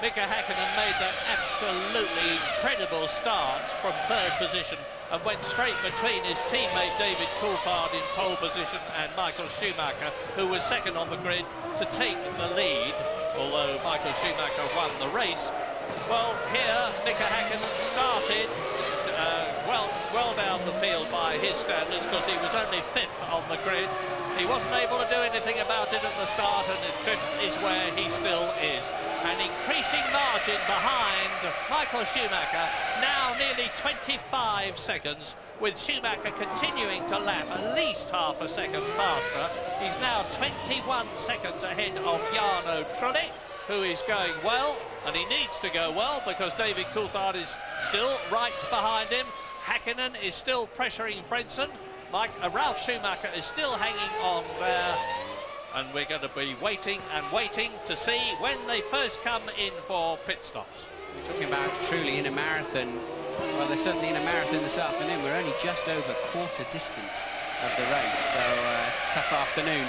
Mika Hakkinen made that absolutely incredible start from 3rd position and went straight between his teammate David Coulthard in pole position and Michael Schumacher, who was 2nd on the grid, to take the lead, although Michael Schumacher won the race. Well, here Mika Hakkinen started well down the field by his standards, because he was only 5th on the grid. He wasn't able to do anything about it at the start, and 5th is where he still is. An increasing margin behind Michael Schumacher, now nearly 25 seconds, with Schumacher continuing to lap at least half a second faster. He's now 21 seconds ahead of Jarno Trulli, who is going well, and he needs to go well because David Coulthard is still right behind him. Hakkinen is still pressuring Frentzen. Ralf Schumacher is still hanging on there. And we're going to be waiting and waiting to see when they first come in for pit stops. We're talking about Trulli in a marathon. Well, they're certainly in a marathon this afternoon. We're only just over quarter distance of the race, so tough afternoon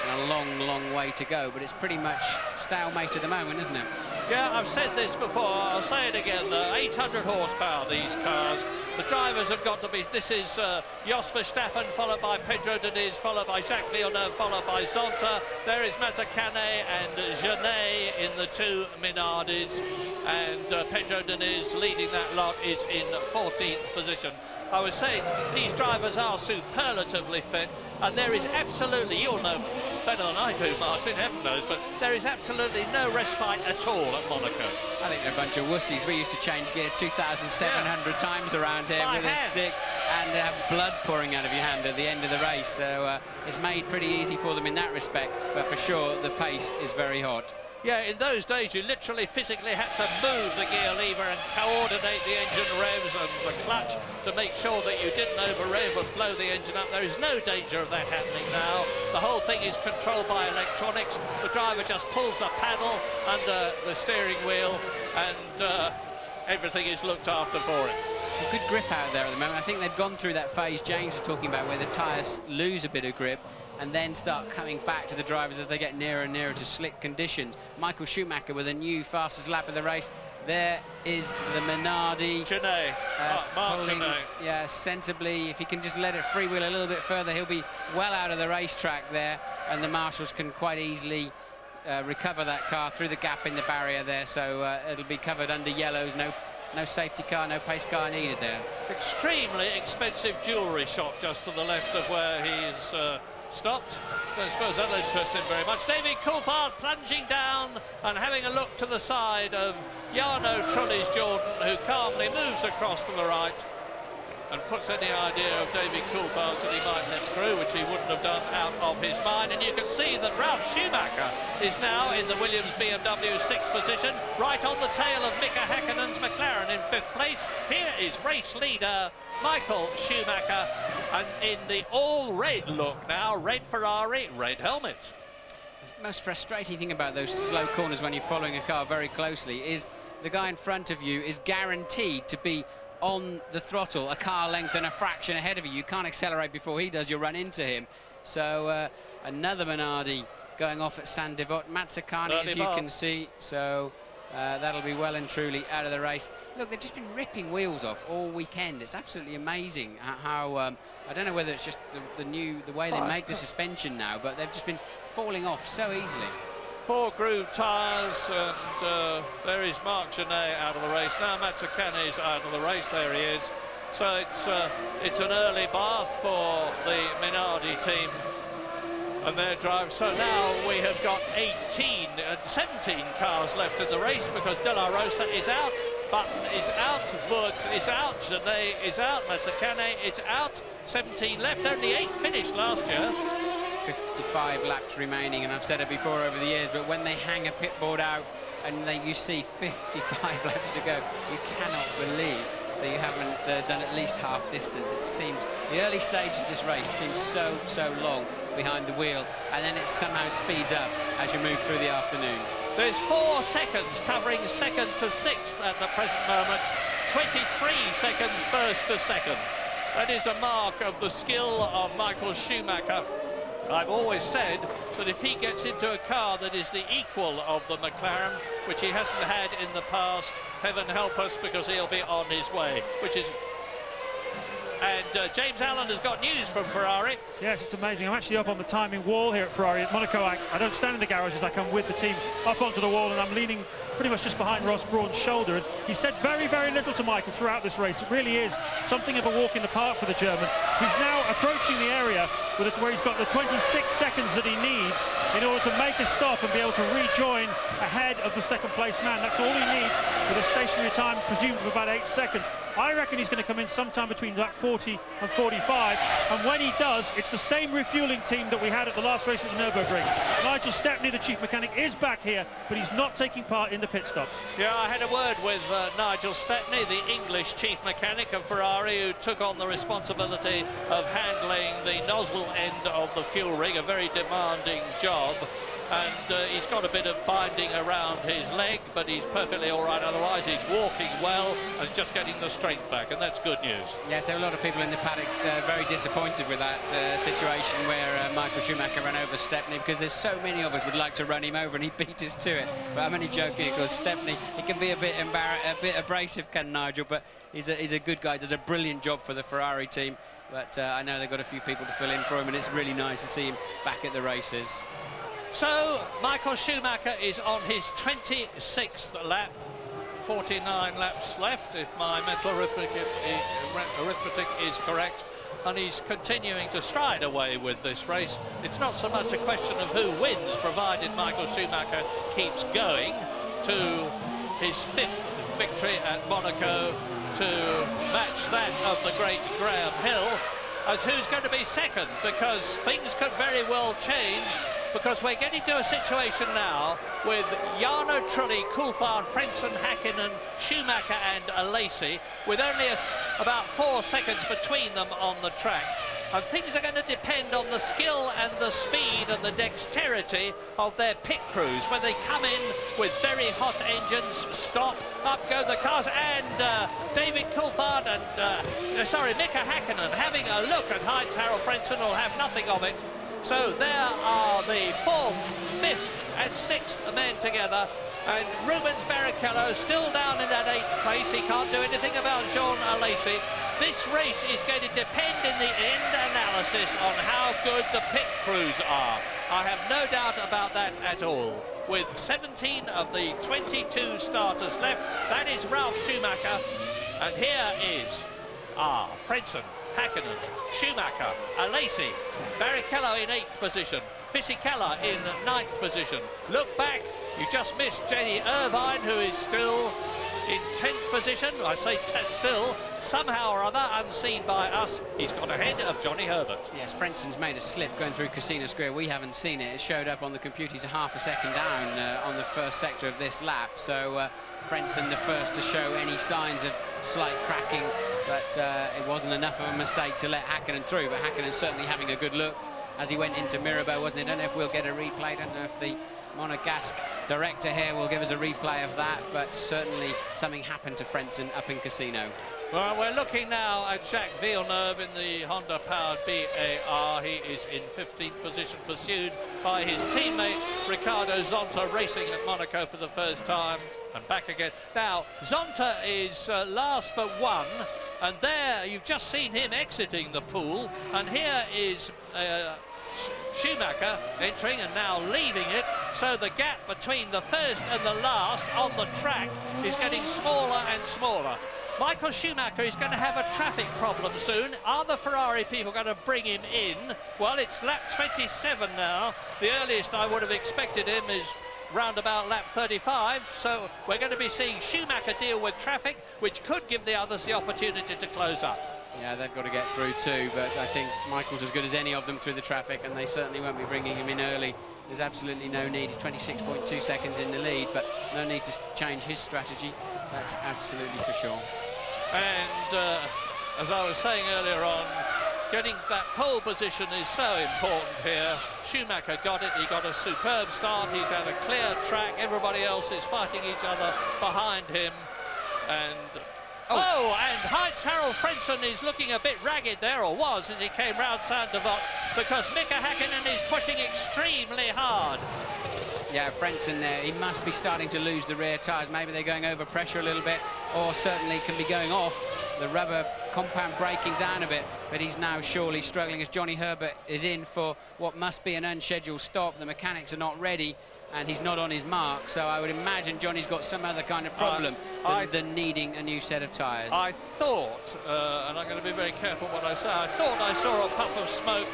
and a long, long way to go, but it's pretty much stalemate at the moment, isn't it? Yeah, I've said this before, I'll say it again, 800 horsepower, these cars. The drivers have got to be, this is Jos Verstappen, followed by Pedro Diniz, followed by Jacques Villeneuve, followed by Zonta. There is Mazzacane and Genet in the two Minardis, and Pedro Diniz leading that lot is in 14th position. I was saying, these drivers are superlatively fit, and there is absolutely, you'll know better than I do, Martin, heaven knows, but there is absolutely no respite at all at Monaco. I think they're a bunch of wussies. We used to change gear 2,700 times around here with a stick and have blood pouring out of your hand at the end of the race, so it's made pretty easy for them in that respect, but for sure the pace is very hot. Yeah, in those days you literally physically had to move the gear lever and coordinate the engine revs and the clutch to make sure that you didn't over-rev and blow the engine up. There is no danger of that happening now. The whole thing is controlled by electronics. The driver just pulls the paddle under the steering wheel and everything is looked after for it. A good grip out there at the moment. I think they've gone through that phase James was talking about where the tyres lose a bit of grip and then start coming back to the drivers as they get nearer and nearer to slick conditions. Michael Schumacher with a new fastest lap of the race. There is the Minardi. Genet, Mark Genet. Yeah, sensibly. If he can just let it freewheel a little bit further, he'll be well out of the racetrack there, and the marshals can quite easily recover that car through the gap in the barrier there, so it'll be covered under yellows. No safety car, no pace car needed there. Extremely expensive jewellery shop just to the left of where he's stopped. I suppose that'll interest him very much. David Coulthard plunging down and having a look to the side of Jarno Trulli-Jordan, who calmly moves across to the right and puts any idea of David Coulthard that he might let through, which he wouldn't have done out of his mind. And you can see that Ralf Schumacher is now in the Williams BMW 6th position, right on the tail of Mika Häkkinen's McLaren in 5th place. Here is race leader Michael Schumacher, and in the all-red look now, red Ferrari, red helmet. The most frustrating thing about those slow corners when you're following a car very closely is the guy in front of you is guaranteed to be on the throttle a car length and a fraction ahead of you. You can't accelerate before he does, you'll run into him. So another Minardi going off at San Devot. Mazzacane, as you can see, so that'll be well and truly out of the race. Look, they've just been ripping wheels off all weekend. It's absolutely amazing how I don't know whether it's just the way they make the suspension now, but they've just been falling off so easily. 4 groove tyres, and there is Marc Genet out of the race. Now Mazzacane is out of the race, there he is. So it's an early bath for the Minardi team and their drive. So now we have got 17 cars left in the race, because De La Rosa is out, Button is out, Wurz is out, Genet is out, Mazzacane is out. 17 left, only 8 finished last year. 55 laps remaining, and I've said it before over the years, but when they hang a pit board out and you see 55 laps to go, you cannot believe that you haven't done at least half distance. It seems, the early stages of this race seems so long behind the wheel, and then it somehow speeds up as you move through the afternoon. There's 4 seconds covering 2nd to 6th at the present moment, 23 seconds first to 2nd. That is a mark of the skill of Michael Schumacher. I've always said that if he gets into a car that is the equal of the McLaren, which he hasn't had in the past, heaven help us, because he'll be on his way, which is... And James Allen has got news from Ferrari. Yes, it's amazing. I'm actually up on the timing wall here at Ferrari. At Monaco, I don't stand in the garages. I come with the team up onto the wall, and I'm leaning pretty much just behind Ross Brawn's shoulder. And he said very, very little to Michael throughout this race. It really is something of a walk in the park for the German. He's now approaching the area where he's got the 26 seconds that he needs in order to make a stop and be able to rejoin ahead of the second-place man. That's all he needs, with a stationary time presumed of about 8 seconds. I reckon he's going to come in sometime between that 40 and 45, and when he does, it's the same refuelling team that we had at the last race at the Nürburgring. Nigel Stepney, the chief mechanic, is back here, but he's not taking part in the pit stops. Yeah, I had a word with Nigel Stepney, the English chief mechanic of Ferrari, who took on the responsibility of handling the nozzle end of the fuel rig, a very demanding job. and he's got a bit of binding around his leg, but he's perfectly all right otherwise. He's walking well and just getting the strength back, and that's good news. Yes, there were a lot of people in the paddock very disappointed with that situation where Michael Schumacher ran over Stepney, because there's so many of us would like to run him over, and he beat us to it. But I'm only joking, because Stepney, he can be a bit abrasive, can Nigel, but he's a good guy, does a brilliant job for the Ferrari team. But I know they've got a few people to fill in for him, and it's really nice to see him back at the races. So Michael Schumacher is on his 26th lap, 49 laps left if my mental arithmetic is correct, and he's continuing to stride away with this race. It's not so much a question of who wins, provided Michael Schumacher keeps going to his 5th victory at Monaco to match that of the great Graham Hill, as who's going to be second, because things could very well change, because we're getting to a situation now with Jarno Trulli, Coulthard, Frentzen, Häkkinen, Schumacher and Alesi, with only about 4 seconds between them on the track. And things are going to depend on the skill and the speed and the dexterity of their pit crews. When they come in with very hot engines, stop, up go the cars, and David Coulthard and, Mika Häkkinen having a look at Heinz Harald Frentzen will have nothing of it. So there are the 4th, 5th and 6th men together, and Rubens Barrichello still down in that 8th place. He can't do anything about Jean Alesi. This race is going to depend in the end analysis on how good the pit crews are. I have no doubt about that at all. With 17 of the 22 starters left, that is Ralf Schumacher, and here is Frentzen, Häkkinen, Schumacher, Alesi, Barrichello in 8th position, Fisichella in 9th position. Look back, you just missed Jenny Irvine, who is still in 10th position. I say still, somehow or other, unseen by us, he's got ahead of Johnny Herbert. Yes, Frentzen's made a slip going through Casino Square. We haven't seen it. It showed up on the computer. He's a half a second down on the first sector of this lap. So Frentzen the first to show any signs of slight cracking, but it wasn't enough of a mistake to let Häkkinen through. But Häkkinen certainly having a good look as he went into Mirabeau, wasn't it? I don't know if we'll get a replay. I don't know if the Monegasque director here will give us a replay of that, but certainly something happened to Frentzen up in Casino. Well, we're looking now at Jacques Villeneuve in the Honda-powered BAR. He is in 15th position, pursued by his teammate Ricardo Zonta, racing at Monaco for the first time, and back again. Now, Zonta is last but one, and there you've just seen him exiting the pool, and here is Schumacher entering and now leaving it, so the gap between the first and the last on the track is getting smaller and smaller. Michael Schumacher is going to have a traffic problem soon. Are the Ferrari people going to bring him in? Well, it's lap 27 now. The earliest I would have expected him is round about lap 35, so we're going to be seeing Schumacher deal with traffic, which could give the others the opportunity to close up. Yeah, they've got to get through too, but I think Michael's as good as any of them through the traffic, and they certainly won't be bringing him in early. There's absolutely no need. He's 26.2 seconds in the lead, but no need to change his strategy. That's absolutely for sure. And as I was saying earlier on, getting that pole position is so important here. Schumacher got it. He got a superb start. He's had a clear track. Everybody else is fighting each other behind him. And and Heinz Harald Frentzen is looking a bit ragged there, or was, as he came round Saint-Devote, because Mika Häkkinen is pushing extremely hard. Yeah, Frentzen there, he must be starting to lose the rear tyres. Maybe they're going over pressure a little bit, or certainly can be going off. The rubber compound breaking down a bit, but he's now surely struggling as Johnny Herbert is in for what must be an unscheduled stop. The mechanics are not ready, and he's not on his mark, so I would imagine Johnny's got some other kind of problem than needing a new set of tyres. I thought, and I'm going to be very careful what I say, I thought I saw a puff of smoke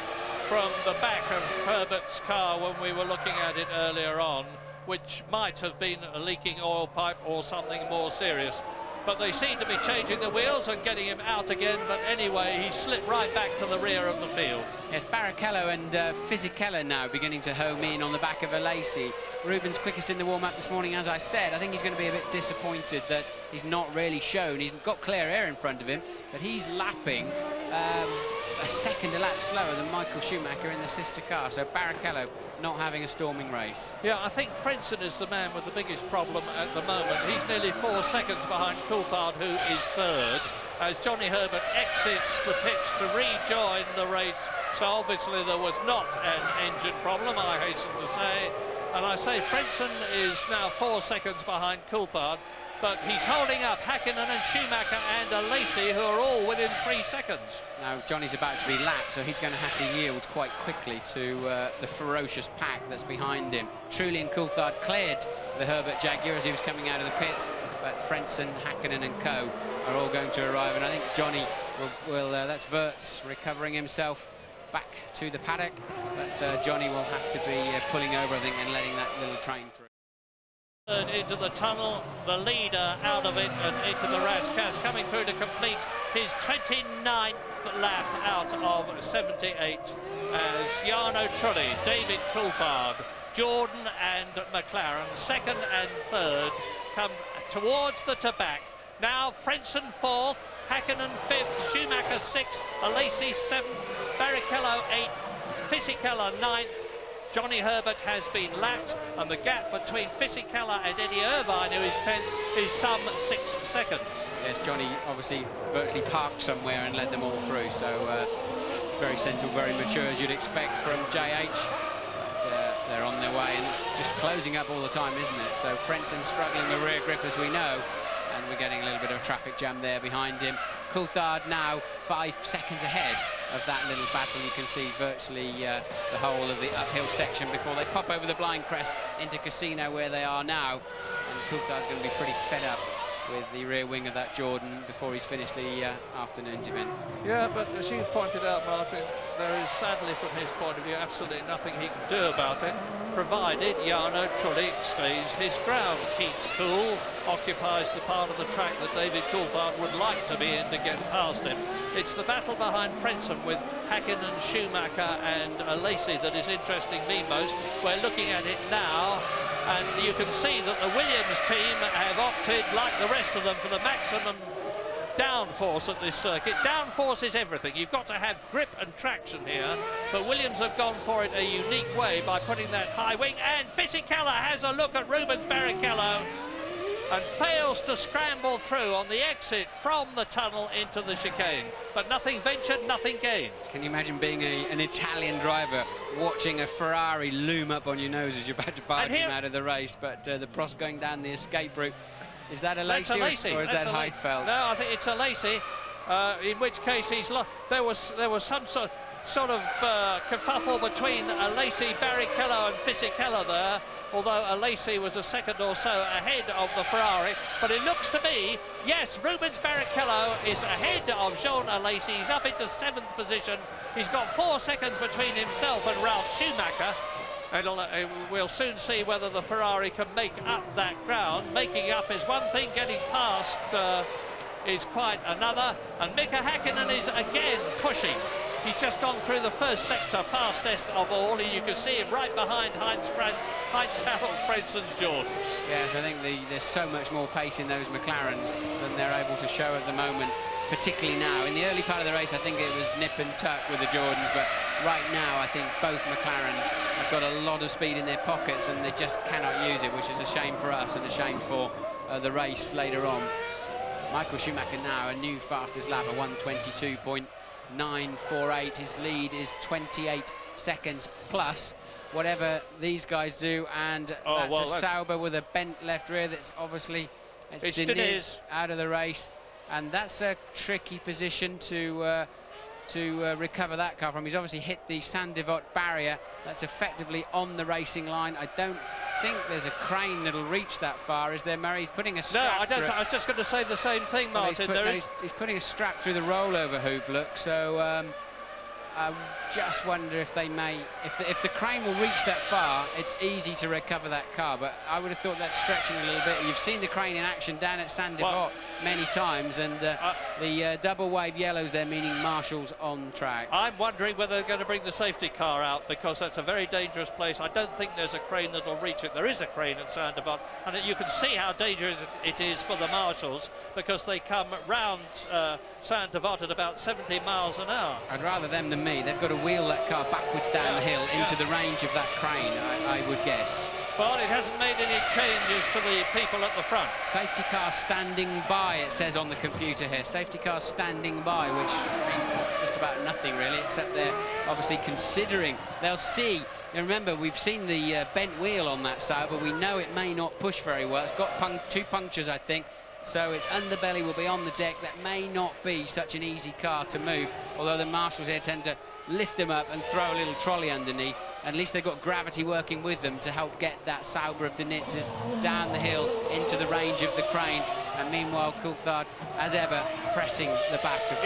from the back of Herbert's car when we were looking at it earlier on, which might have been a leaking oil pipe or something more serious. But they seem to be changing the wheels and getting him out again, but anyway, he slipped right back to the rear of the field. Yes, Barrichello and Fisichella now beginning to home in on the back of Alesi. Rubens quickest in the warm-up this morning, as I said. I think he's going to be a bit disappointed that he's not really shown. He's got clear air in front of him, but he's lapping a second a lap slower than Michael Schumacher in the sister car. So Barrichello not having a storming race. Yeah, I think Frentzen is the man with the biggest problem at the moment. He's nearly 4 seconds behind Coulthard, who is third, as Johnny Herbert exits the pits to rejoin the race. So obviously there was not an engine problem, I hasten to say. And I say Frentzen is now 4 seconds behind Coulthard, but he's holding up Hakkinen and Schumacher and Lacey, who are all within 3 seconds. Now Johnny's about to be lapped, so he's going to have to yield quite quickly to the ferocious pack that's behind him. Trulli and Coulthard cleared the Herbert Jaguar as he was coming out of the pits, but Frentzen, Hakkinen and co are all going to arrive, and I think Johnny will that's Wirtz recovering himself back to the paddock, but Johnny will have to be pulling over, I think, and letting that little train through. Into the tunnel, the leader out of it and into the Rascasse, coming through to complete his 29th lap out of 78 as Jarno Trulli, David Coulthard, Jordan and McLaren, second and third, come towards the Tabac. Now Frentzen fourth, Hakkinen fifth, Schumacher sixth, Lacey seventh, Barrichello eighth, Fisichella ninth. Johnny Herbert has been lapped, and the gap between Fisichella and Eddie Irvine, who is 10th, is some 6 seconds. Yes, Johnny obviously virtually parked somewhere and led them all through, so very sensible, very mature, as you'd expect from JH. But they're on their way, and it's just closing up all the time, isn't it? So Frentzen struggling with rear grip, as we know, and we're getting a little bit of a traffic jam there behind him. Coulthard now 5 seconds ahead of that little battle. You can see virtually the whole of the uphill section before they pop over the blind crest into Casino, where they are now. And Coulthard's going to be pretty fed up with the rear wing of that Jordan before he's finished the afternoon's event. Yeah, but as you pointed out, Martin, there is sadly from his point of view absolutely nothing he can do about it, provided Jarno Trulli stays his ground, keeps cool, occupies the part of the track that David Coulthard would like to be in to get past him. It's the battle behind Frentzen with Hakkinen, Schumacher and Lacey that is interesting me most. We're looking at it now, and you can see that the Williams team have opted, like the rest of them, for the maximum downforce at this circuit. Downforce is everything. You've got to have grip and traction here, but Williams have gone for it a unique way by putting that high wing, and Fisichella has a look at Rubens Barrichello and fails to scramble through on the exit from the tunnel into the chicane. But nothing ventured, nothing gained. Can you imagine being an Italian driver watching a Ferrari loom up on your nose as you're about to barge him out of the race, but the Prost going down the escape route? Is that a Lacey or is that Heidfeld? No, I think it's a Lacey, in which case he's lost. There was some sort of kerfuffle between Lacey, Barrichello and Fisichella there, although Lacey was a second or so ahead of the Ferrari. But it looks to be, yes, Rubens Barrichello is ahead of Jean Lacey. He's up into 7th position. He's got 4 seconds between himself and Ralf Schumacher. And we'll soon see whether the Ferrari can make up that ground. Making up is one thing, getting past is quite another. And Mika Hakkinen is again pushing. He's just gone through the first sector, fastest of all. You can see him right behind Heinz Frentzen's Jordan. Yes, I think there's so much more pace in those McLarens than they're able to show at the moment, particularly now. In the early part of the race, I think it was nip and tuck with the Jordans, but right now I think both McLarens have got a lot of speed in their pockets and they just cannot use it, which is a shame for us and a shame for the race later on. Michael Schumacher now a new fastest lap, a 1:22.948. His lead is 28 seconds plus whatever these guys do, and that's Sauber with a bent left rear. That's obviously Diniz out of the race, and that's a tricky position to recover that car from. He's obviously hit the Saint-Devote barrier. That's effectively on the racing line. I don't think there's a crane that'll reach that far, is there, Murray? He's putting a strap. No, I don't. I was just going to say the same thing, Martin. He's putting a strap through the rollover hoop, look. So I just wonder if they may, if the crane will reach that far, it's easy to recover that car. But I would have thought that's stretching a little bit. You've seen the crane in action down at Saint-Devote. many times, and the double wave yellows there, meaning marshals on track. I'm wondering whether they're going to bring the safety car out, because that's a very dangerous place. I don't think there's a crane that will reach it. There is a crane at Saint-Devote, and you can see how dangerous it is for the marshals, because they come round Saint-Devote at about 70 miles an hour. I'd rather them than me. They've got to wheel that car backwards down the hill into the range of that crane, I would guess. Well, it hasn't made any changes to the people at the front. Safety car standing by, it says on the computer here. Safety car standing by, which means just about nothing, really, except they're obviously considering. They'll see. Now, remember, we've seen the bent wheel on that side, but we know it may not push very well. It's got 2 punctures, I think. So its underbelly will be on the deck. That may not be such an easy car to move, although the marshals here tend to lift them up and throw a little trolley underneath. At least they've got gravity working with them to help get that Sauber of Denitz's down the hill into the range of the crane. And meanwhile, Coulthard, as ever, pressing the back of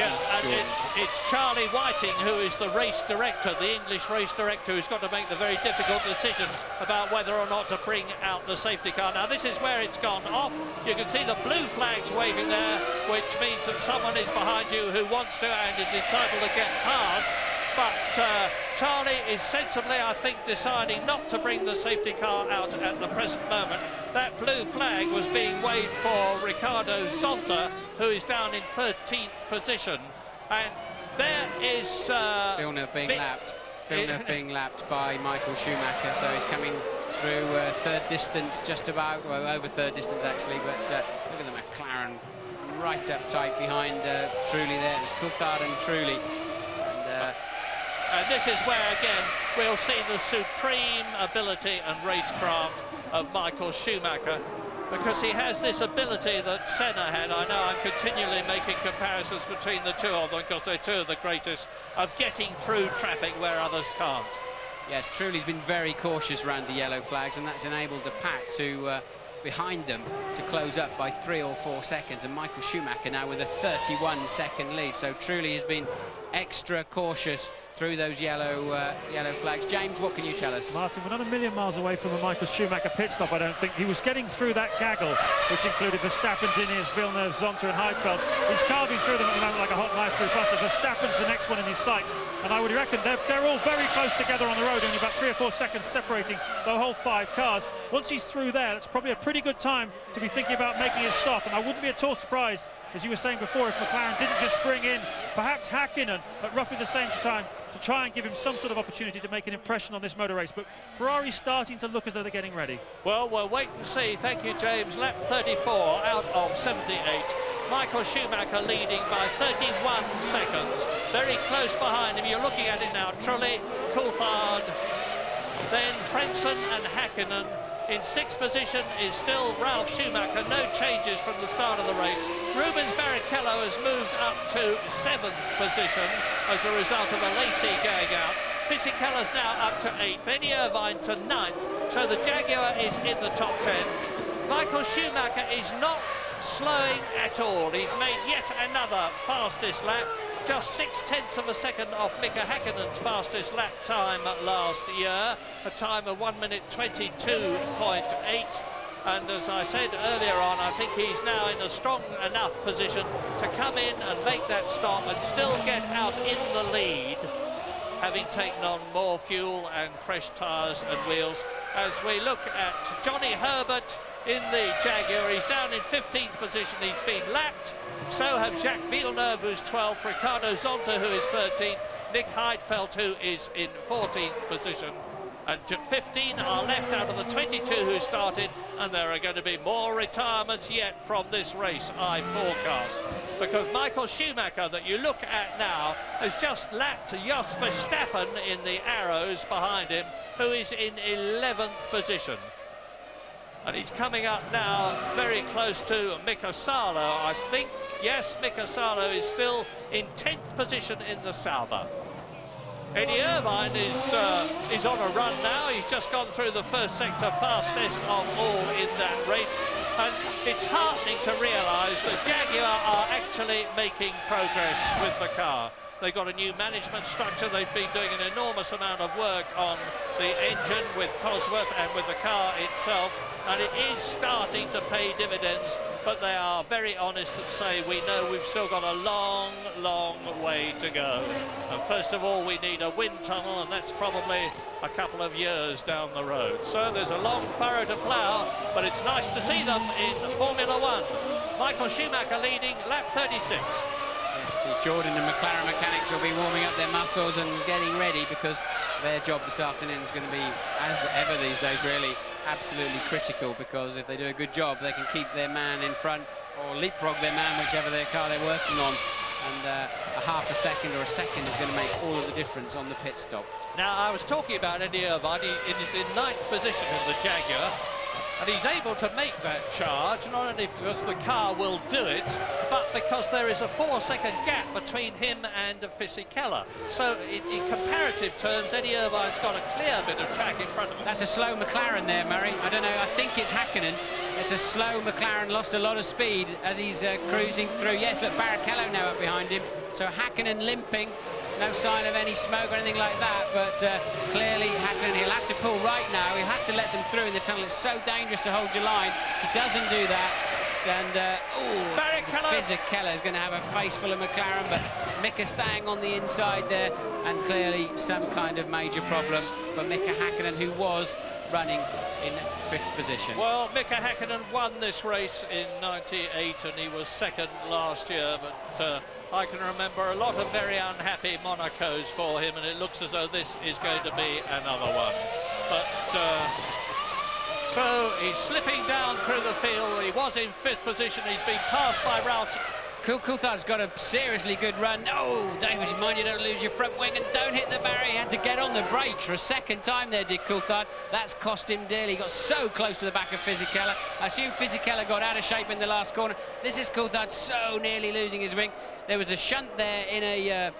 it's Charlie Whiting, who is the race director, the English race director, who's got to make the very difficult decision about whether or not to bring out the safety car. Now, this is where it's gone off. You can see the blue flags waving there, which means that someone is behind you who wants to and is entitled to get past. But Charlie is sensibly, I think, deciding not to bring the safety car out at the present moment. That blue flag was being waved for Ricardo Zonta, who is down in 13th position. And there is... Villeneuve being lapped. Villeneuve being lapped by Michael Schumacher, so he's coming through third distance, just about, well, over third distance actually, but look at the McLaren right up tight behind Trulli there. It's Coulthard and Trulli. And this is where, again, we'll see the supreme ability and racecraft of Michael Schumacher, because he has this ability that Senna had. I know I'm continually making comparisons between the two of them, because they're two of the greatest, of getting through traffic where others can't. Yes, Trulli's been very cautious around the yellow flags, and that's enabled the pack to behind them to close up by 3 or 4 seconds, and Michael Schumacher now with a 31-second lead. So Trulli has been extra cautious through those yellow flags. James, what can you tell us? Martin, we're not a million miles away from a Michael Schumacher pit stop, I don't think. He was getting through that gaggle, which included Verstappen, Diniz, Villeneuve, Zonta and Heidfeld. He's carving through them at the moment like a hot knife through butter. Verstappen's the next one in his sights, and I would reckon they're all very close together on the road, only about 3 or 4 seconds separating the whole 5 cars. Once he's through there, that's probably a pretty good time to be thinking about making his stop, and I wouldn't be at all surprised, as you were saying before, if McLaren didn't just bring in perhaps Häkkinen at roughly the same time to try and give him some sort of opportunity to make an impression on this motor race. But Ferrari's starting to look as though they're getting ready. Well, we'll wait and see. Thank you, James. Lap 34 out of 78. Michael Schumacher leading by 31 seconds. Very close behind him. You're looking at it now. Trulli, Coulthard, then Frentzen and Häkkinen. In 6th position is still Ralf Schumacher. No changes from the start of the race. Rubens Barrichello has moved up to 7th position as a result of a Lacey going out. Fisichella's now up to 8th. Eddie Irvine to 9th. So the Jaguar is in the top 10. Michael Schumacher is not slowing at all. He's made yet another fastest lap. Just 0.6 of a second off Mika Häkkinen's fastest lap time last year, a time of 1 minute 22.8. And as I said earlier on, I think he's now in a strong enough position to come in and make that stop and still get out in the lead, having taken on more fuel and fresh tyres and wheels. As we look at Johnny Herbert in the Jaguar, he's down in 15th position. He's been lapped. So have Jacques Villeneuve, who's 12th, Ricardo Zonta, who is 13th, Nick Heidfeld, who is in 14th position. And 15 are left out of the 22 who started, and there are going to be more retirements yet from this race, I forecast. Because Michael Schumacher, that you look at now, has just lapped Jos Verstappen in the arrows behind him, who is in 11th position. And he's coming up now very close to Mika Salo, I think. Yes, Mika Salo is still in 10th position in the Sauber. Eddie Irvine is on a run now. He's just gone through the first sector fastest of all in that race. And it's heartening to realise that Jaguar are actually making progress with the car. They've got a new management structure. They've been doing an enormous amount of work on the engine, with Cosworth and with the car itself, and it is starting to pay dividends, but they are very honest and say, we know we've still got a long, long way to go. And first of all, we need a wind tunnel, and that's probably a couple of years down the road. So there's a long furrow to plough, but it's nice to see them in Formula One. Michael Schumacher leading lap 36. Yes, the Jordan and McLaren mechanics will be warming up their muscles and getting ready, because their job this afternoon is going to be, as ever these days, really absolutely critical, because if they do a good job, they can keep their man in front or leapfrog their man, whichever their car they're working on. And a half a second or a second is going to make all of the difference on the pit stop. Now, I was talking about Eddie Irvine. He is in 9th position in the Jaguar, and he's able to make that charge, not only because the car will do it, but because there is a 4-second gap between him and Fisichella. So in comparative terms, Eddie Irvine's got a clear bit of track in front of him. That's a slow McLaren there, Murray. I don't know, I think it's Hakkinen. It's a slow McLaren, lost a lot of speed as he's cruising through. Yes, look, Barrichello now up behind him. So Hakkinen limping. No sign of any smoke or anything like that, but clearly Hakkinen, he'll have to pull right now. He'll have to let them through in the tunnel. It's so dangerous to hold your line. He doesn't do that. And Fisichella is going to have a face full of McLaren, but Mika staying on the inside there, and clearly some kind of major problem for Mika Hakkinen, who was running in 5th position. Well, Mika Hakkinen won this race in '98, and he was 2nd last year, but I can remember a lot of very unhappy Monacos for him, and it looks as though this is going to be another one. But so he's slipping down through the field. He was in 5th position. He's been passed by Ralph. Coulthard's got a seriously good run. Oh, David, mind you don't lose your front wing and don't hit the barrier. He had to get on the brakes for a second time there, did Coulthard. That's cost him dearly. He got so close to the back of Fisichella. I assume Fisichella got out of shape in the last corner. This is Coulthard so nearly losing his wing. There was a shunt there in a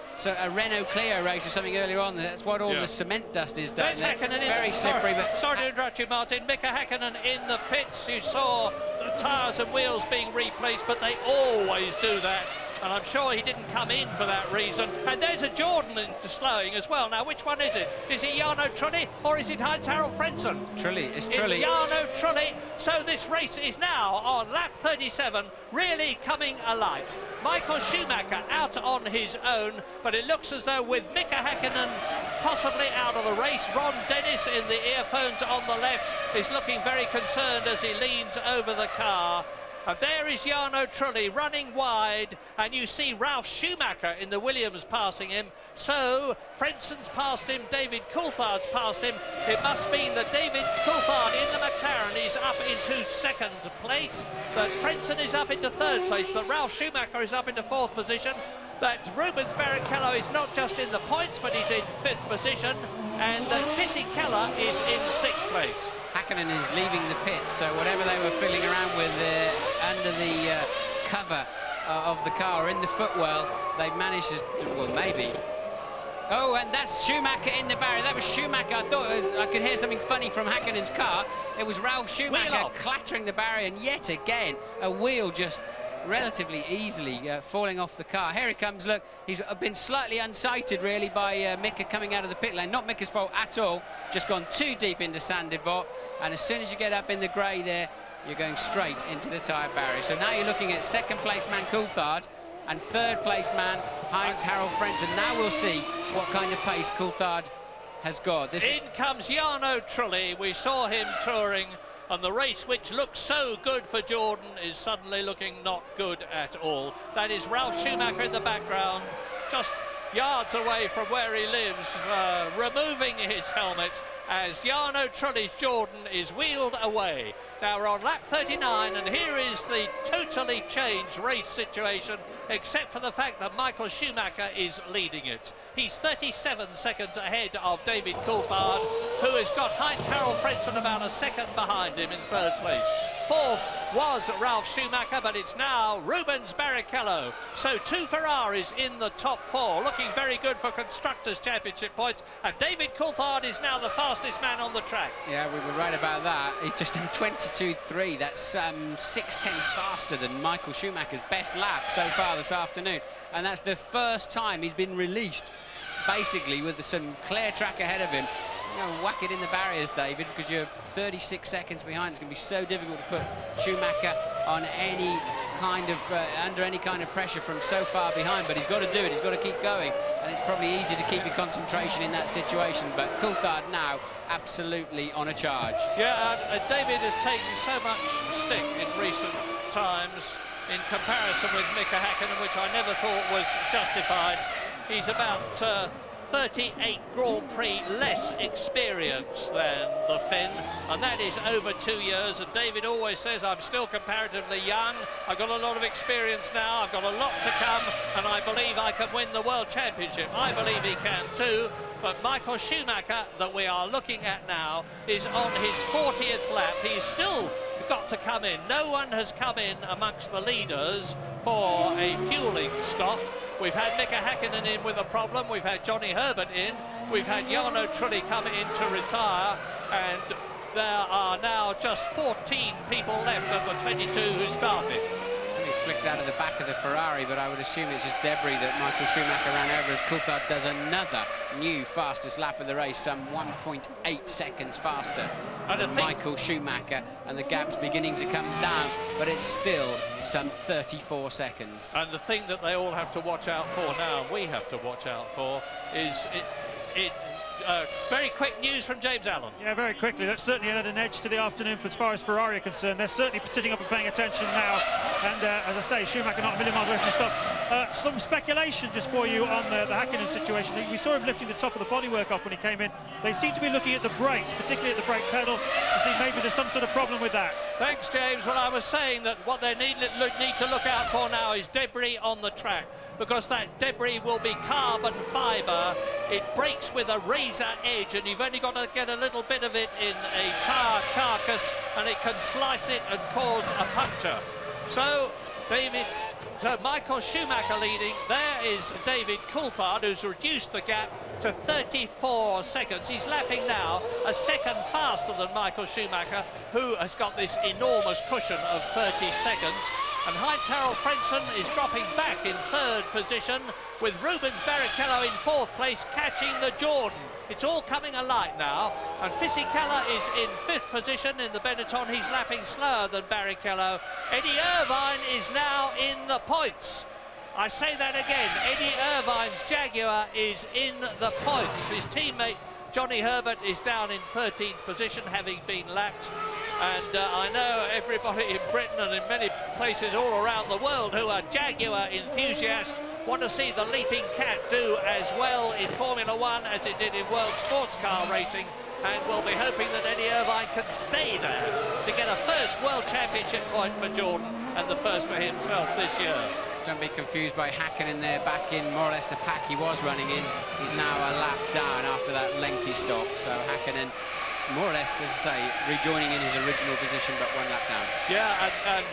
Renault Clio race or something earlier on. That's what all the cement dust is down there. It's very slippery. Sorry to interrupt you, Martin. Mika Hakkinen in the pits. You saw the tyres and wheels being replaced, but they always do that. And I'm sure he didn't come in for that reason. And there's a Jordan into slowing as well. Now, which one is it? Is it Jarno Trulli or is it Heinz-Harald Frentzen? Trulli, it's Trulli. It's Jarno Trulli. So this race is now on lap 37, really coming alight. Michael Schumacher out on his own, but it looks as though with Mika Hakkinen possibly out of the race, Ron Dennis in the earphones on the left is looking very concerned as he leans over the car. And there is Jarno Trulli running wide, and you see Ralf Schumacher in the Williams passing him. So Frentzen's passed him, David Coulthard's passed him. It must mean that David Coulthard in the McLaren is up into 2nd place, that Frentzen is up into 3rd place, that Ralf Schumacher is up into 4th position, that Rubens Barrichello is not just in the points, but he's in 5th position, and that Fisichella is in 6th place. Hakkinen is leaving the pits, so whatever they were fiddling around with under the cover of the car, or in the footwell, they've managed to, well, maybe. Oh, and that's Schumacher in the barrier. That was Schumacher. I thought I could hear something funny from Hakkinen's car. It was Ralf Schumacher clattering the barrier, and yet again, a wheel just relatively easily falling off the car. Here he comes, look, he's been slightly unsighted really by Mika coming out of the pit lane. Not Mika's fault at all, just gone too deep into Sandivot, and as soon as you get up in the grey there, you're going straight into the tyre barrier. So now you're looking at 2nd place man Coulthard and 3rd place man Heinz-Harald Frentzen. Now we'll see what kind of pace Coulthard has got. In comes Jarno Trulli. We saw him touring, and the race which looks so good for Jordan is suddenly looking not good at all. That is Ralf Schumacher in the background, just yards away from where he lives, removing his helmet as Jarno Trulli's Jordan is wheeled away. Now we're on lap 39, and here is the totally changed race situation, except for the fact that Michael Schumacher is leading it. He's 37 seconds ahead of David Coulthard, who has got Heinz-Harald Frentzen about a second behind him in 3rd place. 4th was Ralf Schumacher, but it's now Rubens Barrichello. So 2 Ferraris in the top 4, looking very good for Constructors' Championship points, and David Coulthard is now the fastest man on the track. Yeah, we were right about that. He's just done 22.3. That's 6 tenths faster than Michael Schumacher's best lap so far this afternoon, and that's the first time he's been released basically with some clear track ahead of him. whack it in the barriers, David, because you're 36 seconds behind. It's going to be so difficult to put Schumacher on any kind of under any kind of pressure from so far behind, but he's got to do it. He's got to keep going, and it's probably easy to keep your concentration in that situation. But Coulthard now absolutely on a charge. Yeah, David has taken so much stick in recent times in comparison with Mika Häkkinen, which I never thought was justified. He's about 38 Grand Prix less experience than the Finn, and that is over 2 years. And David always says, I'm still comparatively young, I've got a lot of experience now, I've got a lot to come, and I believe I can win the World Championship. I believe he can too, but Michael Schumacher, that we are looking at now, is on his 40th lap. He's still got to come in. No one has come in amongst the leaders for a fueling stop. We've had Mika Häkkinen in with a problem, we've had Johnny Herbert in, we've had Jarno Trulli come in to retire, and there are now just 14 people left of the 22 who started. Something flicked out of the back of the Ferrari, but I would assume it's just debris that Michael Schumacher ran over as Coulthard does another new fastest lap of the race, some 1.8 seconds faster than Michael Schumacher, and the gap's beginning to come down, but it's still some 34 seconds. And the thing that they all have to watch out for now, we have to watch out for, is very quick news from James Allen. Yeah, very quickly. That's certainly added an edge to the afternoon as far as Ferrari are concerned. They're certainly sitting up and paying attention now. And as I say, Schumacher not a million miles away from the stop. Some speculation just for you on the Häkkinen situation. We saw him lifting the top of the bodywork off when he came in. They seem to be looking at the brakes, particularly at the brake pedal, to see maybe there's some sort of problem with that. Thanks, James. Well, I was saying that what they need to look out for now is debris on the track, because that debris will be carbon fibre. It breaks with a razor edge, and you've only got to get a little bit of it in a tyre carcass, and it can slice it and cause a puncture. So, Michael Schumacher leading. There is David Coulthard, who's reduced the gap to 34 seconds. He's lapping now a second faster than Michael Schumacher, who has got this enormous cushion of 30 seconds. And Heinz-Harald Frentzen is dropping back in third position, with Rubens Barrichello in fourth place, catching the Jordan. It's all coming alight now, and Fisichella is in fifth position in the Benetton. He's lapping slower than Barrichello. Eddie Irvine is now in the points. I say that again, Eddie Irvine's Jaguar is in the points. His teammate Johnny Herbert is down in 13th position, having been lapped. And I know everybody in Britain and in many places all around the world who are Jaguar enthusiasts want to see the Leaping Cat do as well in Formula One as it did in World Sports Car Racing, and we'll be hoping that Eddie Irvine can stay there to get a first World Championship point for Jordan and the first for himself this year. Don't be confused by Häkkinen there, back in more or less the pack he was running in. He's now a lap down after that lengthy stop, so Häkkinen more or less, as I say, rejoining in his original position, but one lap down. Yeah, and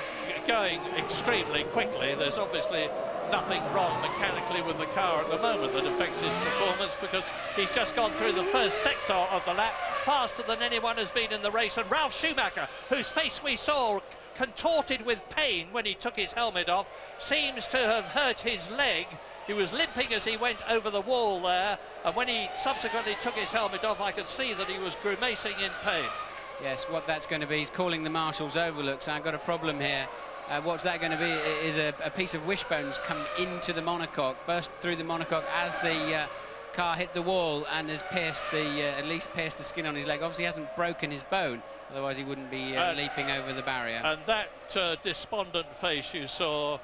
going extremely quickly. There's obviously nothing wrong mechanically with the car at the moment that affects his performance, because he's just gone through the first sector of the lap faster than anyone has been in the race. And Ralf Schumacher, whose face we saw contorted with pain when he took his helmet off, seems to have hurt his leg. He was limping as he went over the wall there, and when he subsequently took his helmet off, I could see that he was grimacing in pain. Yes, what that's going to be, he's calling the marshals overlook, so I've got a problem here. What's that going to be is a piece of wishbone's come into the monocoque, burst through the monocoque as the car hit the wall, and has pierced at least pierced the skin on his leg. Obviously hasn't broken his bone, otherwise he wouldn't be leaping over the barrier. And that despondent face you saw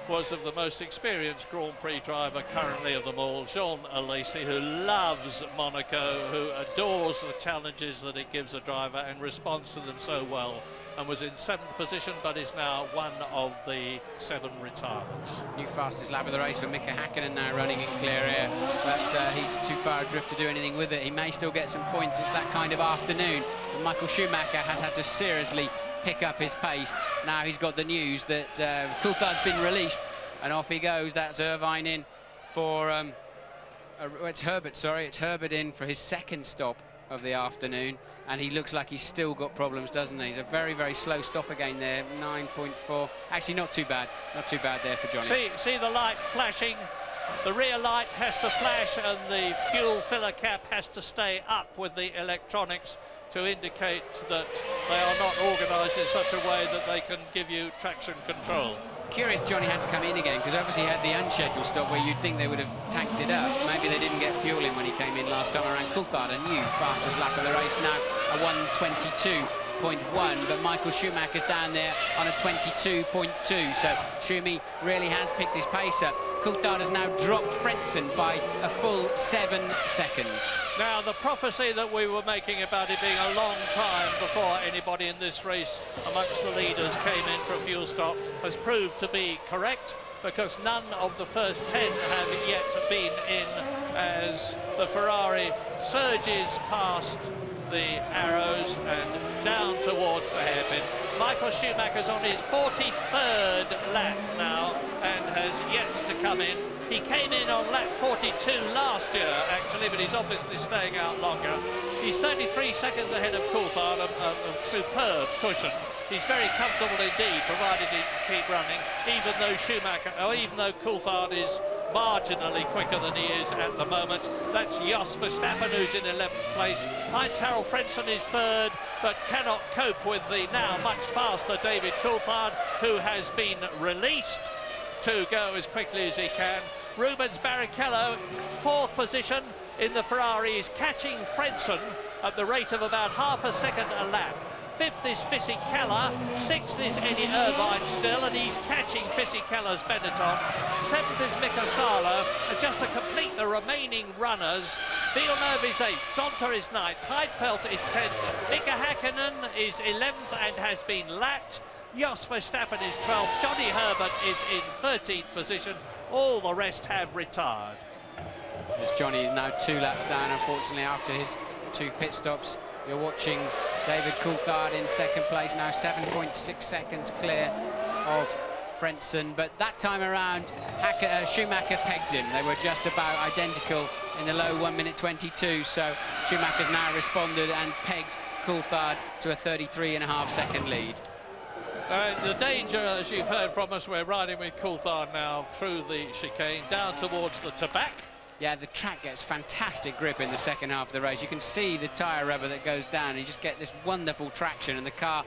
was of the most experienced Grand Prix driver currently of them all, Jean Alesi, who loves Monaco, who adores the challenges that it gives a driver and responds to them so well, and was in 7th position, but is now one of the 7 retirements. New fastest lap of the race for Mika Häkkinen now, running in clear air, but he's too far adrift to do anything with it. He may still get some points. It's that kind of afternoon. And Michael Schumacher has had to seriously pick up his pace. Now he's got the news that Coulthard's been released, and off he goes. That's Irvine in for it's Herbert, sorry, it's Herbert in for his second stop of the afternoon, and he looks like he's still got problems, doesn't he? He's a very, very slow stop again there, 9.4. Actually, not too bad there for Johnny. See the light flashing The rear light has to flash and the fuel filler cap has to stay up with the electronics to indicate that they are not organised in such a way that they can give you traction control. Curious Johnny had to come in again, because obviously he had the unscheduled stop where you'd think they would have tanked it up. Maybe they didn't get fuel in when he came in last time around. Coulthard, a new fastest lap of the race now, a 1:22.1, but Michael Schumacher's down there on a 22.2, so Schumi really has picked his pace up. Coulthard has now dropped Frentzen by a full 7 seconds. Now, the prophecy that we were making about it being a long time before anybody in this race amongst the leaders came in for a fuel stop has proved to be correct, because none of the first 10 have yet been in as the Ferrari surges past the arrows and down towards the hairpin. Michael Schumacher's on his 43rd lap now and has yet to come in. He came in on lap 42 last year, actually, but he's obviously staying out longer. He's 33 seconds ahead of Coulthard, a superb cushion. He's very comfortable indeed, provided he can keep running, even though Coulthard is marginally quicker than he is at the moment. That's Jos Verstappen, who's in 11th place. Heinz-Harald Frentzen is 3rd, but cannot cope with the now much faster David Coulthard, who has been released to go as quickly as he can. Rubens Barrichello, 4th position in the Ferrari, is catching Frentzen at the rate of about half a second a lap. 5th is Fisichella, 6th is Eddie Irvine still, and he's catching Fisichella's Benetton. 7th is Mika Salo, and just to complete the remaining runners, Villeneuve is 8th, Zonta is 9th, Heidfeld is 10th, Mika Häkkinen is 11th and has been lapped. Jos Verstappen is 12th, Johnny Herbert is in 13th position. All the rest have retired. As Johnny is now 2 laps down, unfortunately, after his 2 pit stops. You're watching David Coulthard in 2nd place, now 7.6 seconds clear of Frentzen. But that time around, Schumacher pegged him. They were just about identical in the low 1:22, so Schumacher's now responded and pegged Coulthard to a 33.5 second lead. The danger, as you've heard from us, we're riding with Coulthard now through the chicane, down towards the Tabac. Yeah, the track gets fantastic grip in the second half of the race. You can see the tyre rubber that goes down, and you just get this wonderful traction, and the car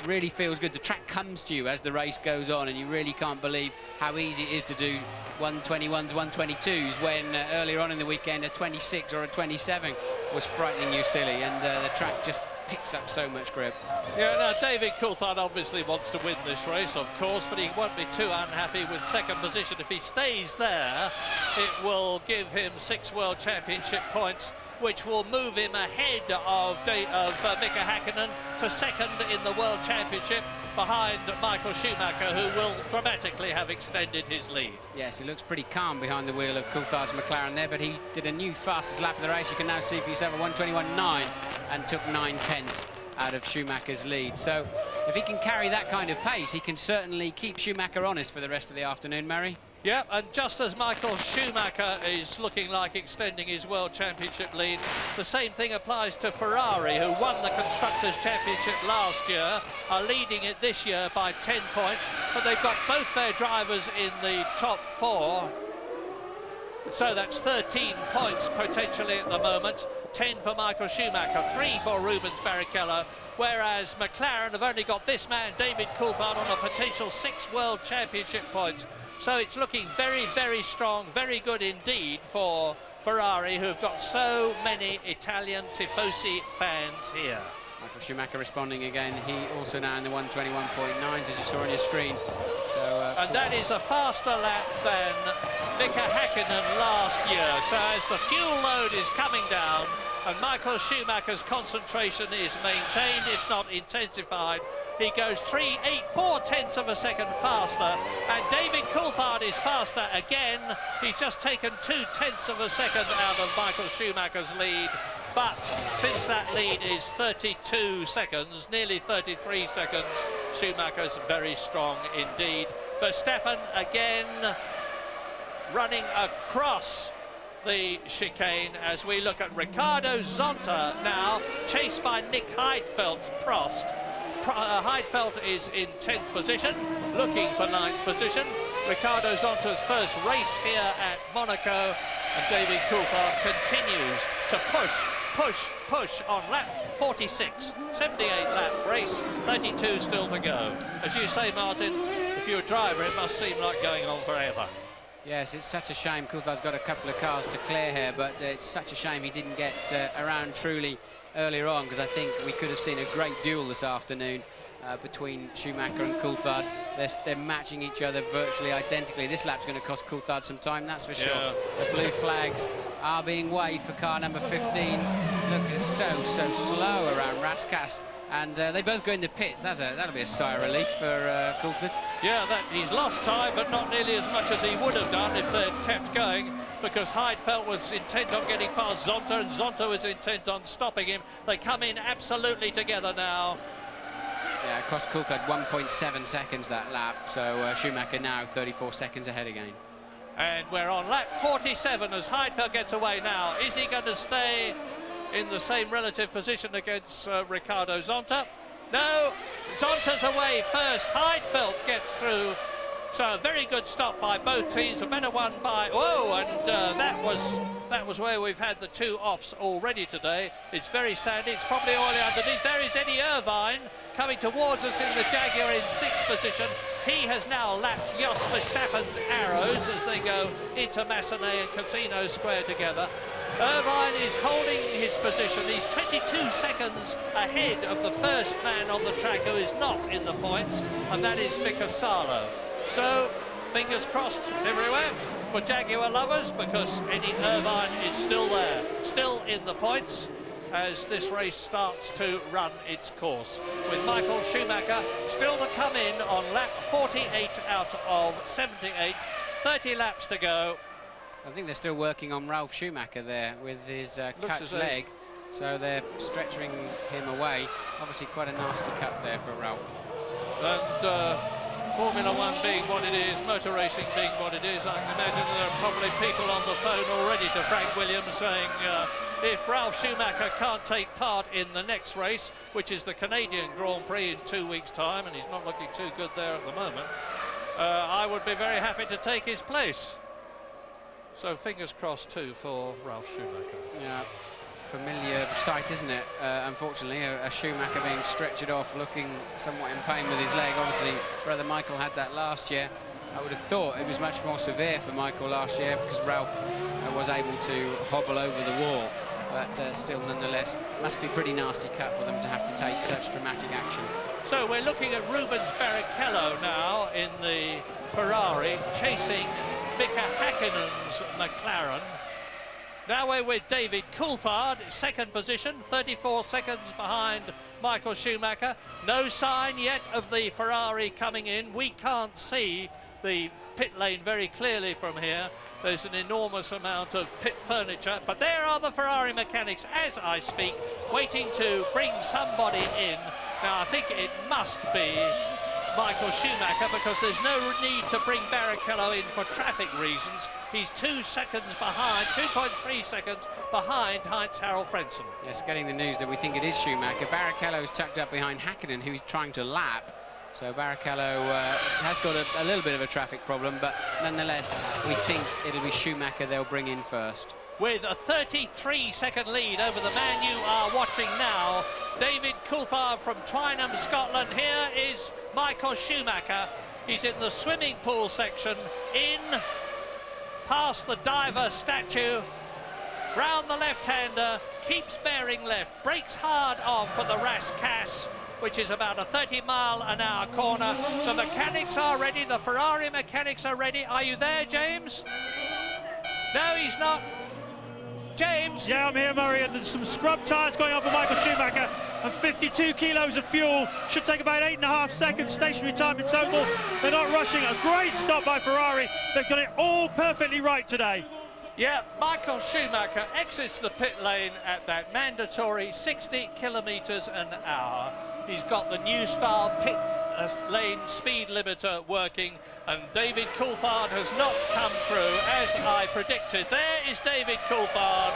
really feels good. The track comes to you as the race goes on, and you really can't believe how easy it is to do 121s, 122s, when earlier on in the weekend a 26 or a 27 was frightening you silly, and the track just picks up so much grip. Yeah, now David Coulthard obviously wants to win this race, of course, but he won't be too unhappy with 2nd position. If he stays there, it will give him 6 World Championship points, which will move him ahead of Mika Häkkinen to 2nd in the World Championship, behind Michael Schumacher, who will dramatically have extended his lead. Yes, it looks pretty calm behind the wheel of Coulthard's McLaren there, but he did a new fastest lap of the race. You can now see for yourself a 1:21.9 and took 9/10 out of Schumacher's lead. So if he can carry that kind of pace, he can certainly keep Schumacher honest for the rest of the afternoon, Murray. Yeah, and just as Michael Schumacher is looking like extending his World Championship lead, the same thing applies to Ferrari, who won the Constructors' Championship last year, are leading it this year by 10 points, but they've got both their drivers in the top 4. So that's 13 points potentially at the moment. 10 for Michael Schumacher, 3 for Rubens Barrichello, whereas McLaren have only got this man, David Coulthard, on a potential 6 World Championship points. So it's looking very, very strong, very good indeed for Ferrari, who have got so many Italian Tifosi fans here. Michael Schumacher responding again. He also now in the 1:21.9s, as you saw on your screen. So, and that is a faster lap than Mika Häkkinen last year. So as the fuel load is coming down and Michael Schumacher's concentration is maintained, if not intensified, he goes 4/10 of a second faster, and David Coulthard is faster again. He's just taken 2/10 of a second out of Michael Schumacher's lead, but since that lead is 32 seconds, nearly 33 seconds, Schumacher's very strong indeed. Verstappen again running across the chicane as we look at Ricardo Zonta now, chased by Nick Heidfeld's Prost. Heidfeld is in 10th position, looking for 9th position. Ricardo Zonta's first race here at Monaco, and David Coulthard continues to push on lap 46, 78 lap race, 32 still to go. As you say, Martin, if you're a driver, it must seem like going on forever. Yes, it's such a shame. Coulthard's got a couple of cars to clear here, but it's such a shame he didn't get around truly earlier on, because I think we could have seen a great duel this afternoon between Schumacher and Coulthard. They're matching each other virtually identically. This lap's going to cost Coulthard some time, that's for sure. Yeah. The blue flags are being waved for car number 15. Look, it's so slow around Raskas. And they both go into pits. That'll be a sigh of relief for Coulthard. Yeah, he's lost time, but not nearly as much as he would have done if they'd kept going, because Heidfeld was intent on getting past Zonta, and Zonta was intent on stopping him. They come in absolutely together now. Yeah, it cost Coulthard 1.7 seconds that lap, so Schumacher now 34 seconds ahead again. And we're on lap 47 as Heidfeld gets away now. Is he going to stay in the same relative position against Ricardo Zonta? No, Zonta's away first. Heidfeld gets through. So a very good stop by both teams. A better one by... Whoa, and that was where we've had the two offs already today. It's very sandy. It's probably all underneath. There is Eddie Irvine coming towards us in the Jaguar in 6th position. He has now lapped Jos Verstappen's arrows as they go into Massenet and Casino Square together. Irvine is holding his position. He's 22 seconds ahead of the first man on the track who is not in the points, and that is Mika Salo. So, fingers crossed everywhere for Jaguar lovers, because Eddie Irvine is still there, still in the points, as this race starts to run its course, with Michael Schumacher still to come in on lap 48 out of 78, 30 laps to go. I think they're still working on Ralf Schumacher there with his cut leg, so they're stretching him away. Obviously quite a nasty cut there for Ralf. And Formula One being what it is, motor racing being what it is, I can imagine there are probably people on the phone already to Frank Williams saying if Ralf Schumacher can't take part in the next race, which is the Canadian Grand Prix in 2 weeks' time, and he's not looking too good there at the moment, I would be very happy to take his place. So fingers crossed too for Ralf Schumacher. Yeah, familiar sight, isn't it? Unfortunately, a Schumacher being stretchered off, looking somewhat in pain with his leg. Obviously, brother Michael had that last year. I would have thought it was much more severe for Michael last year, because Ralf was able to hobble over the wall. But still, nonetheless, must be pretty nasty cut for them to have to take such dramatic action. So we're looking at Rubens Barrichello now in the Ferrari, chasing Mika Häkkinen's McLaren. Now we're with David Coulthard, 2nd position, 34 seconds behind Michael Schumacher. No sign yet of the Ferrari coming in. We can't see the pit lane very clearly from here. There's an enormous amount of pit furniture, but there are the Ferrari mechanics as I speak, waiting to bring somebody in. Now I think it must be Michael Schumacher, because there's no need to bring Barrichello in for traffic reasons. He's 2 seconds behind, 2.3 seconds behind Heinz-Harald Frentzen. Yes, getting the news that we think it is Schumacher. Barrichello's tucked up behind Häkkinen, who's trying to lap. So Barrichello has got a little bit of a traffic problem, but nonetheless, we think it'll be Schumacher they'll bring in first. With a 33-second lead over the man you are watching now, David Coulthard from Twynham, Scotland. Here is Michael Schumacher. He's in the swimming pool section, in past the diver statue, round the left-hander, keeps bearing left, brakes hard on for the Raskas, which is about a 30-mile-an-hour corner. The mechanics are ready, the Ferrari mechanics are ready. Are you there, James? No, he's not. James? Yeah, I'm here, Murray, and there's some scrub tyres going on for Michael Schumacher, and 52 kilos of fuel. Should take about 8.5 seconds stationary time in total. They're not rushing. A great stop by Ferrari. They've got it all perfectly right today. Yeah, Michael Schumacher exits the pit lane at that mandatory 60 kilometres an hour. He's got the new style pit lane speed limiter working, and David Coulthard has not come through as I predicted. There is David Coulthard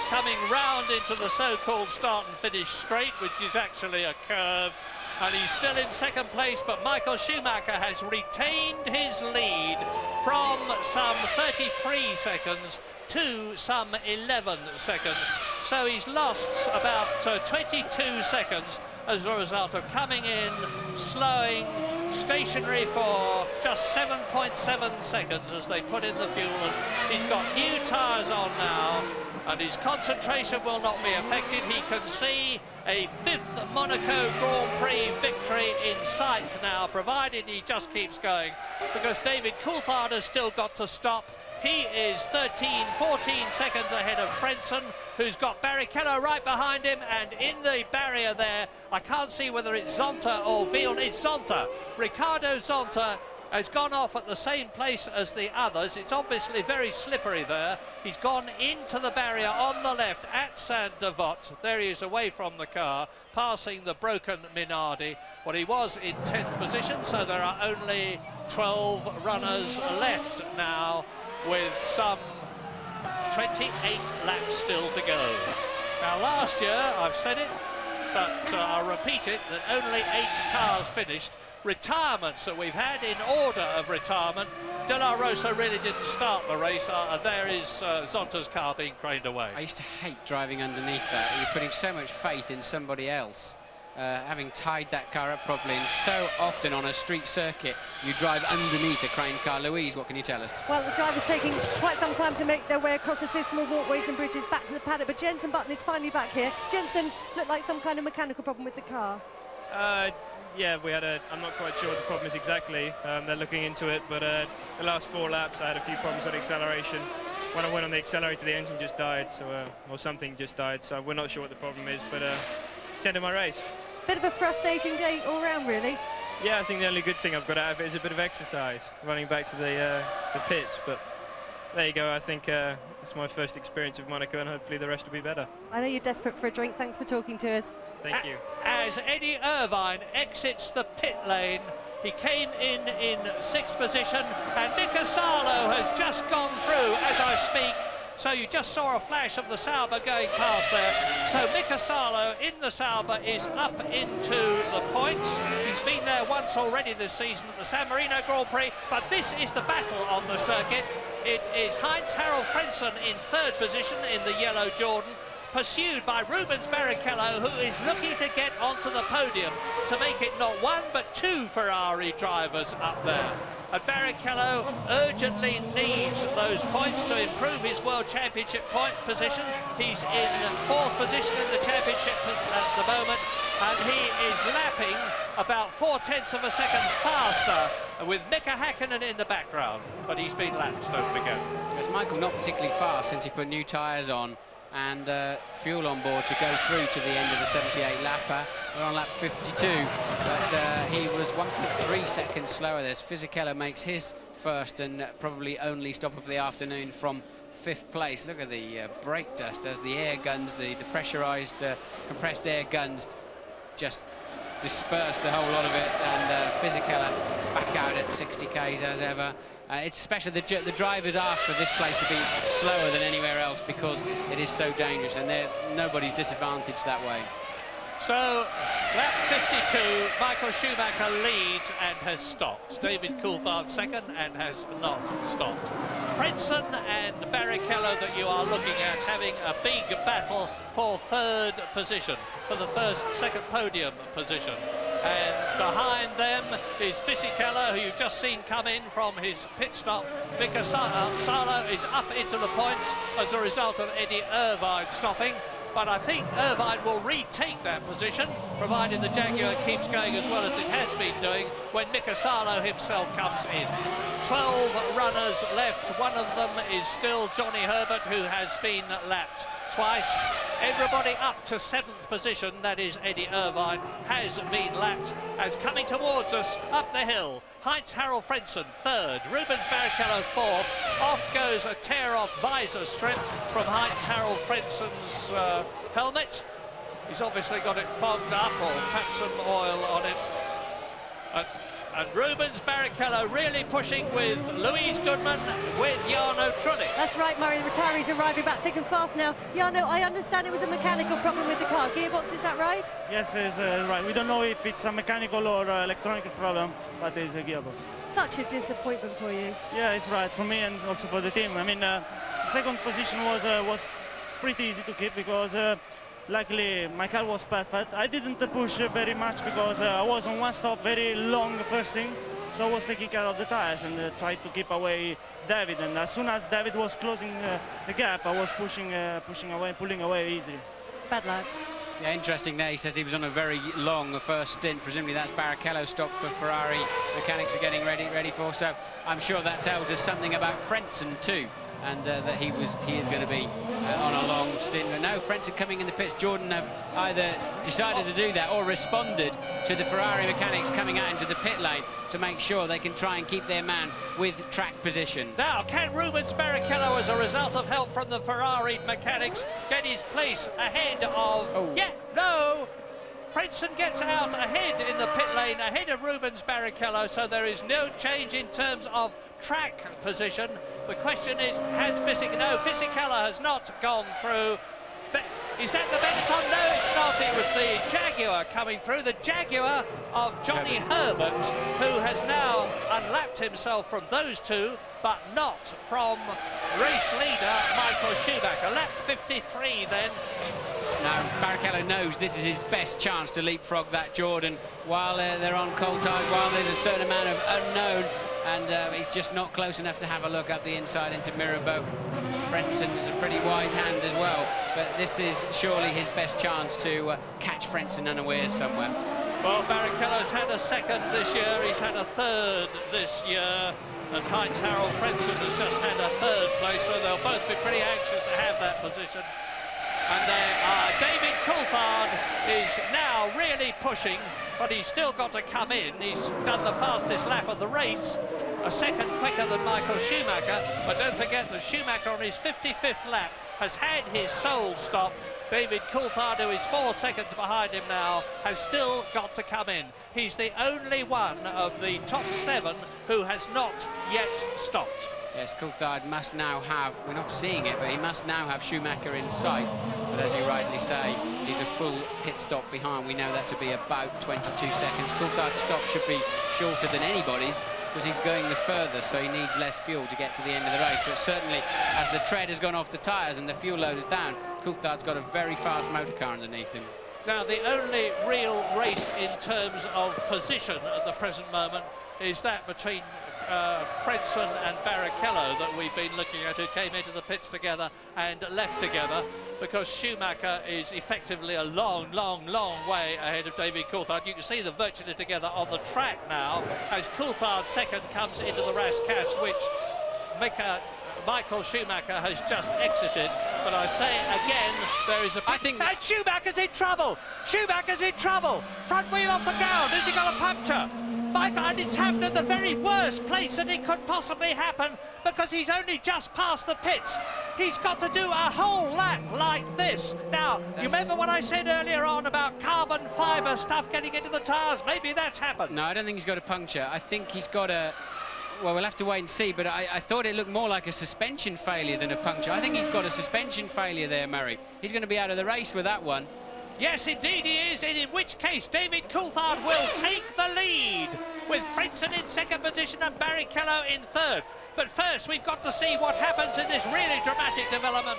coming round into the so-called start and finish straight, which is actually a curve. And he's still in second place, but Michael Schumacher has retained his lead from some 33 seconds to some 11 seconds. So he's lost about 22 seconds as a result of coming in, slowing, stationary for just 7.7 seconds as they put in the fuel. And he's got new tyres on now, and his concentration will not be affected. He can see a 5th Monaco Grand Prix victory in sight now, provided he just keeps going, because David Coulthard has still got to stop. He is 13, 14 seconds ahead of Frentzen, who's got Barrichello right behind him, and in the barrier there, I can't see whether it's Zonta or Villeneuve. It's Zonta. Ricardo Zonta has gone off at the same place as the others. It's obviously very slippery there. He's gone into the barrier on the left at Saint-Devote. There he is away from the car, passing the broken Minardi. Well, he was in 10th position, so there are only 12 runners left now, with some 28 laps still to go. Now, last year, I've said it, but I'll repeat it, that only 8 cars finished. Retirements that we've had in order of retirement. De La Rosa really didn't start the race. There is Zonta's car being craned away. I used to hate driving underneath that. You're putting so much faith in somebody else. Having tied that car up properly, and so often on a street circuit you drive underneath a craned car. Louise, what can you tell us? Well, the driver's taking quite some time to make their way across the system of walkways and bridges back to the paddock, but Jenson Button is finally back here. Jenson looked like some kind of mechanical problem with the car. Yeah, we had I'm not quite sure what the problem is exactly. They're looking into it, but the last 4 laps I had a few problems with acceleration. When I went on the accelerator, the engine just died, so or something just died, so we're not sure what the problem is, but it's the end of my race. Bit of a frustrating day all round, really. Yeah, I think the only good thing I've got out of it is a bit of exercise, running back to the pits, but there you go. I think it's my first experience of Monaco, and hopefully the rest will be better. I know you're desperate for a drink. Thanks for talking to us. Thank you. As Eddie Irvine exits the pit lane, he came in 6th position, and Mika Salo has just gone through as I speak. So you just saw a flash of the Sauber going past there. So Mika Salo in the Sauber is up into the points. He's been there once already this season at the San Marino Grand Prix, but this is the battle on the circuit. It is Heinz-Harald Frentzen in 3rd position in the yellow Jordan, pursued by Rubens Barrichello, who is looking to get onto the podium to make it not 1 but 2 Ferrari drivers up there. And Barrichello urgently needs those points to improve his World Championship point position. He's in 4th position in the championship at the moment, and he is lapping about 0.4 of a second faster with Mika Häkkinen in the background. But he's been lapped, don't forget. As Michael not particularly fast since he put new tyres on and fuel on board to go through to the end of the 78 lapper. We're on lap 52, but he was 1.3 seconds slower. There's Fisichella makes his first and probably only stop of the afternoon from 5th place. Look at the brake dust as the air guns, the pressurized compressed air guns just disperse the whole lot of it, and Fisichella back out at 60 k's as ever. It's special. The drivers ask for this place to be slower than anywhere else because it is so dangerous, and nobody's disadvantaged that way. So, lap 52, Michael Schumacher leads and has stopped. David Coulthard 2nd and has not stopped. Frentzen and Barrichello that you are looking at having a big battle for 3rd position, for the 2nd podium position. And behind them is Fisichella, who you've just seen come in from his pit stop. Mika Salo is up into the points as a result of Eddie Irvine stopping. But I think Irvine will retake that position, provided the Jaguar keeps going as well as it has been doing, when Mika Salo himself comes in. 12 runners left. One of them is still Johnny Herbert, who has been lapped twice. Everybody up to 7th position, that is Eddie Irvine, has been lapped as coming towards us up the hill. Heinz-Harald Frentzen 3rd, Rubens Barrichello 4th. Off goes a tear-off visor strip from Heinz-Harald Frentzen's helmet. He's obviously got it fogged up or perhaps some oil on it. and Rubens Barrichello really pushing with Louise Goodman, with Jarno Trulli. That's right, Murray. The retirees arriving back thick and fast now. Jarno, I understand it was a mechanical problem with the car. Gearbox, is that right? Yes, it's right. We don't know if it's a mechanical or electronic problem, but it's a gearbox. Such a disappointment for you. Yeah, it's right for me and also for the team. I mean, the second position was pretty easy to keep because luckily my car was perfect. I didn't push very much because I was on one stop very long first thing, so I was taking care of the tires and tried to keep away David. And as soon as David was closing the gap, I was pushing away, pulling away easy. Bad lad. Yeah, interesting there. He says he was on a very long first stint. Presumably that's Barrichello stop for Ferrari. Mechanics are getting ready for. So I'm sure that tells us something about Frentzen too, and that he is going to be on a long stint. But no, Frentzen coming in the pits. Jordan have either decided to do that or responded to the Ferrari mechanics coming out into the pit lane to make sure they can try and keep their man with track position. Now, can Rubens Barrichello, as a result of help from the Ferrari mechanics, get his place ahead of... Oh. Yeah, no! Frentzen gets out ahead in the pit lane, ahead of Rubens Barrichello, so there is no change in terms of track position. The question is, has No, Fisichella has not gone through. Is that the Benetton? No, it's not. It was the Jaguar coming through, the Jaguar of Johnny Herbert, who has now unlapped himself from those two, but not from race leader Michael Schumacher. Lap 53 then. Now, Barrichello knows this is his best chance to leapfrog that Jordan while they're on cold tires, while there's a certain amount of unknown, and he's just not close enough to have a look up the inside into Mirabeau. Frentzen's a pretty wise hand as well, but this is surely his best chance to catch Frentzen unawares somewhere. Well, Barrichello's had a second this year, he's had a third this year, and Heinz-Harald Frentzen has just had a third place, so they'll both be pretty anxious to have that position. And David Coulthard is now really pushing, but he's still got to come in. He's done the fastest lap of the race, a second quicker than Michael Schumacher, but don't forget that Schumacher on his 55th lap has had his sole stop. David Coulthard, who is 4 seconds behind him now, has still got to come in. He's the only one of the top 7 who has not yet stopped. Yes, Coulthard must now have, we're not seeing it, but he must now have Schumacher in sight. But as you rightly say, he's a full pit stop behind. We know that to be about 22 seconds. Coulthard's stop should be shorter than anybody's because he's going the furthest, so he needs less fuel to get to the end of the race. But certainly, as the tread has gone off the tyres and the fuel load is down, Coulthard's got a very fast motor car underneath him. Now, the only real race in terms of position at the present moment is that between Frentzen and Barrichello that we've been looking at, who came into the pits together and left together, because Schumacher is effectively a long way ahead of David Coulthard. You can see them virtually together on the track now as Coulthard's second comes into the Rascasse, which Michael Schumacher has just exited. But I say again, there is and Schumacher's in trouble! Schumacher's in trouble! Front wheel off the ground, has he got a puncture? And it's happened at the very worst place that it could possibly happen, because he's only just past the pits. He's got to do a whole lap like this. Now, you remember what I said earlier on about carbon fibre stuff getting into the tyres? Maybe that's happened. No, I don't think he's got a puncture. I think he's got a... Well, we'll have to wait and see, but I thought it looked more like a suspension failure than a puncture. I think he's got a suspension failure there, Murray. He's going to be out of the race with that one. Yes, indeed he is, and in which case David Coulthard will take the lead, with Frentzen in second position and Barrichello in third. But first, we've got to see what happens in this really dramatic development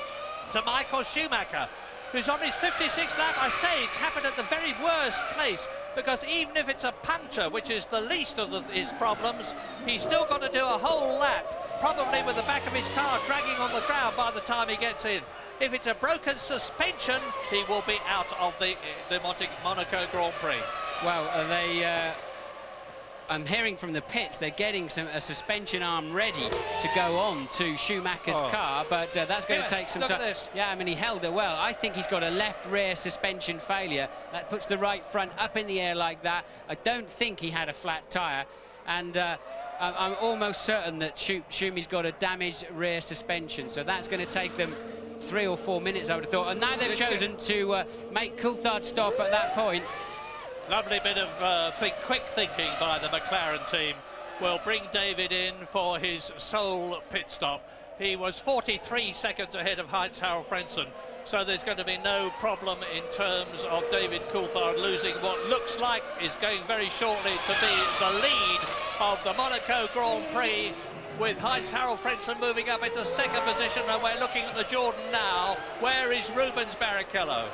to Michael Schumacher, who's on his 56th lap. I say it's happened at the very worst place, because even if it's a puncture, which is the least of his problems, he's still got to do a whole lap, probably with the back of his car dragging on the ground by the time he gets in. If it's a broken suspension, he will be out of the Monaco Grand Prix. Well, I'm hearing from the pits they're getting a suspension arm ready to go on to Schumacher's car, but that's going to take some time. Yeah, I mean, he held it well. I think he's got a left rear suspension failure. That puts the right front up in the air like that. I don't think he had a flat tyre, and I'm almost certain that Schumi's got a damaged rear suspension, so that's going to take them 3 or 4 minutes, I would have thought. And now they've chosen to make Coulthard stop at that point. Lovely bit of quick thinking by the McLaren team. Will bring David in for his sole pit stop. He was 43 seconds ahead of Heinz-Harald Frentzen, so there's going to be no problem in terms of David Coulthard losing what looks like is going very shortly to be the lead of the Monaco Grand Prix, with Heinz-Harald Frentzen moving up into second position, and we're looking at the Jordan now. Where is Rubens Barrichello?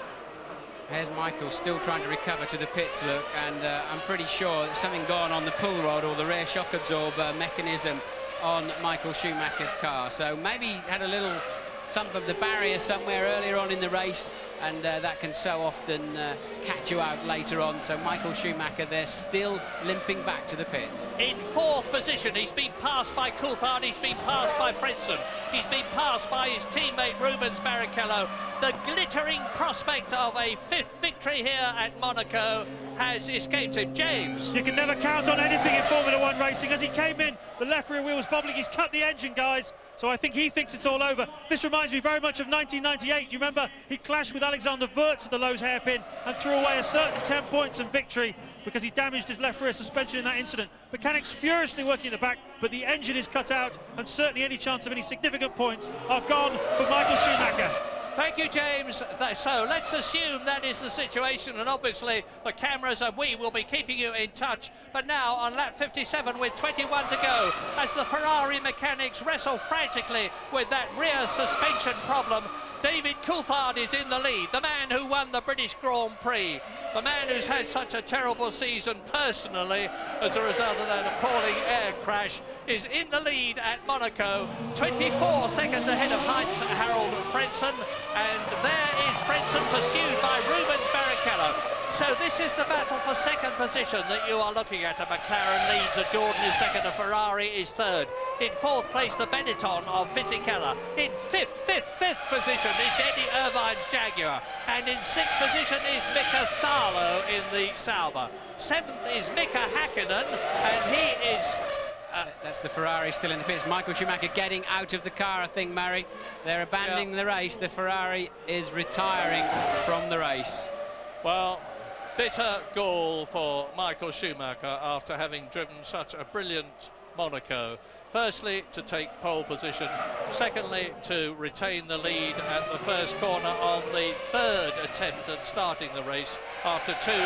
Here's Michael still trying to recover to the pits, look, and I'm pretty sure there's something gone on the pull rod or the rear shock absorber mechanism on Michael Schumacher's car. So maybe he had a little thump of the barrier somewhere earlier on in the race, and that can so often catch you out later on. So Michael Schumacher, they're still limping back to the pits. In fourth position, he's been passed by Coulthard, he's been passed by Frentzen, he's been passed by his teammate Rubens Barrichello. The glittering prospect of a fifth victory here at Monaco has escaped him. James. You can never count on anything in Formula One racing. As he came in, the left rear wheel was bubbling. He's cut the engine, guys. So I think he thinks it's all over. This reminds me very much of 1998. You remember he clashed with Alexander Wurz at the Lowe's hairpin and threw away a certain 10 points and victory because he damaged his left rear suspension in that incident. Mechanics furiously working at the back, but the engine is cut out, and certainly any chance of any significant points are gone for Michael Schumacher. Thank you, James. So let's assume that is the situation, and obviously the cameras and we will be keeping you in touch. But now on lap 57 with 21 to go, as the Ferrari mechanics wrestle frantically with that rear suspension problem, David Coulthard is in the lead, the man who won the British Grand Prix, the man who's had such a terrible season personally as a result of that appalling air crash, is in the lead at Monaco, 24 seconds ahead of Heinz-Harald Frentzen, and there is Frentzen pursued by Rubens Barrichello. So this is the battle for second position that you are looking at. A McLaren leads, a Jordan is second, a Ferrari is third. In fourth place, the Benetton of Fisichella. In fifth position is Eddie Irvine's Jaguar. And in sixth position is Mika Salo in the Sauber. Seventh is Mika Hakkinen, and he is... That's the Ferrari still in the pits. Michael Schumacher getting out of the car, I think, Murray. They're abandoning the race. The Ferrari is retiring from the race. Well, bitter gall for Michael Schumacher after having driven such a brilliant Monaco. Firstly, to take pole position. Secondly, to retain the lead at the first corner on the third attempt at starting the race after two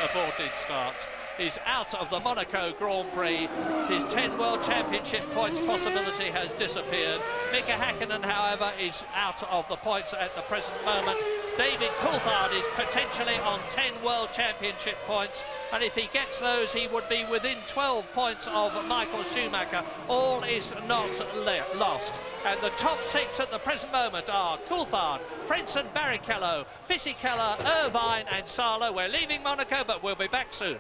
aborted starts. Is out of the Monaco Grand Prix. His 10 World Championship points possibility has disappeared. Mika Hakkinen, however, is out of the points at the present moment. David Coulthard is potentially on 10 World Championship points, and if he gets those, he would be within 12 points of Michael Schumacher. All is not lost. And the top six at the present moment are Coulthard, Frentzen, Barrichello, Fisichella, Irvine and Salo. We're leaving Monaco, but we'll be back soon.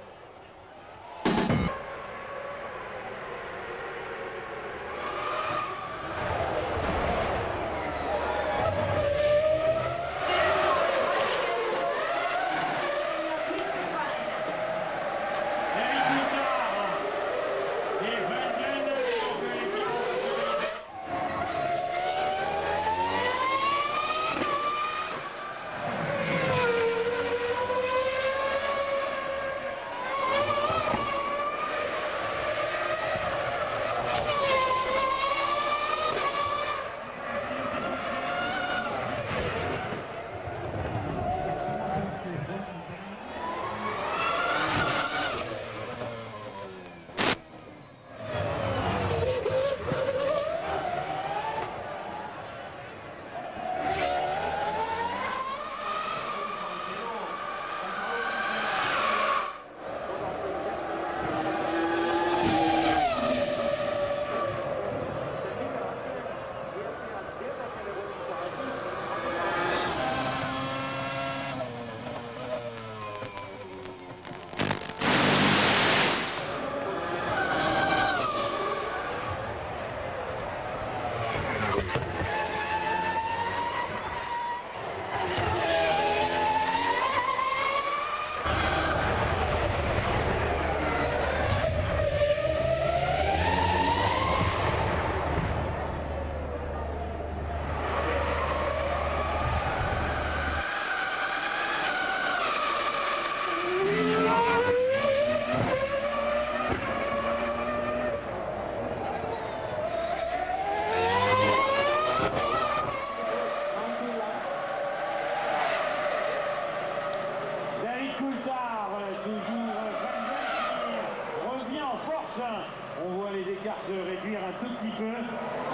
fin, on voit les écarts se réduire un tout petit peu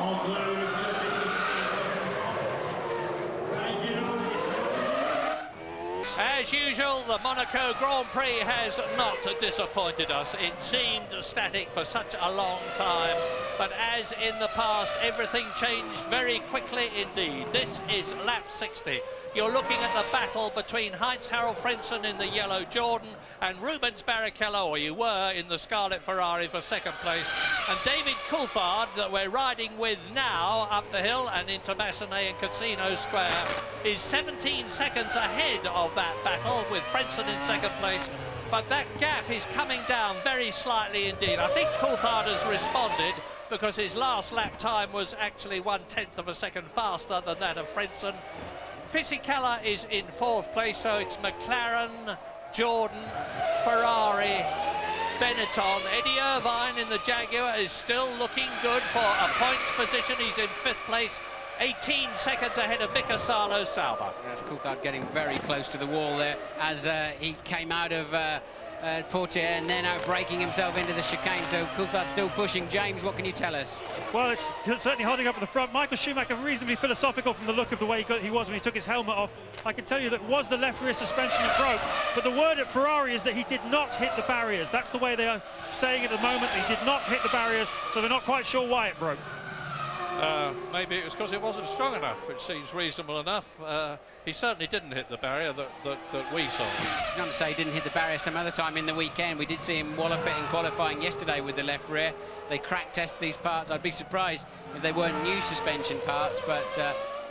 entre le pilote As usual, the Monaco Grand Prix has not disappointed us. It seemed static for such a long time, but as in the past, everything changed very quickly indeed. This is lap 60. You're looking at the battle between Heinz-Harald Frentzen in the yellow Jordan and Rubens Barrichello, or you were, in the scarlet Ferrari for second place. And David Coulthard, that we're riding with now up the hill and into Massenet and Casino Square, is 17 seconds ahead of that battle with Frentzen in second place. But that gap is coming down very slightly indeed. I think Coulthard has responded, because his last lap time was actually 1/10 of a second faster than that of Frentzen. Fisichella is in fourth place, so it's McLaren, Jordan, Ferrari, Benetton. Eddie Irvine in the Jaguar is still looking good for a points position. He's in fifth place, 18 seconds ahead of Mika Salo Sauber. That's Coulthard getting very close to the wall there as he came out of Portier and then out braking himself into the chicane. So Coulthard still pushing. James, what can you tell us? Well, it's certainly holding up at the front. Michael Schumacher reasonably philosophical from the look of the way he was when he took his helmet off. I can tell you that was the left rear suspension that broke, but the word at Ferrari is that he did not hit the barriers. That's the way they are saying it at the moment. He did not hit the barriers, so they're not quite sure why it broke. Maybe it was because it wasn't strong enough, which seems reasonable enough. He certainly didn't hit the barrier that we saw. It's not to say he didn't hit the barrier some other time in the weekend. We did see him wallop it in qualifying yesterday with the left rear. They crack test these parts. I'd be surprised if they weren't new suspension parts, but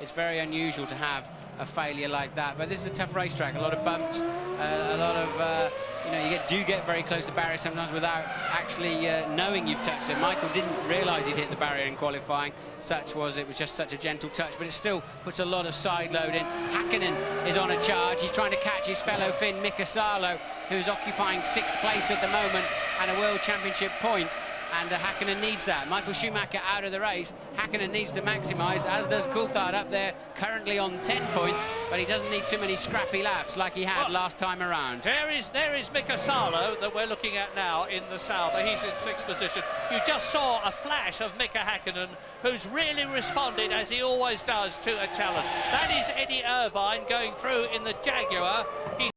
it's very unusual to have a failure like that. But this is a tough racetrack, a lot of bumps, a lot of you know, you do get very close to the barrier sometimes without actually knowing you've touched it. Michael didn't realise he'd hit the barrier in qualifying. It was just such a gentle touch, but it still puts a lot of side load in. Hakkinen is on a charge. He's trying to catch his fellow Finn, Mika Salo, who's occupying 6th place at the moment and a World Championship point. And Hakkinen needs that. Michael Schumacher out of the race. Hakkinen needs to maximise, as does Coulthard up there, currently on 10 points, but he doesn't need too many scrappy laps like he had last time around. There is Mika Salo that we're looking at now in the Sauber. He's in 6th position. You just saw a flash of Mika Hakkinen, who's really responded, as he always does, to a challenge. That is Eddie Irvine going through in the Jaguar. He's